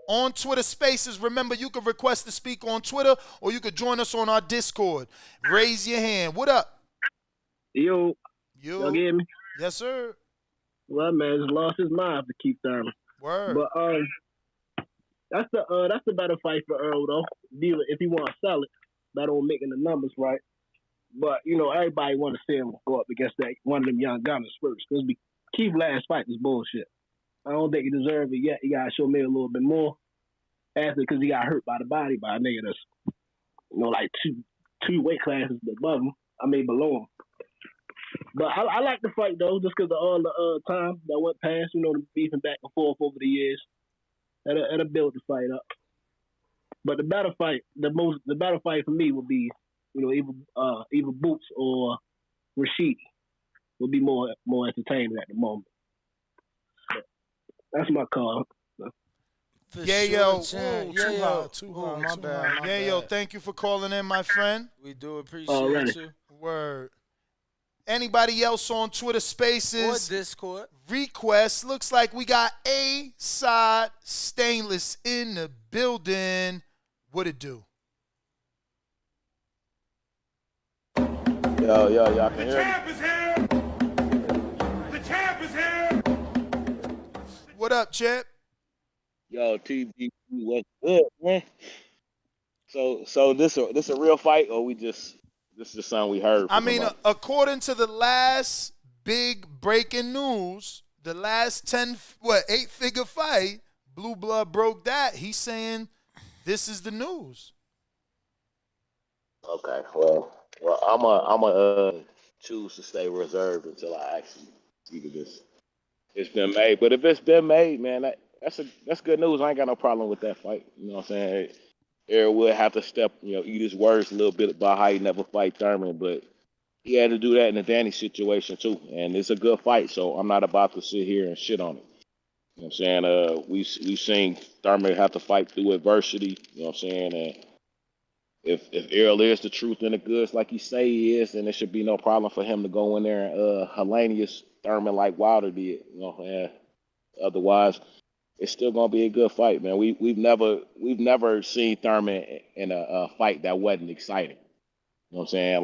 On Twitter Spaces. Remember, you can request to speak on Twitter, or you could join us on our Discord. Raise your hand. What up? Yo. Y'all get me? Yes, sir. Well, man, just lost his mind to keep Thurman. Word. But that's the better fight for Earl though. Dealer, if he want to sell it, better on making the numbers right. But you know, everybody want to see him go up against that one of them young gunners first. Because Keith's last fight was bullshit. I don't think he deserved it yet. He got to show me a little bit more after, because he got hurt by the body by a nigga that's, you know, like two weight classes above him. I mean, below him. But I like the fight though, just because of all the time that went past. You know, the beefing back and forth over the years. That'll build the fight up. But the better fight for me would be, you know, either Boots or Rashidi would be more entertaining at the moment. But that's my call. Yo, too hard. Yo, thank you for calling in, my friend. We do appreciate you. Word. Anybody else on Twitter Spaces? Or Discord. Requests. Looks like we got A-Side Stainless in the building. What it do? Yo, y'all can hear me? The champ is here! What up, champ? Yo, TBV, what's good, man? So this a real fight, or this is just something we heard? I mean, according to the last big breaking news, the last 8-figure fight, Blue Blood broke that. He's saying this is the news. Okay, well, I'm choose to stay reserved until I actually see this. It's been made, but if it's been made, man, that's good news. I ain't got no problem with that fight. You know what I'm saying? Errol would have to eat his words a little bit about how he never fight Thurman, but he had to do that in the Danny situation too. And it's a good fight, so I'm not about to sit here and shit on it. You know what I'm saying? We've seen Thurman have to fight through adversity. You know what I'm saying? And if Errol is the truth and the goods like he say he is, then there should be no problem for him to go in there and Hellenius Thurman like Wilder did. You know, and otherwise, it's still gonna be a good fight, man. We've never seen Thurman in a fight that wasn't exciting. You know what I'm saying?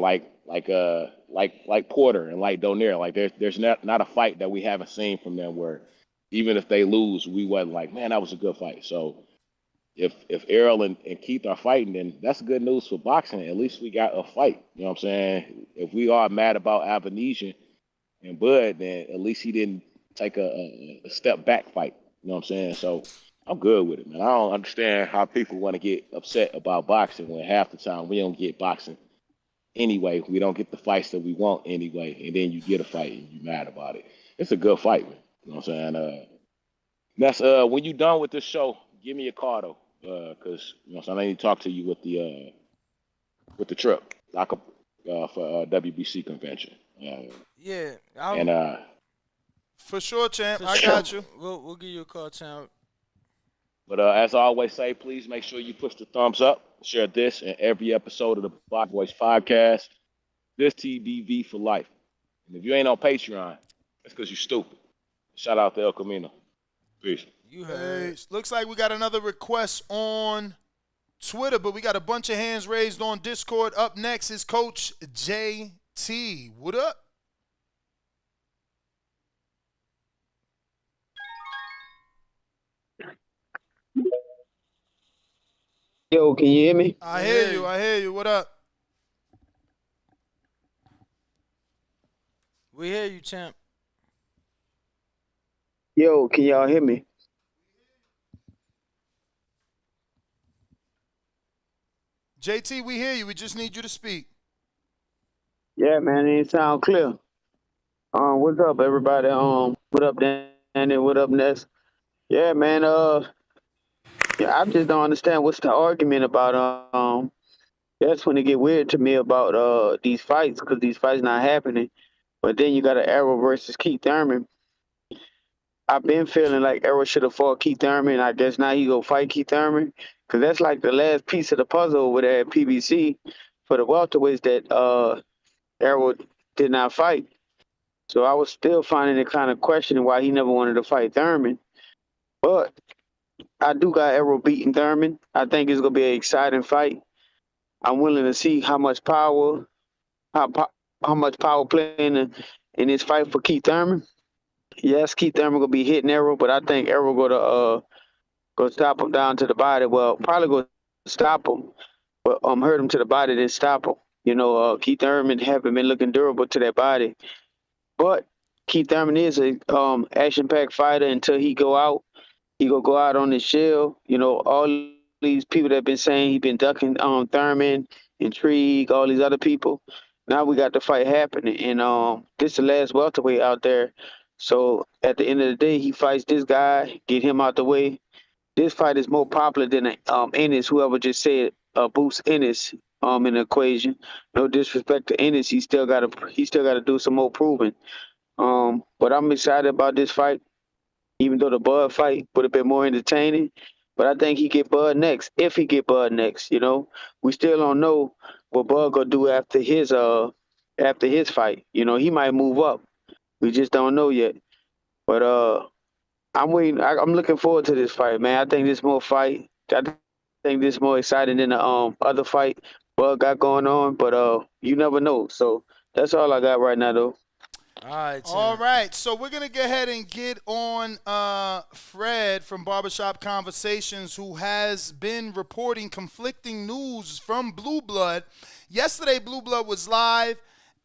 Like Porter and like Donaire. Like there's not a fight that we haven't seen from them where even if they lose, we wasn't like, man, that was a good fight. So if Errol and Keith are fighting, then that's good news for boxing. At least we got a fight. You know what I'm saying? If we are mad about Avanesian and Bud, then at least he didn't take a step back fight. You know what I'm saying? So I'm good with it, man. I don't understand how people want to get upset about boxing when half the time we don't get boxing anyway. We don't get the fights that we want anyway, and then you get a fight and you're mad about it. It's a good fight, man. You know what I'm saying? That's when you done with this show, give me a call though, because you know what I'm saying, I need to talk to you with the trip, like for WBC convention. For sure, champ. I got you. We'll give you a call, champ. But as I always say, please make sure you push the thumbs up, share this and every episode of the Box Voice podcast. This TBV for life. And if you ain't on Patreon, that's because you're stupid. Shout out to El Camino. Peace. Hey, looks like we got another request on Twitter, but we got a bunch of hands raised on Discord. Up next is Coach JT. What up? Yo, can you hear me? I hear you. I hear you. What up? We hear you, champ. Yo, can y'all hear me? JT, we hear you. We just need you to speak. Yeah, man, it sound clear. What's up, everybody? What up, Danny? What up, Ness? Yeah, man. Yeah, I just don't understand what's the argument about. That's when it get weird to me about these fights because these fights not happening. But then you got an Errol versus Keith Thurman. I've been feeling like Errol should have fought Keith Thurman. I guess now he go fight Keith Thurman because that's like the last piece of the puzzle over there at PBC for the welterweights that Errol did not fight. So I was still finding it kind of questioning why he never wanted to fight Thurman. But I do got Errol beating Thurman. I think it's gonna be an exciting fight. I'm willing to see how, how much power play in this fight for Keith Thurman. Yes, Keith Thurman gonna be hitting Errol, but I think Errol gonna stop him down to the body. Well, probably gonna stop him, but hurt him to the body then stop him. You know, Keith Thurman haven't been looking durable to that body. But Keith Thurman is a action-packed fighter until he go out. He gonna go out on his shell. You know, all these people that have been saying he been ducking Thurman, Intrigue, all these other people. Now we got the fight happening, and this is the last welterweight out there. So at the end of the day, he fights this guy, get him out the way. This fight is more popular than Ennis. Whoever just said boost Ennis in the equation. No disrespect to Ennis, he still gotta do some more proving. But I'm excited about this fight, even though the Bud fight would have been more entertaining. But I think he get Bud next. If he get Bud next, you know, we still don't know what Bud gonna do after his fight. You know, he might move up. We just don't know yet. But I'm waiting. I'm looking forward to this fight, man. I think this more fight. I think this more exciting than the other fight Bud got going on. But you never know. So that's all I got right now, though. All right, so we're gonna go ahead and get on Fred from Barbershop Conversations, who has been reporting conflicting news from Blue Blood. Yesterday, Blue Blood was live,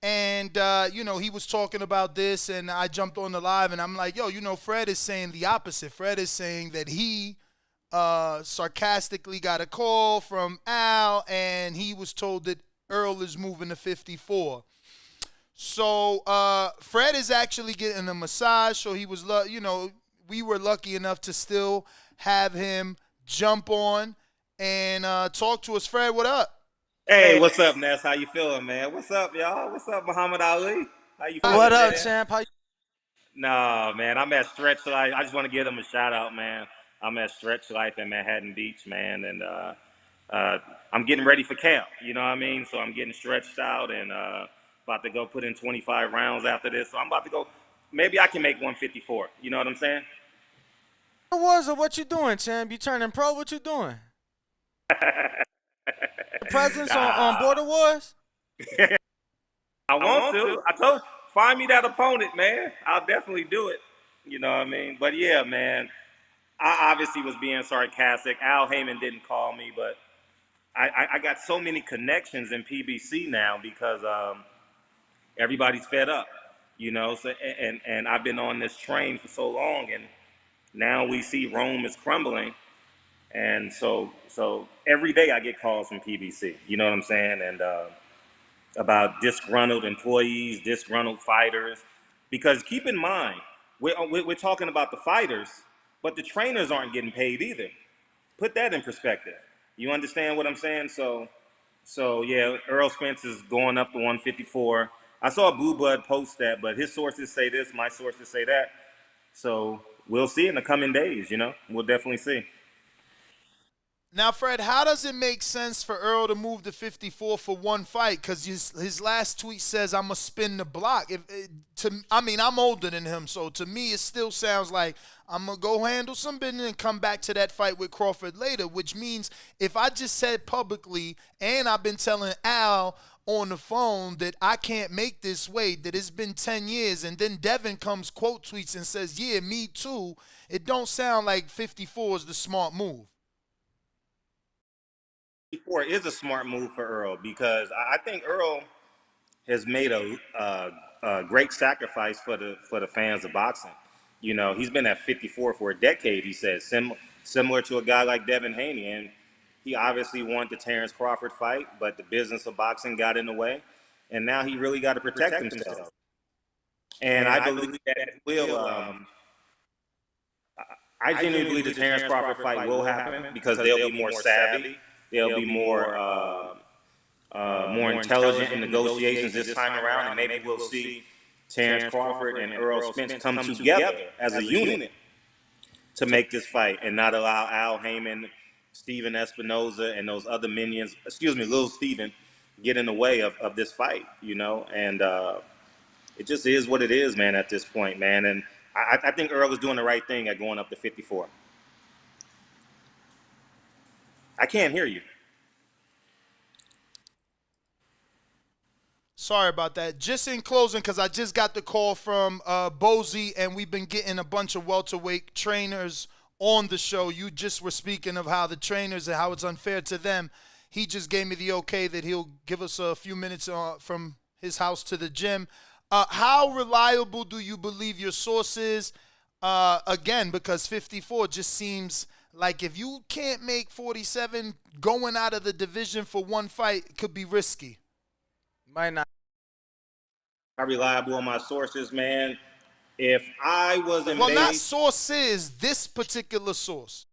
and you know, he was talking about this, and I jumped on the live, and I'm like, yo, you know, Fred is saying the opposite. Fred is saying that he sarcastically got a call from Al, and he was told that Earl is moving to 54. So Fred is actually getting a massage. So he was, you know, we were lucky enough to still have him jump on and talk to us. Fred, what up? Hey, what's up, Ness? How you feeling, man? What's up, y'all? What's up, Muhammad Ali? How you feeling, What up, man? champ? How you? No, man, I'm at Stretch Life. I just want to give them a shout out, man. I'm at Stretch Life in Manhattan Beach, man, and I'm getting ready for camp. You know what I mean? So I'm getting stretched out and about to go put in 25 rounds after this. So I'm about to go. Maybe I can make 154. You know what I'm saying? What was it? What you doing, champ? You turning pro? What you doing? The presence on Border Wars? I want to. I told you, find me that opponent, man. I'll definitely do it. You know what I mean? But yeah, man. I obviously was being sarcastic. Al Heyman didn't call me, but I got so many connections in PBC now because everybody's fed up, you know. So and I've been on this train for so long, and now we see Rome is crumbling, and so every day I get calls from PBC. You know what I'm saying? And about disgruntled employees, disgruntled fighters, because keep in mind we're talking about the fighters, but the trainers aren't getting paid either. Put that in perspective. You understand what I'm saying? So yeah, Errol Spence is going up to 154. I saw Blue Blood post that, but his sources say this, my sources say that. So we'll see in the coming days, you know? We'll definitely see. Now, Fred, how does it make sense for Earl to move to 54 for one fight? Because his last tweet says, I'm going to spin the block. I'm older than him, so to me it still sounds like I'm going to go handle some business and come back to that fight with Crawford later, which means if I just said publicly, and I've been telling Al on the phone that I can't make this weight, that it's been 10 years, and then Devin comes quote tweets and says, yeah, me too, it don't sound like 54 is the smart move. 54 is a smart move for Earl because I think Earl has made a great sacrifice for the fans of boxing. You know, he's been at 54 for a decade. He said similar to a guy like Devin Haney, and he obviously wanted the Terrence Crawford fight, but the business of boxing got in the way, and now he really got to protect himself. And I believe that will. I genuinely believe the Terrence Crawford fight will happen because they'll be more savvy. They'll be more intelligent in negotiations this time around, and maybe we'll see Terrence Crawford and Errol Spence come together as a unit to make this fight and not allow Al Heyman, Steven Espinoza, and those other minions, Little Steven, get in the way of this fight, you know? And it just is what it is, man, at this point, man. And I think Earl is doing the right thing at going up to 54. I can't hear you. Sorry about that. Just in closing, because I just got the call from Bozy, and we've been getting a bunch of welterweight trainers on the show. You just were speaking of how the trainers and how it's unfair to them. He just gave me the okay that he'll give us a few minutes from his house to the gym. How reliable do you believe your source is? Again, because 54 just seems like if you can't make 47, going out of the division for one fight could be risky. Might not. How reliable are my sources, man? If I was in Well, not sources, this particular source.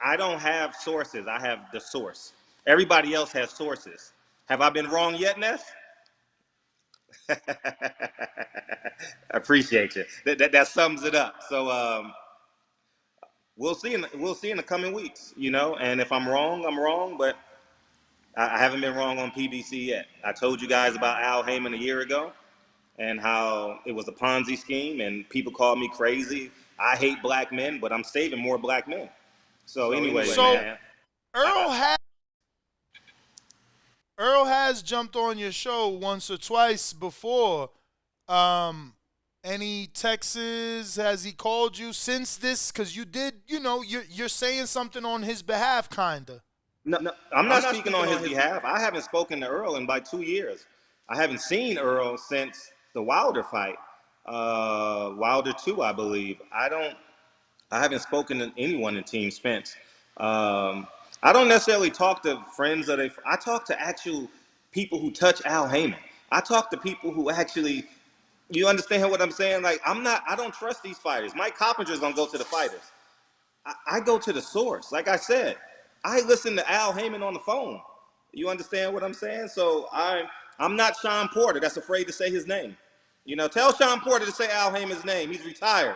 I don't have sources. I have the source. Everybody else has sources. Have I been wrong yet, Ness? I appreciate you. That sums it up. So we'll see in the coming weeks, you know. And if I'm wrong, I'm wrong. But I haven't been wrong on PBC yet. I told you guys about Al Heyman a year ago and how it was a Ponzi scheme and people called me crazy. I hate black men, but I'm saving more black men. So anyway, man. Earl has jumped on your show once or twice before. Any texts? Has he called you since this? Because you did, you're saying something on his behalf, kind of. No, I'm not speaking on his behalf. I haven't spoken to Earl in about 2 years. I haven't seen Earl since the Wilder fight, Wilder 2, I believe. I haven't spoken to anyone in Team Spence. I don't necessarily talk to friends I talk to actual people who touch Al Heyman. I talk to people who actually, you understand what I'm saying? Like, I don't trust these fighters. Mike Coppinger's gonna go to the fighters. I go to the source. Like I said, I listen to Al Heyman on the phone. You understand what I'm saying? So I'm not Sean Porter that's afraid to say his name. You know, tell Sean Porter to say Al Heyman's name. He's retired.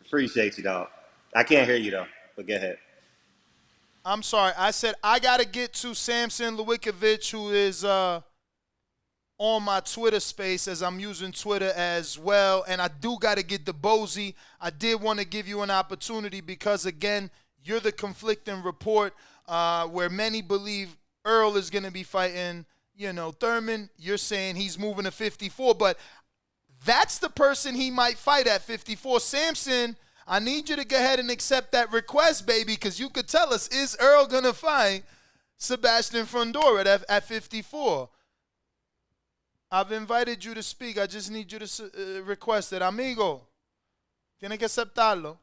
Appreciate you, dog. I can't hear you, though, but go ahead. I'm sorry. I said I got to get to Samson Lewickovich, who is on my Twitter space, as I'm using Twitter as well. And I do got to get the Bozy. I did want to give you an opportunity because, again, you're the conflicting report where many believe Earl is going to be fighting, Thurman. You're saying he's moving to 54, but that's the person he might fight at 54. Samson, I need you to go ahead and accept that request, baby, because you could tell us, is Earl going to fight Sebastian Fundora at 54? I've invited you to speak. I just need you to request it. Amigo, tiene que aceptarlo.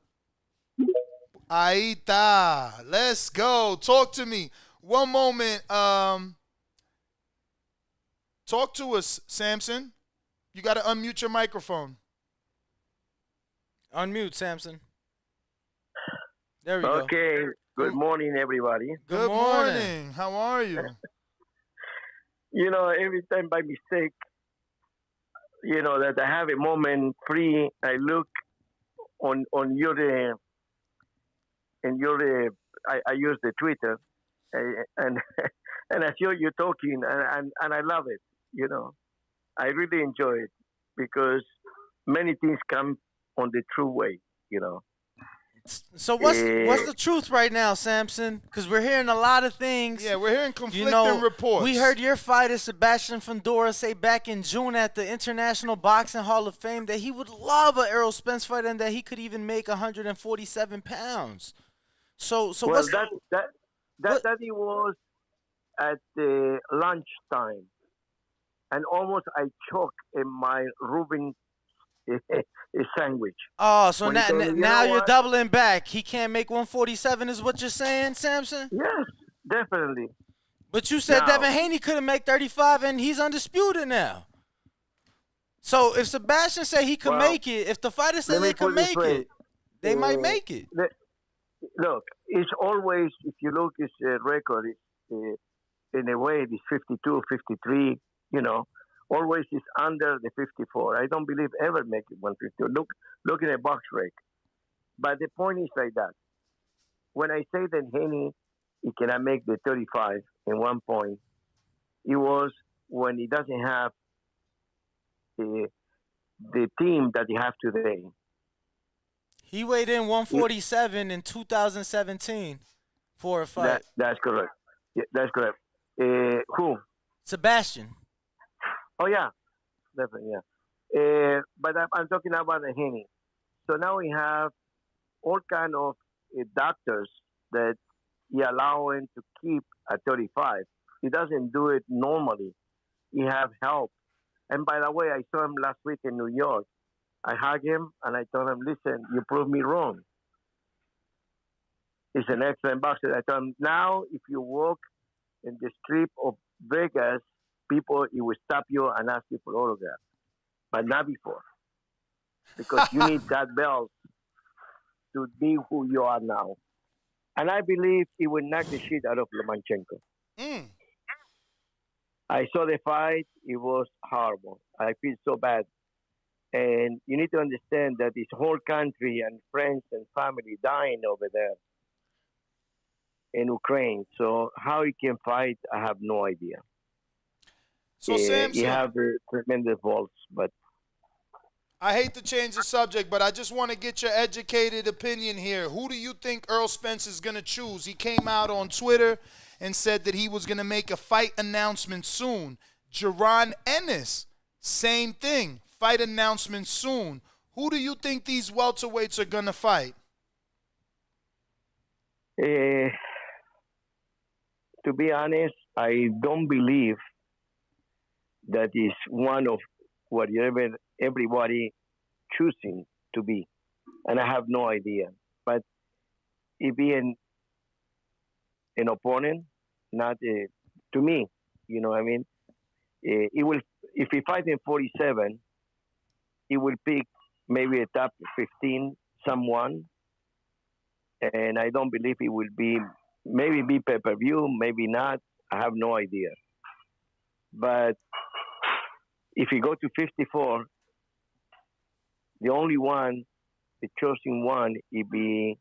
Ahí está. Let's go. Talk to me. One moment. Talk to us, Samson. You got to unmute your microphone. Unmute, Samson. There we go. Okay. Good morning, everybody. Good morning. How are you? Every time by mistake, that I have a moment free, I look on your I use the Twitter, and and I hear you talking, and I love it. I really enjoy it because many things come on the true way. So what's the truth right now, Samson? Because we're hearing a lot of things. Yeah, we're hearing conflicting reports. We heard your fighter, Sebastian Fundora, say back in June at the International Boxing Hall of Fame that he would love a Errol Spence fight and that he could even make 147 pounds. So Well, what's that it was at the lunchtime, and almost I choked in my Reuben sandwich. oh, so When he now told me, you now know you're what? doubling back. He can't make 147, is what you're saying, Samson? Yes, definitely. But you said Now, Devin Haney couldn't make 35, and he's undisputed now. So if Sebastian say he could well, make it, if the fighters say let me they could put it this make way. it, they might make it. Look, it's always, if you look his record, in a way, it's 52, 53, you know, always is under the 54. I don't believe ever make it 150. Look in a box rate. But the point is like that. When I say that Haney, he cannot make the 35 in 1 point, it was when he doesn't have the team that he have today. He weighed in 147 in 2017 for a fight. That's correct. Yeah, that's correct. Who? Sebastian. Oh yeah, definitely but I'm talking about the Haney. So now we have all kind of doctors that he allowing to keep at 35. He doesn't do it normally. He have help. And by the way, I saw him last week in New York. I hugged him and I told him, listen, you proved me wrong. He's an excellent boxer. I told him, now if you walk in the strip of Vegas, people, it will stop you and ask you for autograph. But not before. Because you need that belt to be who you are now. And I believe he will knock the shit out of Lomachenko. I saw the fight. It was horrible. I feel so bad. And you need to understand that this whole country and friends and family dying over there in Ukraine. So how he can fight, I have no idea. So Samson, he have tremendous vaults, but I hate to change the subject, but I just want to get your educated opinion here. Who do you think Errol Spence is going to choose? He came out on Twitter and said that he was going to make a fight announcement soon. Jaron Ennis, same thing, fight announcement soon. Who do you think these welterweights are going to fight? To be honest, I don't believe that is one of whatever everybody choosing to be. And I have no idea. But it being an opponent, not to me, you know what I mean? It will, if he fights in 47, he will pick maybe a top 15 someone. And I don't believe it will be, maybe be pay-per-view, maybe not. I have no idea. But if you go to 54, the only one, the chosen one, it be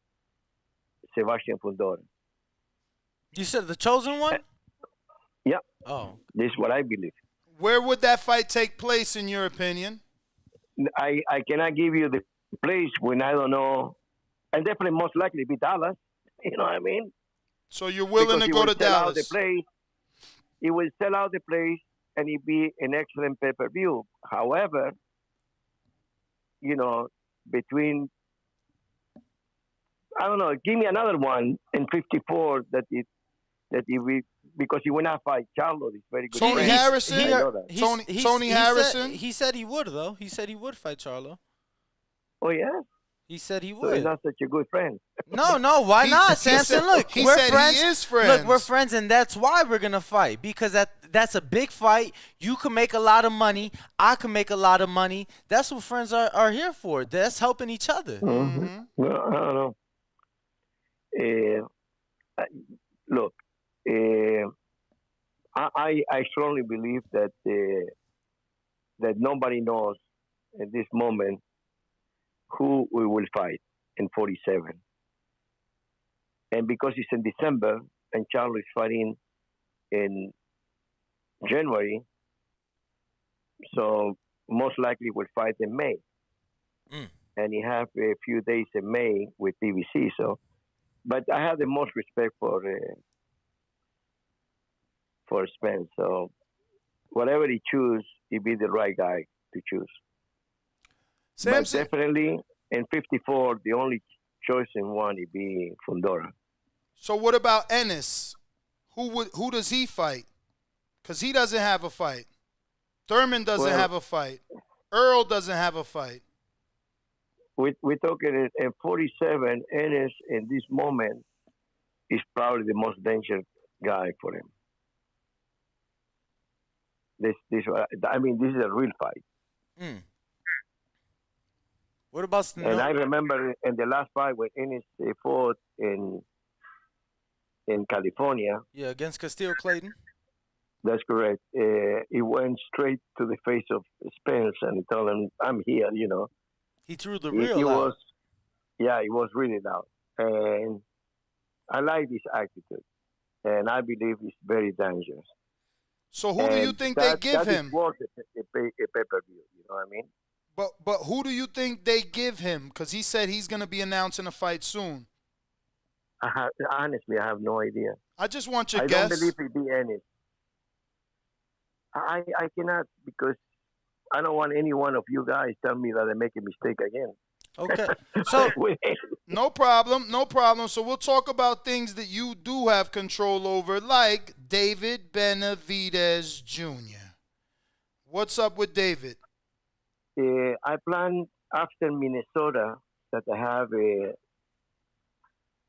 Sebastian Fundora. You said the chosen one? Yeah. Oh. This is what I believe. Where would that fight take place, in your opinion? I cannot give you the place when I don't know. And definitely most likely be Dallas. You know what I mean? So you're willing because to go to Dallas? He will sell out the place, and it be an excellent pay-per-view. However, you know, between, I don't know, give me another one in 54 that we, because he will not fight Charlo. He's very good. Tony Harrison? Tony Harrison? He said he would, though. He said he would fight Charlo. Oh, yeah? He said he would. So he's not such a good friend. No, why not, Samson? Look, we're friends. He is friends. Look, we're friends, and that's why we're gonna fight, because that's a big fight. You can make a lot of money. I can make a lot of money. That's what friends are here for. That's helping each other. Mm-hmm. Well, I don't know. Look, I strongly believe that that nobody knows at this moment who we will fight in 47. And because it's in December and Charlo is fighting in January, so most likely we'll fight in May. And he have a few days in May with PBC. So, but I have the most respect for Spence. So whatever he choose, he be the right guy to choose. Samson. But definitely in 54, the only choice in one would be Fundora. So what about Ennis? Who does he fight? Because he doesn't have a fight. Thurman doesn't have a fight. Earl doesn't have a fight. We're talking at 47. Ennis in this moment is probably the most dangerous guy for him. This is a real fight. Mm. What about And I remember in the last fight when Ennis fought in California. Yeah, against Castillo Clayton. That's correct. He went straight to the face of Spence and he told him, "I'm here," you know. He threw the He real out. He was really loud. And I like this attitude. And I believe it's very dangerous. So who do you think they give him? That is worth a pay-per-view, you know what I mean? But who do you think they give him? Because he said he's going to be announcing a fight soon. Honestly, I have no idea. I just want your I guess. don't believe it be any. I cannot, because I don't want any one of you guys tell me that I make a mistake again. Okay. So no problem. So we'll talk about things that you do have control over, like David Benavidez Jr. What's up with David? I plan after Minnesota that I have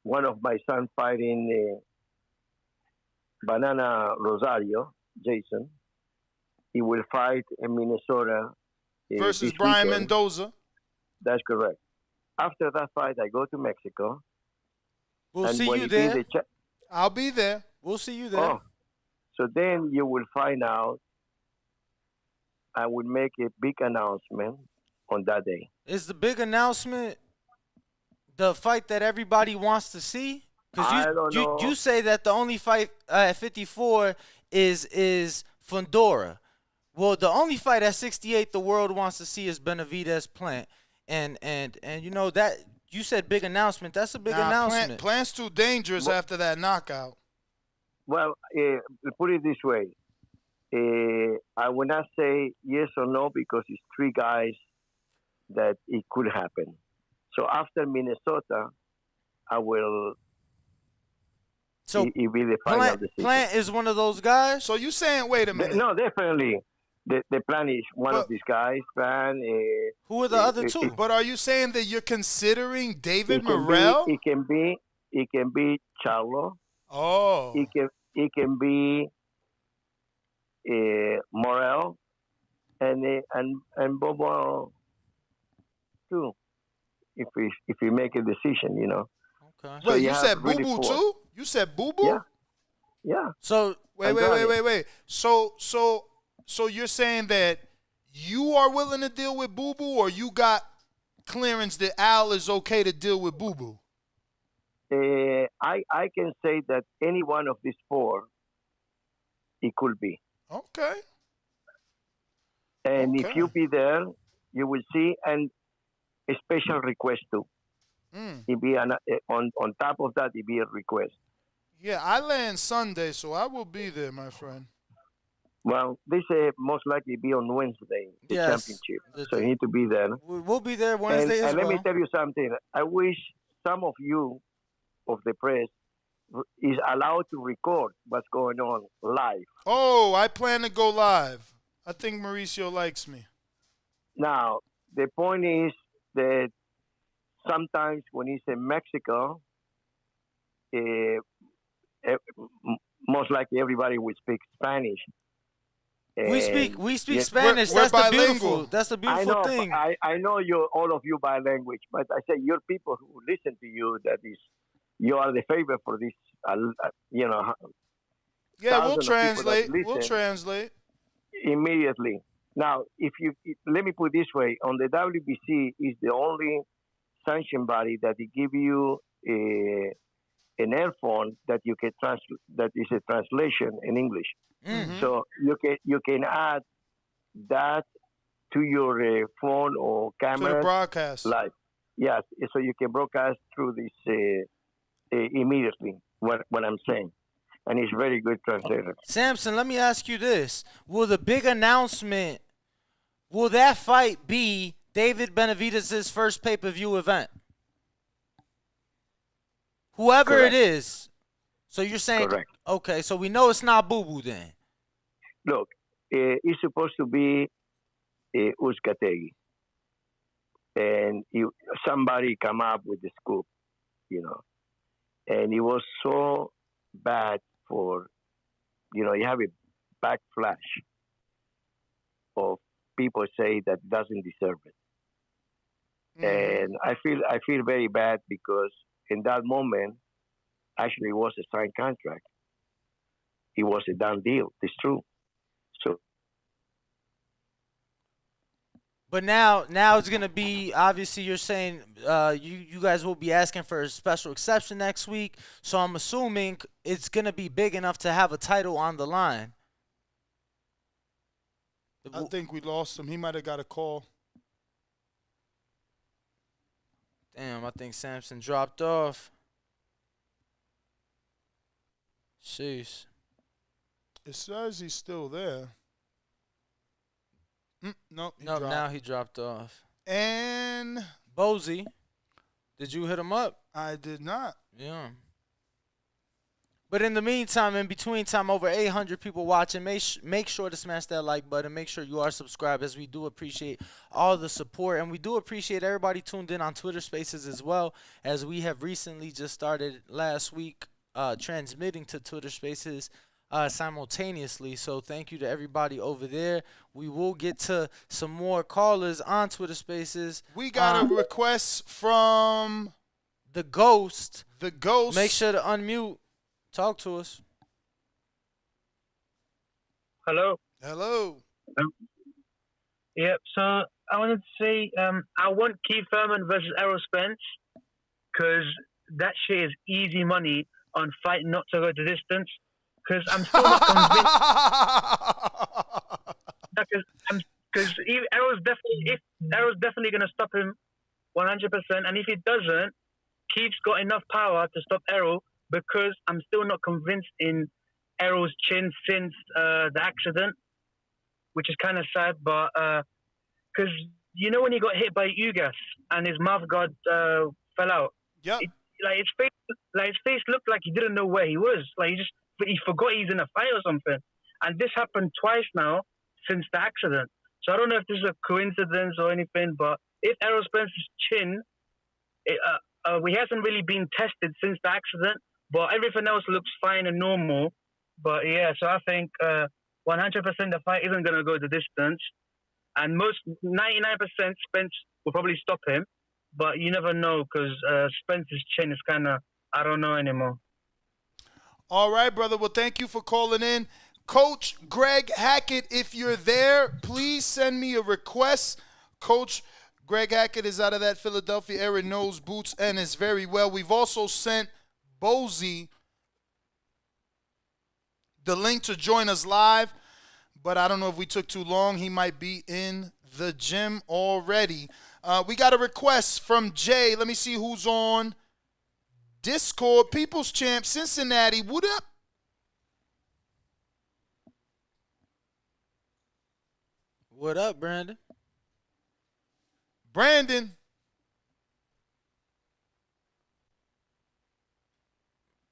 one of my sons fighting Banana Rosario, Jason. He will fight in Minnesota. Versus Brian Mendoza. That's correct. After that fight, I go to Mexico. We'll see you there. I'll be there. We'll see you there. Oh, so then you will find out. I will make a big announcement on that day. Is the big announcement the fight that everybody wants to see? Because you say that the only fight at 54 is Fundora. Well, the only fight at 68 the world wants to see is Benavidez Plant. And you know that you said big announcement. That's a big announcement. Plant's too dangerous after that knockout. Well, put it this way. I will not say yes or no because it's three guys that it could happen. So after Minnesota, I will. So it will be the final decision. Plant is one of those guys. So you saying? Wait a minute. No, definitely. The plan is one of these guys. Plan. Who are the other two? But are you saying that you're considering David Morrell? It can be Charlo. Oh. It can be Morrell and Bobo too. If we make a decision, you know. Okay. So wait, you said Boo Boo too? You said Boo Boo? Yeah. So wait. So you're saying that you are willing to deal with Boo Boo, or you got clearance that Al is okay to deal with Boo Boo? I can say that any one of these four, it could be. Okay. And if you be there, you will see, and a special request too. It be on top of that, it be a request. Yeah, I land Sunday, so I will be there, my friend. Well, this most likely be on Wednesday, the championship. So you need to be there. We'll be there Wednesday as well. And let me tell you something. I wish some of you, of the press, is allowed to record what's going on live. Oh, I plan to go live. I think Mauricio likes me. Now, the point is that sometimes when he's in Mexico, most likely everybody will speak Spanish. We speak Spanish. That's the beautiful. That's the beautiful thing. I know all of you by language, but I say your people who listen to you, you are the favor for this. Yeah, we'll translate. We'll translate immediately. Now, let me put it this way: on the WBC is the only sanction body that they give you an earphone that you can that is a translation in English. Mm-hmm. So you can add that to your phone or camera. To the broadcast. Live. Yes, so you can broadcast through this immediately. What I'm saying, and it's very good translator. Samson, let me ask you this: will the big announcement, will that fight be David Benavidez' first pay-per-view event? Whoever Correct. it is, So you're saying, Correct. okay, so we know it's not Boo Boo then. Look, it's supposed to be Uzcategui. And somebody come up with the scoop, you know. And it was so bad for, you have a backflash of people say that doesn't deserve it. And I feel very bad because in that moment, actually it was a signed contract. It was a done deal. It's true. So, but now it's gonna be, obviously you're saying you guys will be asking for a special exception next week. So I'm assuming it's gonna be big enough to have a title on the line. I think we lost him. He might have got a call. Damn, I think Samson dropped off. Jeez. It says he's still there. Nope. Now he dropped off. And Bozy, did you hit him up? I did not. Yeah. But in the meantime, in between time, over 800 people watching. Make sure to smash that like button. Make sure you are subscribed, as we do appreciate all the support. And we do appreciate everybody tuned in on Twitter Spaces as well, as we have recently just started last week transmitting to Twitter Spaces simultaneously. So thank you to everybody over there. We will get to some more callers on Twitter Spaces. We got a request from the Ghost. The Ghost. Make sure to unmute. Talk to us. Hello. Hello. Yep. So I wanted to say I want Keith Thurman versus Errol Spence because that shit is easy money on fight not to go the distance. Because I'm still not convinced. Because Errol's definitely going to stop him 100%, and if he doesn't, Keith's got enough power to stop Errol. Because I'm still not convinced in Errol's chin since the accident, which is kind of sad. But because when he got hit by Ugas and his mouth guard fell out, yeah, his face looked like he didn't know where he was. Like he forgot he's in a fight or something. And this happened twice now since the accident. So I don't know if this is a coincidence or anything. But if Errol Spence's chin, he hasn't really been tested since the accident. But everything else looks fine and normal. But yeah, so I think 100% the fight isn't going to go the distance. And 99% Spence will probably stop him. But you never know because Spence's chin is kind of, I don't know anymore. All right, brother. Well, thank you for calling in. Coach Greg Hackett, if you're there, please send me a request. Coach Greg Hackett is out of that Philadelphia area, knows boots and is very well. We've also sent Bozy the link to join us live, but I don't know if we took too long. He might be in the gym already. We got a request from Jay. Let me see who's on Discord. People's Champ, Cincinnati. What up? What up, Brandon? Brandon.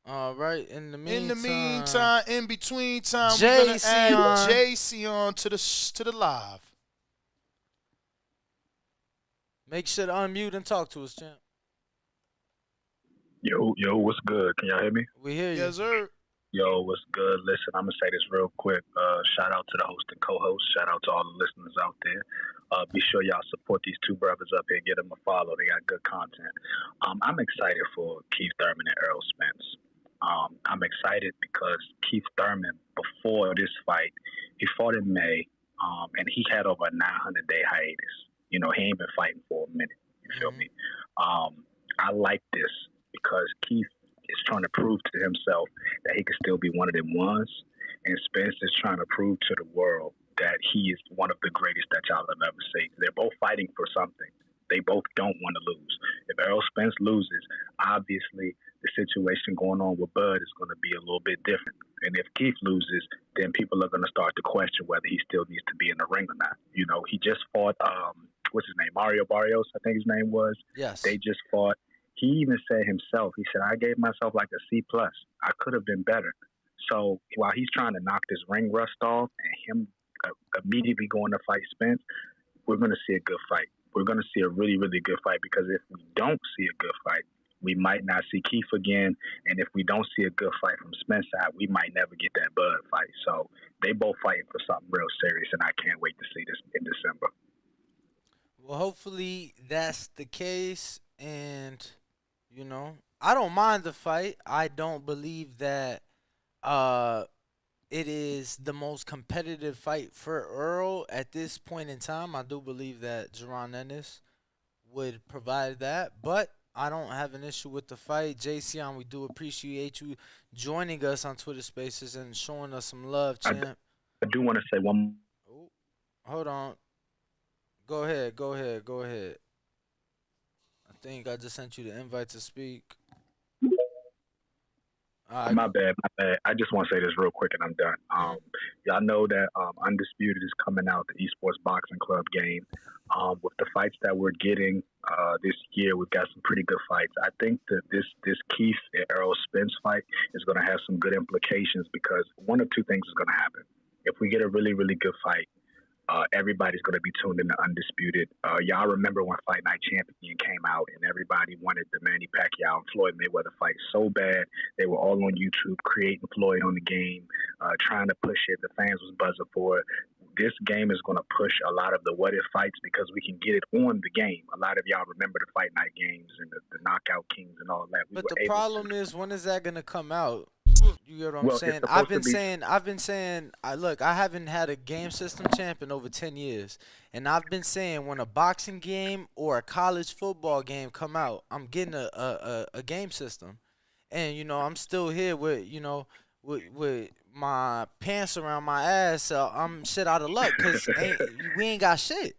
All right. In the meantime, in between time, Jay we're gonna add JC on to the live. Make sure to unmute and talk to us, champ. Yo, what's good? Can y'all hear me? We hear you. Yes, sir. Yo, what's good? Listen, I'm gonna say this real quick. Shout out to the host and co-host. Shout out to all the listeners out there. Be sure y'all support these two brothers up here. Get them a follow. They got good content. I'm excited for Keith Thurman and Errol Spence. I'm excited because Keith Thurman, before this fight, he fought in May, and he had over a 900-day hiatus. He ain't been fighting for a minute. You feel me? I like this because Keith is trying to prove to himself that he can still be one of them ones, and Spence is trying to prove to the world that he is one of the greatest that y'all have ever seen. They're both fighting for something. They both don't want to lose. If Errol Spence loses, obviously the situation going on with Bud is going to be a little bit different. And if Keith loses, then people are going to start to question whether he still needs to be in the ring or not. He just fought, what's his name? Mario Barrios, I think his name was. Yes. They just fought. He even said himself, he said, I gave myself like a C plus. I could have been better. So while he's trying to knock this ring rust off and him immediately going to fight Spence, we're going to see a good fight. We're going to see a really, really good fight, because if we don't see a good fight, we might not see Keith again. And if we don't see a good fight from Spence side, we might never get that Bud fight. So they both fighting for something real serious, and I can't wait to see this in December. Well, hopefully that's the case, and I don't mind the fight. I don't believe that uh it is the most competitive fight for Earl at this point in time. I do believe that Jaron Ennis would provide that, but I don't have an issue with the fight. JCon, we do appreciate you joining us on Twitter Spaces and showing us some love, champ. I do want to say one. Hold on. Go ahead. I think I just sent you the invite to speak. My bad. I just want to say this real quick and I'm done. Y'all know that Undisputed is coming out, the Esports Boxing Club game. With the fights that we're getting this year, we've got some pretty good fights. I think that this Keith and Errol Spence fight is going to have some good implications, because one of two things is going to happen. If we get a really, really good fight, everybody's going to be tuned into Undisputed. Y'all remember when Fight Night Champion came out and everybody wanted the Manny Pacquiao and Floyd Mayweather fight so bad. They were all on YouTube creating Floyd on the game, trying to push it. The fans was buzzing for it. This game is going to push a lot of the what if fights, because we can get it on the game. A lot of y'all remember the Fight Night games and the Knockout Kings and all that. But the problem is, when is that going to come out? You get what I'm saying? I've been saying, look, I haven't had a game system champ in over 10 years. And I've been saying, when a boxing game or a college football game come out, I'm getting a game system. And, I'm still here with, with my pants around my ass. So I'm shit out of luck, because we ain't got shit.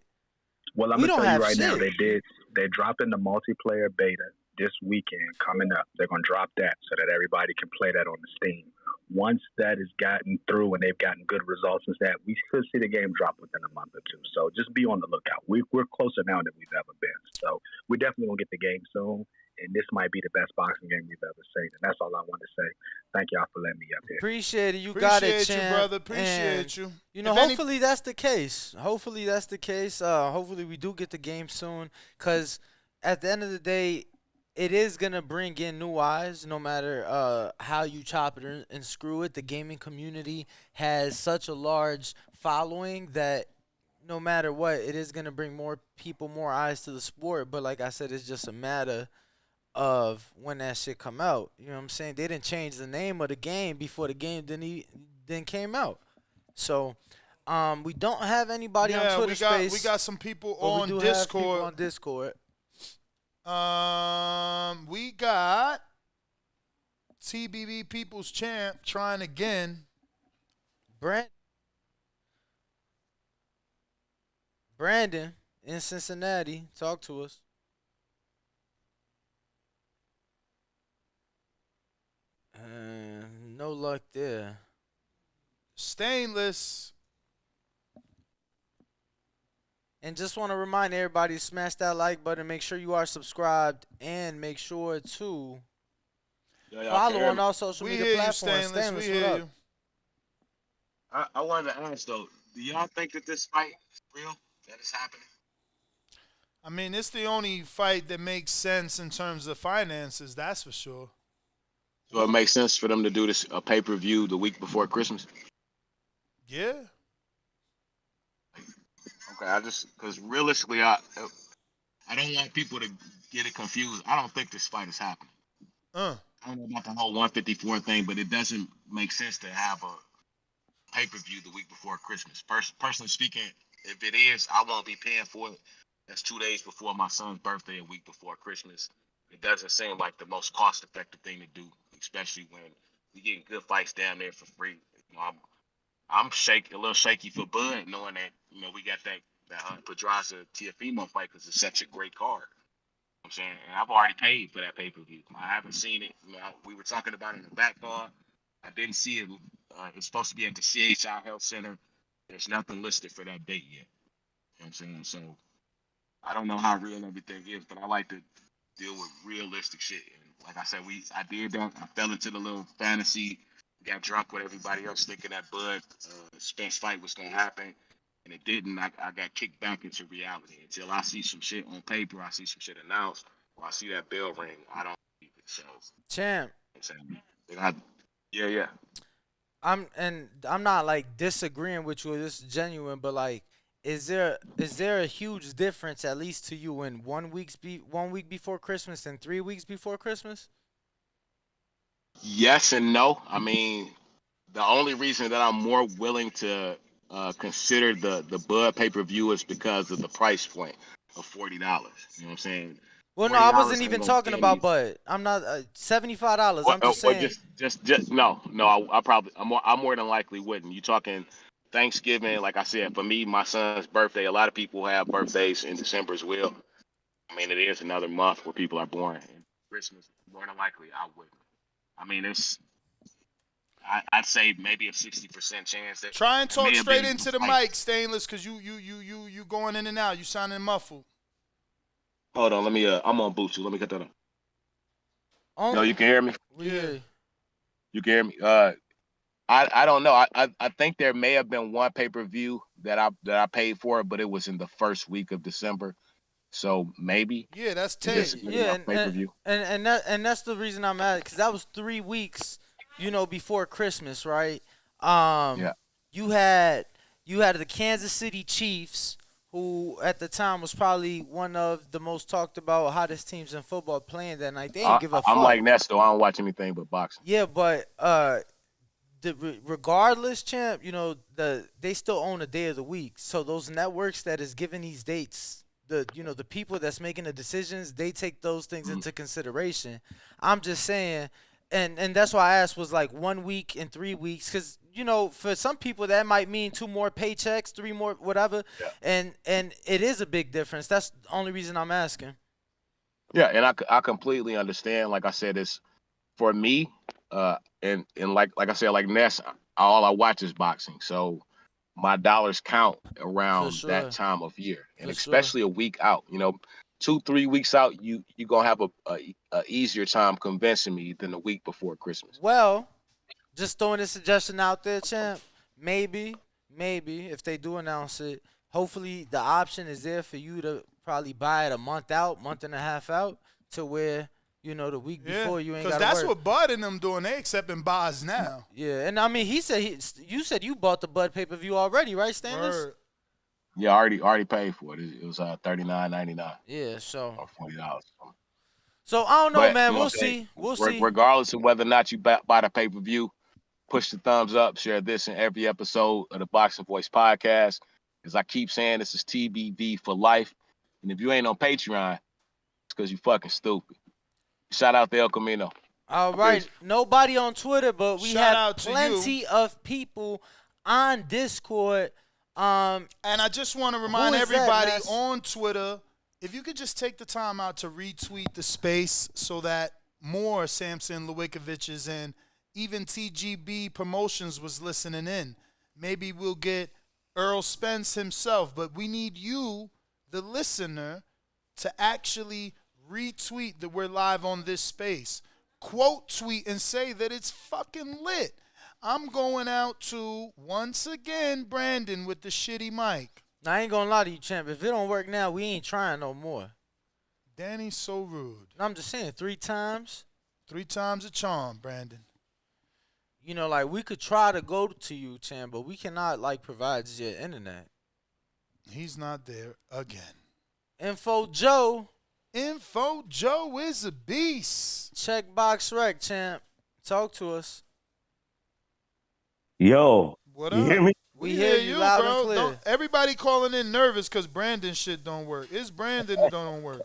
Well, I'm going to tell you right now, they're dropping the multiplayer beta this weekend coming up. They're going to drop that so that everybody can play that on the Steam. Once that is gotten through and they've gotten good results and that, we could see the game drop within a month or two. So just be on the lookout. We're closer now than we've ever been. So we're definitely going to get the game soon. And this might be the best boxing game we've ever seen. And that's all I wanted to say. Thank y'all for letting me up here. Appreciate it. You got it, champ. Appreciate you, brother. Appreciate you. Hopefully that's the case. Hopefully we do get the game soon. Because at the end of the day, it is going to bring in new eyes, no matter how you chop it and screw it. The gaming community has such a large following that no matter what, it is going to bring more people, more eyes to the sport. But like I said, it's just a matter of when that shit come out. You know what I'm saying? They didn't change the name of the game before the game didn't came out. So we don't have anybody on Twitter Space. We got some people on Discord. Have people on Discord. We got TBB People's Champ trying again. Brandon in Cincinnati, talk to us. No luck there. Stainless. And just want to remind everybody to smash that like button. Make sure you are subscribed. And make sure to follow on all social media platforms. Stainless, we hear you. I wanted to ask, though, do y'all think that this fight is real? That is happening? I mean, it's the only fight that makes sense in terms of finances, that's for sure. So it makes sense for them to do this a pay-per-view the week before Christmas? Yeah. Okay, because realistically, I don't want people to get it confused. I don't think this fight is happening. I don't know about the whole 154 thing, but it doesn't make sense to have a pay-per-view the week before Christmas. Personally speaking, if it is, I won't be paying for it. That's 2 days before my son's birthday, a week before Christmas. It doesn't seem like the most cost-effective thing to do, especially when you're getting good fights down there for free. I'm a little shaky for Bud, knowing that we got that Pedraza Tiafimo fight because it's such a great card. You know what I'm saying, and I've already paid for that pay-per-view. I haven't seen it. We were talking about it in the back bar. I didn't see it. It's supposed to be at the CHI Health Center. There's nothing listed for that date yet. You know what I'm saying? So I don't know how real everything is, but I like to deal with realistic shit. And like I said, I did that. I fell into the little fantasy, got drunk with everybody else thinking that Bud Spence fight was gonna happen, and it didn't. I got kicked back into reality until I see some shit on paper, I see some shit announced, or I see that bell ring. I don't believe it. So, Champ. I'm saying, yeah. I'm not like disagreeing with you. This is genuine, but like, is there a huge difference, at least to you, in 1 week before Christmas and 3 weeks before Christmas? Yes and no. I mean, the only reason that I'm more willing to consider the Bud pay-per-view is because of the price point of $40. You know what I'm saying? Well, no, I $40 wasn't ain't even gonna talking kill me. about Bud. I'm not $75. Or, I'm just or saying. just no. I more than likely wouldn't. You talking Thanksgiving? Like I said, for me, my son's birthday. A lot of people have birthdays in December as well. I mean, it is another month where people are born. And Christmas, more than likely, I wouldn't. I mean, I'd say maybe a 60% chance that Try and it may talk have straight been into the like, mic, Stainless, because you going in and out. You sounding muffled. hold on, let me I'm on Bluetooth. Let me get that on. Oh, Yo, you can hear me? Yeah. You can hear me? I don't know. I think there may have been one pay-per-view that I paid for, but it was in the first week of December. So maybe. Yeah, that's Just Tay. Yeah, pay-per-view. and that's the reason I'm at it, because that was 3 weeks, before Christmas, right? Yeah. You had the Kansas City Chiefs, who at the time was probably one of the most talked about hottest teams in football playing that night. They didn't give a fuck. I'm like Ness though. I don't watch anything but boxing. Yeah, but regardless, champ, they still own a day of the week. So those networks that is giving these dates, the people that's making the decisions, they take those things into consideration. I'm just saying, and that's why I asked was like 1 week and 3 weeks, because for some people that might mean 2 more paychecks, 3 more, whatever, and it is a big difference. That's the only reason I'm asking. Yeah, and I completely understand. Like I said, it's for me, and like I said, like Ness, all I watch is boxing. So my dollars count around that time of year, and especially a week out. 2-3 weeks out, you gonna have a easier time convincing me than the week before Christmas. Well, just throwing a suggestion out there, champ. Maybe if they do announce it, hopefully the option is there for you to probably buy it a month out, month and a half out, to where the week before you ain't got to work. Because that's what Bud and them doing. They accepting buys now. Yeah, and I mean, you said you bought the Bud pay-per-view already, right, Stainless? Word. Yeah, I already paid for it. It was $39.99. Yeah, so or $40. So I don't know, But, man. We'll see. Regardless of whether or not you buy the pay-per-view, push the thumbs up, share this in every episode of the Boxing Voice podcast. As I keep saying, this is TBV for life. And if you ain't on Patreon, it's because you fucking stupid. Shout out to El Camino. All right. Nobody on Twitter, but we Shout have out to plenty of people on Discord. And I just want to remind everybody on Twitter, if you could just take the time out to retweet the space so that more Samson Lewikoviches and even TGB Promotions was listening in. Maybe we'll get Errol Spence himself, but we need you, the listener, to actually retweet that we're live on this space. Quote tweet and say that it's fucking lit. I'm going out to, once again, Brandon with the shitty mic. Now, I ain't gonna lie to you, champ. If it don't work now, we ain't trying no more. Danny's so rude. I'm just saying, 3 times. 3 times a charm, Brandon. Like, we could try to go to you, champ, but we cannot, provide your internet. He's not there again. Info Joe is a beast. Checkbox Rec, champ. Talk to us. Yo, what you up? hear me? We hear you loud and clear. Everybody calling in nervous because Brandon shit don't work. It's Brandon that don't work.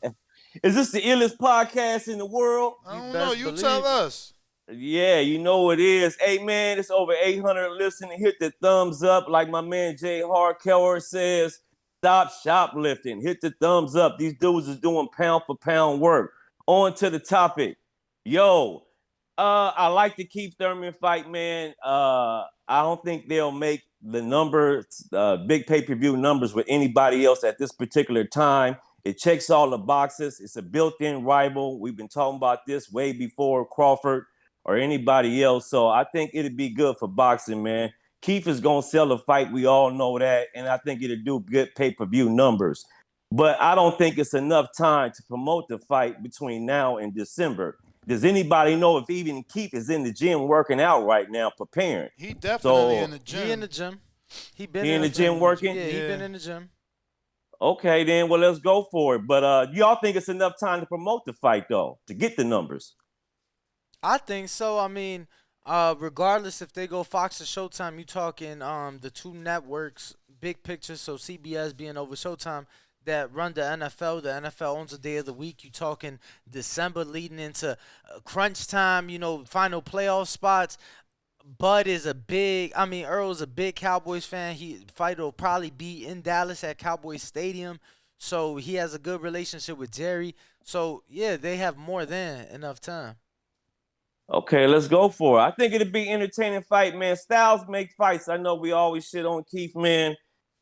Is this the illest podcast in the world? I don't know. You tell us. Yeah, you know it is. Hey, man, it's over 800 listening. Hit the thumbs up. Like my man Jay Harkeller says, stop shoplifting. Hit the thumbs up. These dudes is doing pound for pound work. On to the topic. Yo, I like the Keith Thurman fight, man. I don't think they'll make the numbers, big pay-per-view numbers with anybody else at this particular time. It checks all the boxes. It's a built-in rival. We've been talking about this way before Crawford or anybody else. So I think it'd be good for boxing, man. Keith is going to sell a fight. We all know that. And I think it'll do good pay-per-view numbers. But I don't think it's enough time to promote the fight between now and December. Does anybody know if even Keith is in the gym working out right now, preparing? He definitely in the gym. He in the gym. He been in the gym working? Yeah, he been in the gym. Okay, then, well, let's go for it. But y'all think it's enough time to promote the fight, though, to get the numbers? I think so. I mean, regardless if they go Fox or Showtime, you talking the two networks, big picture, so CBS being over Showtime, that run the NFL. The NFL owns a day of the week. You talking December leading into crunch time, final playoff spots. Bud is Earl's a big Cowboys fan. Fight will probably be in Dallas at Cowboys Stadium. So he has a good relationship with Jerry. So, yeah, they have more than enough time. Okay, let's go for it. I think it'd be an entertaining fight, man. Styles make fights. I know we always shit on Keith, man.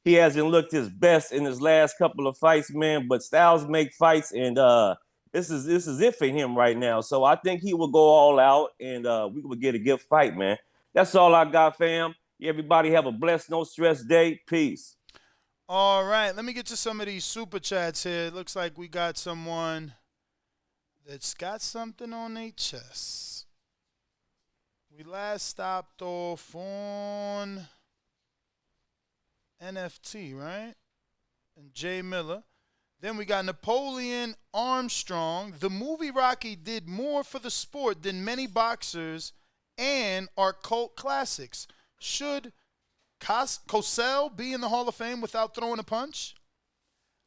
He hasn't looked his best in his last couple of fights, man. But Styles make fights, and this is it for him right now. So I think he will go all out, and we will get a good fight, man. That's all I got, fam. Everybody have a blessed, no stress day. Peace. All right, let me get to some of these super chats here. It looks like we got someone that's got something on their chest. We last stopped off on NFT, right? And Jay Miller. Then we got Napoleon Armstrong. The movie Rocky did more for the sport than many boxers and are cult classics. Should Cosell be in the Hall of Fame without throwing a punch?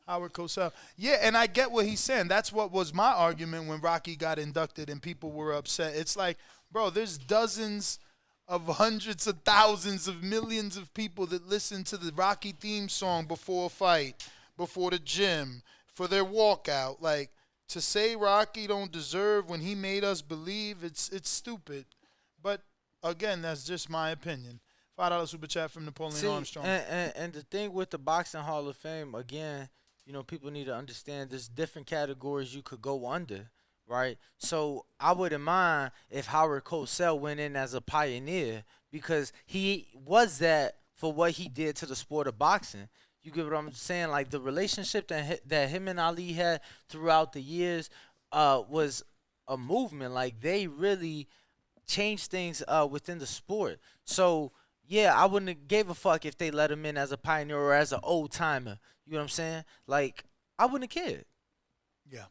Howard Cosell. Yeah, and I get what he's saying. That's what was my argument when Rocky got inducted and people were upset. It's like, bro, there's dozens of hundreds of thousands of millions of people that listen to the Rocky theme song before a fight, before the gym, for their walkout. Like, to say Rocky don't deserve when he made us believe, it's stupid. But, again, that's just my opinion. $5 super chat from Napoleon Armstrong. And the thing with the Boxing Hall of Fame, again, people need to understand there's different categories you could go under, right? So I wouldn't mind if Howard Cosell went in as a pioneer because he was that for what he did to the sport of boxing. You get what I'm saying? Like, the relationship that him and Ali had throughout the years was a movement. Like, they really changed things within the sport. So, yeah, I wouldn't have gave a fuck if they let him in as a pioneer or as an old-timer. You know what I'm saying? Like, I wouldn't have cared. Yeah.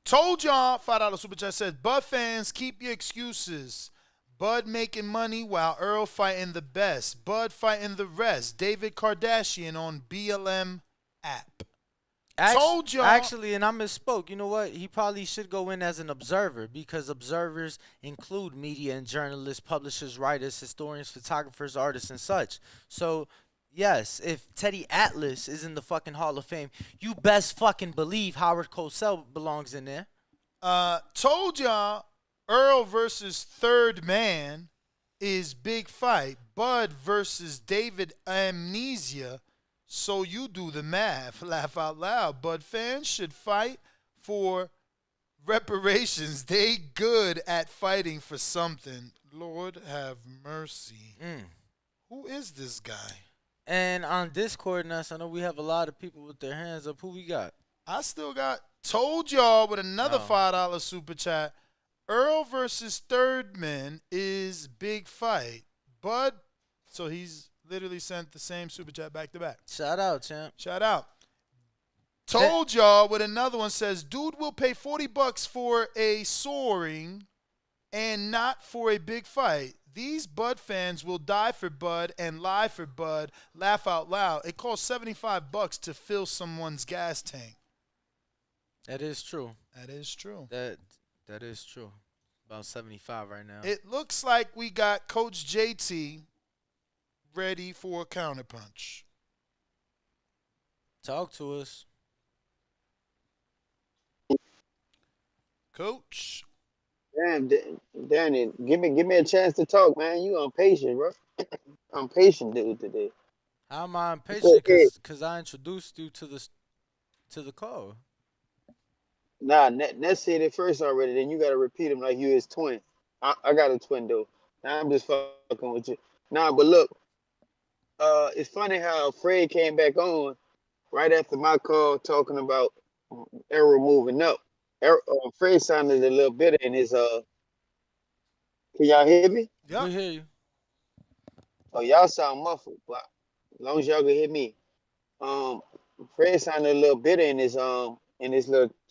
Told y'all, $5 super chat says, Bud fans, keep your excuses. Bud making money while Earl fighting the best. Bud fighting the rest. David Kardashian on BLM app. Told y'all. Actually, and I misspoke. You know what? He probably should go in as an observer because observers include media and journalists, publishers, writers, historians, photographers, artists, and such. So, yes, if Teddy Atlas is in the fucking Hall of Fame, you best fucking believe Howard Cosell belongs in there. Told y'all Earl versus Third Man is big fight. Bud versus David Amnesia. So you do the math. Laugh out loud. Bud fans should fight for reparations. They good at fighting for something. Lord have mercy. Who is this guy? And on Discord, Ness, I know we have a lot of people with their hands up. Who we got? I still got Told y'all with another $5 super chat. Earl versus Third Man is big fight. Bud, so he's literally sent the same super chat back to back. Shout out, champ. Shout out. Told y'all with another one says, dude will pay $40 for a soaring and not for a big fight. These Bud fans will die for Bud and lie for Bud. Laugh out loud. It costs $75 to fill someone's gas tank. That is true. That is true. That is true. About 75 right now. It looks like we got Coach JT ready for a counterpunch. Talk to us. Coach. Damn, Danny, give me a chance to talk, man. You impatient, bro. I'm patient, dude, today. How am I impatient? Because I introduced you to the call. Nah, Ness said it first already. Then you got to repeat him like you his twin. I got a twin though. Nah, I'm just fucking with you. Nah, but look, it's funny how Fred came back on right after my call talking about Errol moving up. Fred sounded a little bitter in his. Can y'all hear me? We hear you. Oh, y'all sound muffled, but as long as y'all can hear me. Um, Fred sounded a little bitter in his little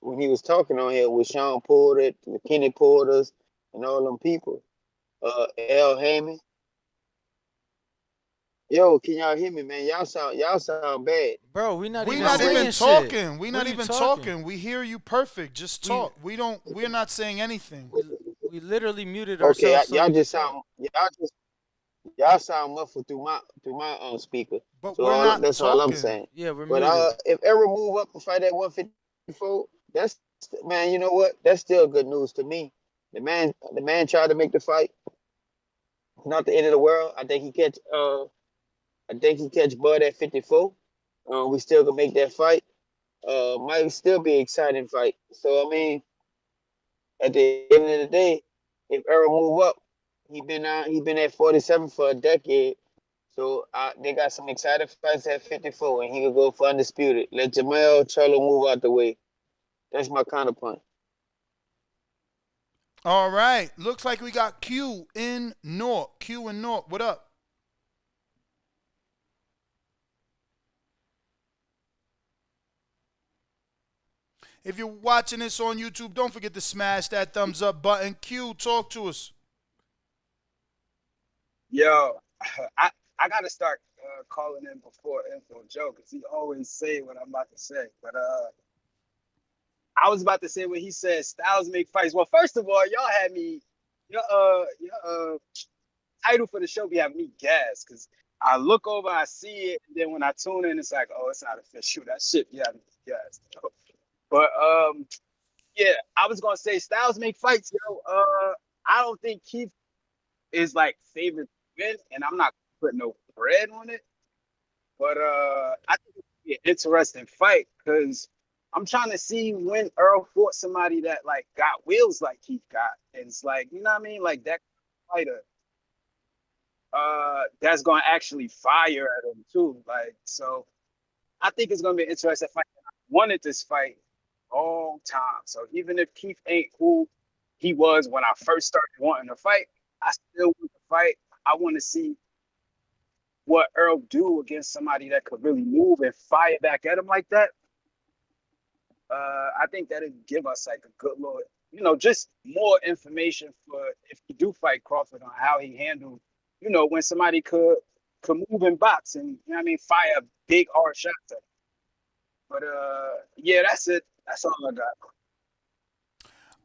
when he was talking on here with Sean Porter, the Kenny Porters, and all them people. L. Hammond. Yo, can y'all hear me, man? Y'all sound bad. Bro, we not We even not even saying shit. talking. We What not are you even talking? talking. We hear you perfect. Just talk. We're not saying anything. We literally muted Okay, ourselves so y'all you could just talk. y'all sound muffled through my speaker. But So we're not that's all I'm talking. saying. Yeah, we're But muted. if Errol move up and fight at 154, that's man. You know what? That's still good news to me. The man tried to make the fight. Not the end of the world. I think he catch Bud at 54. We still gonna make that fight. Might still be an exciting fight. So I mean, at the end of the day, if Errol move up, he been at 47 for a decade. So they got some exciting fights at 54, and he could go for undisputed. Let Jamel Charlo move out the way. That's my counterpoint. All right. Looks like we got Q in North. Q in North. What up? If you're watching this on YouTube, don't forget to smash that thumbs up button. Q, talk to us. Yo, I gotta start calling in before Info Joe because he always say what I'm about to say. But I was about to say when he said styles make fights. Well, first of all, y'all had me your title for the show be having me gas because I look over, I see it, and then when I tune in, it's like, oh, it's not official. That shit be having me gas. But yeah, I was gonna say styles make fights, yo. I don't think Keith is like favorite to win, and I'm not putting no bread on it. But I think it'd be an interesting fight because I'm trying to see when Earl fought somebody that like got wheels like Keith got. And it's like, you know what I mean? Like that fighter that's gonna actually fire at him too. Like, so I think it's gonna be an interesting fight. I wanted this fight a long time. So even if Keith ain't who he was when I first started wanting to fight, I still want to fight. I want to see what Earl do against somebody that could really move and fire back at him like that. I think that'd give us like a good little, just more information for if he do fight Crawford on how he handled, when somebody could move and box and fire big hard shots at him. But yeah, that's it. That's all I got.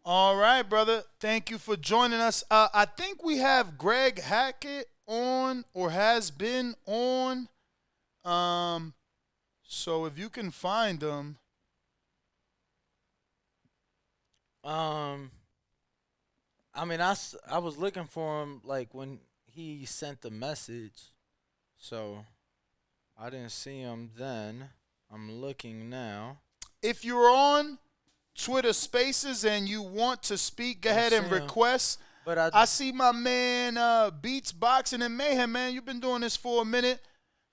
All right, brother. Thank you for joining us. I think we have Greg Hackett on or has been on. So if you can find him. I was looking for him like when he sent the message, so I didn't see him then. I'm looking now. If you're on Twitter Spaces and you want to speak, go ahead and request. But I see my man Beats Boxing and Mayhem, man. You've been doing this for a minute.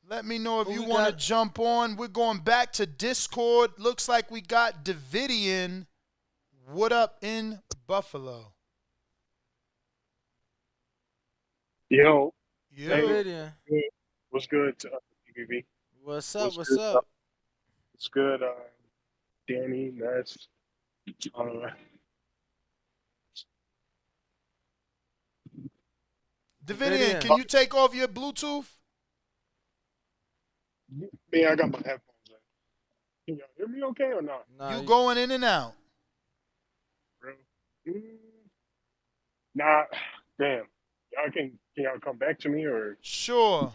Let me know if you want to jump on. We're going back to Discord. Looks like we got Davidian. What up in Buffalo? Yo. Davidian. What's good, BBB? What's up? What's up? It's good, Danny. That's Davidian, can you take off your Bluetooth? I got my headphones in. Can y'all hear me okay or not? You going in and out. Nah, damn. Can y'all come back to me or? Sure.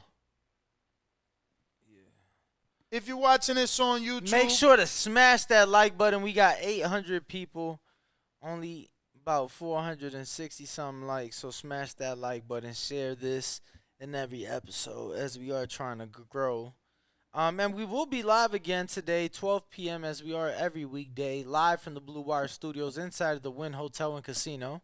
If you're watching this on YouTube, make sure to smash that like button. We got 800 people, only about 460 something likes. So smash that like button. Share this in every episode as we are trying to grow. And we will be live again today, 12 p.m. as we are every weekday, live from the Blue Wire Studios inside of the Wynn Hotel and Casino.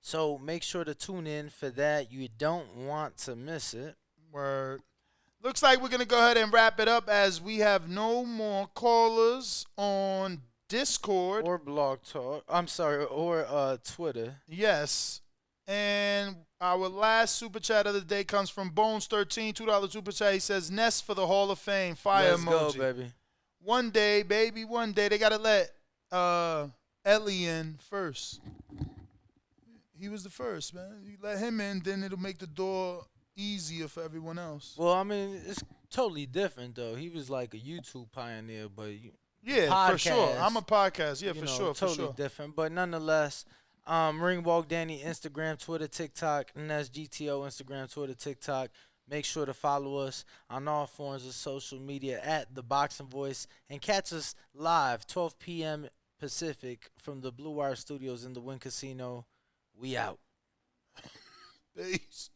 So make sure to tune in for that. You don't want to miss it. Word. Looks like we're going to go ahead and wrap it up as we have no more callers on Discord. Or Blog Talk. I'm sorry, or Twitter. Yes. And our last super chat of the day comes from Bones13, $2 super chat. He says, Nest for the Hall of Fame. Fire Let's emoji. go, baby. One day, baby, one day. They got to let Ellie in first. He was the first, man. You let him in, then it'll make the door easier for everyone else. Well, I mean, it's totally different, though. He was like a YouTube pioneer, but yeah, for sure. I'm a podcast. Yeah, for sure. Totally different. But nonetheless, Ringwalk Danny, Instagram, Twitter, TikTok, and that's GTO, Instagram, Twitter, TikTok. Make sure to follow us on all forms of social media at The Boxing Voice and catch us live 12 p.m. Pacific from the Blue Wire Studios in the Wynn Casino. We out. Peace.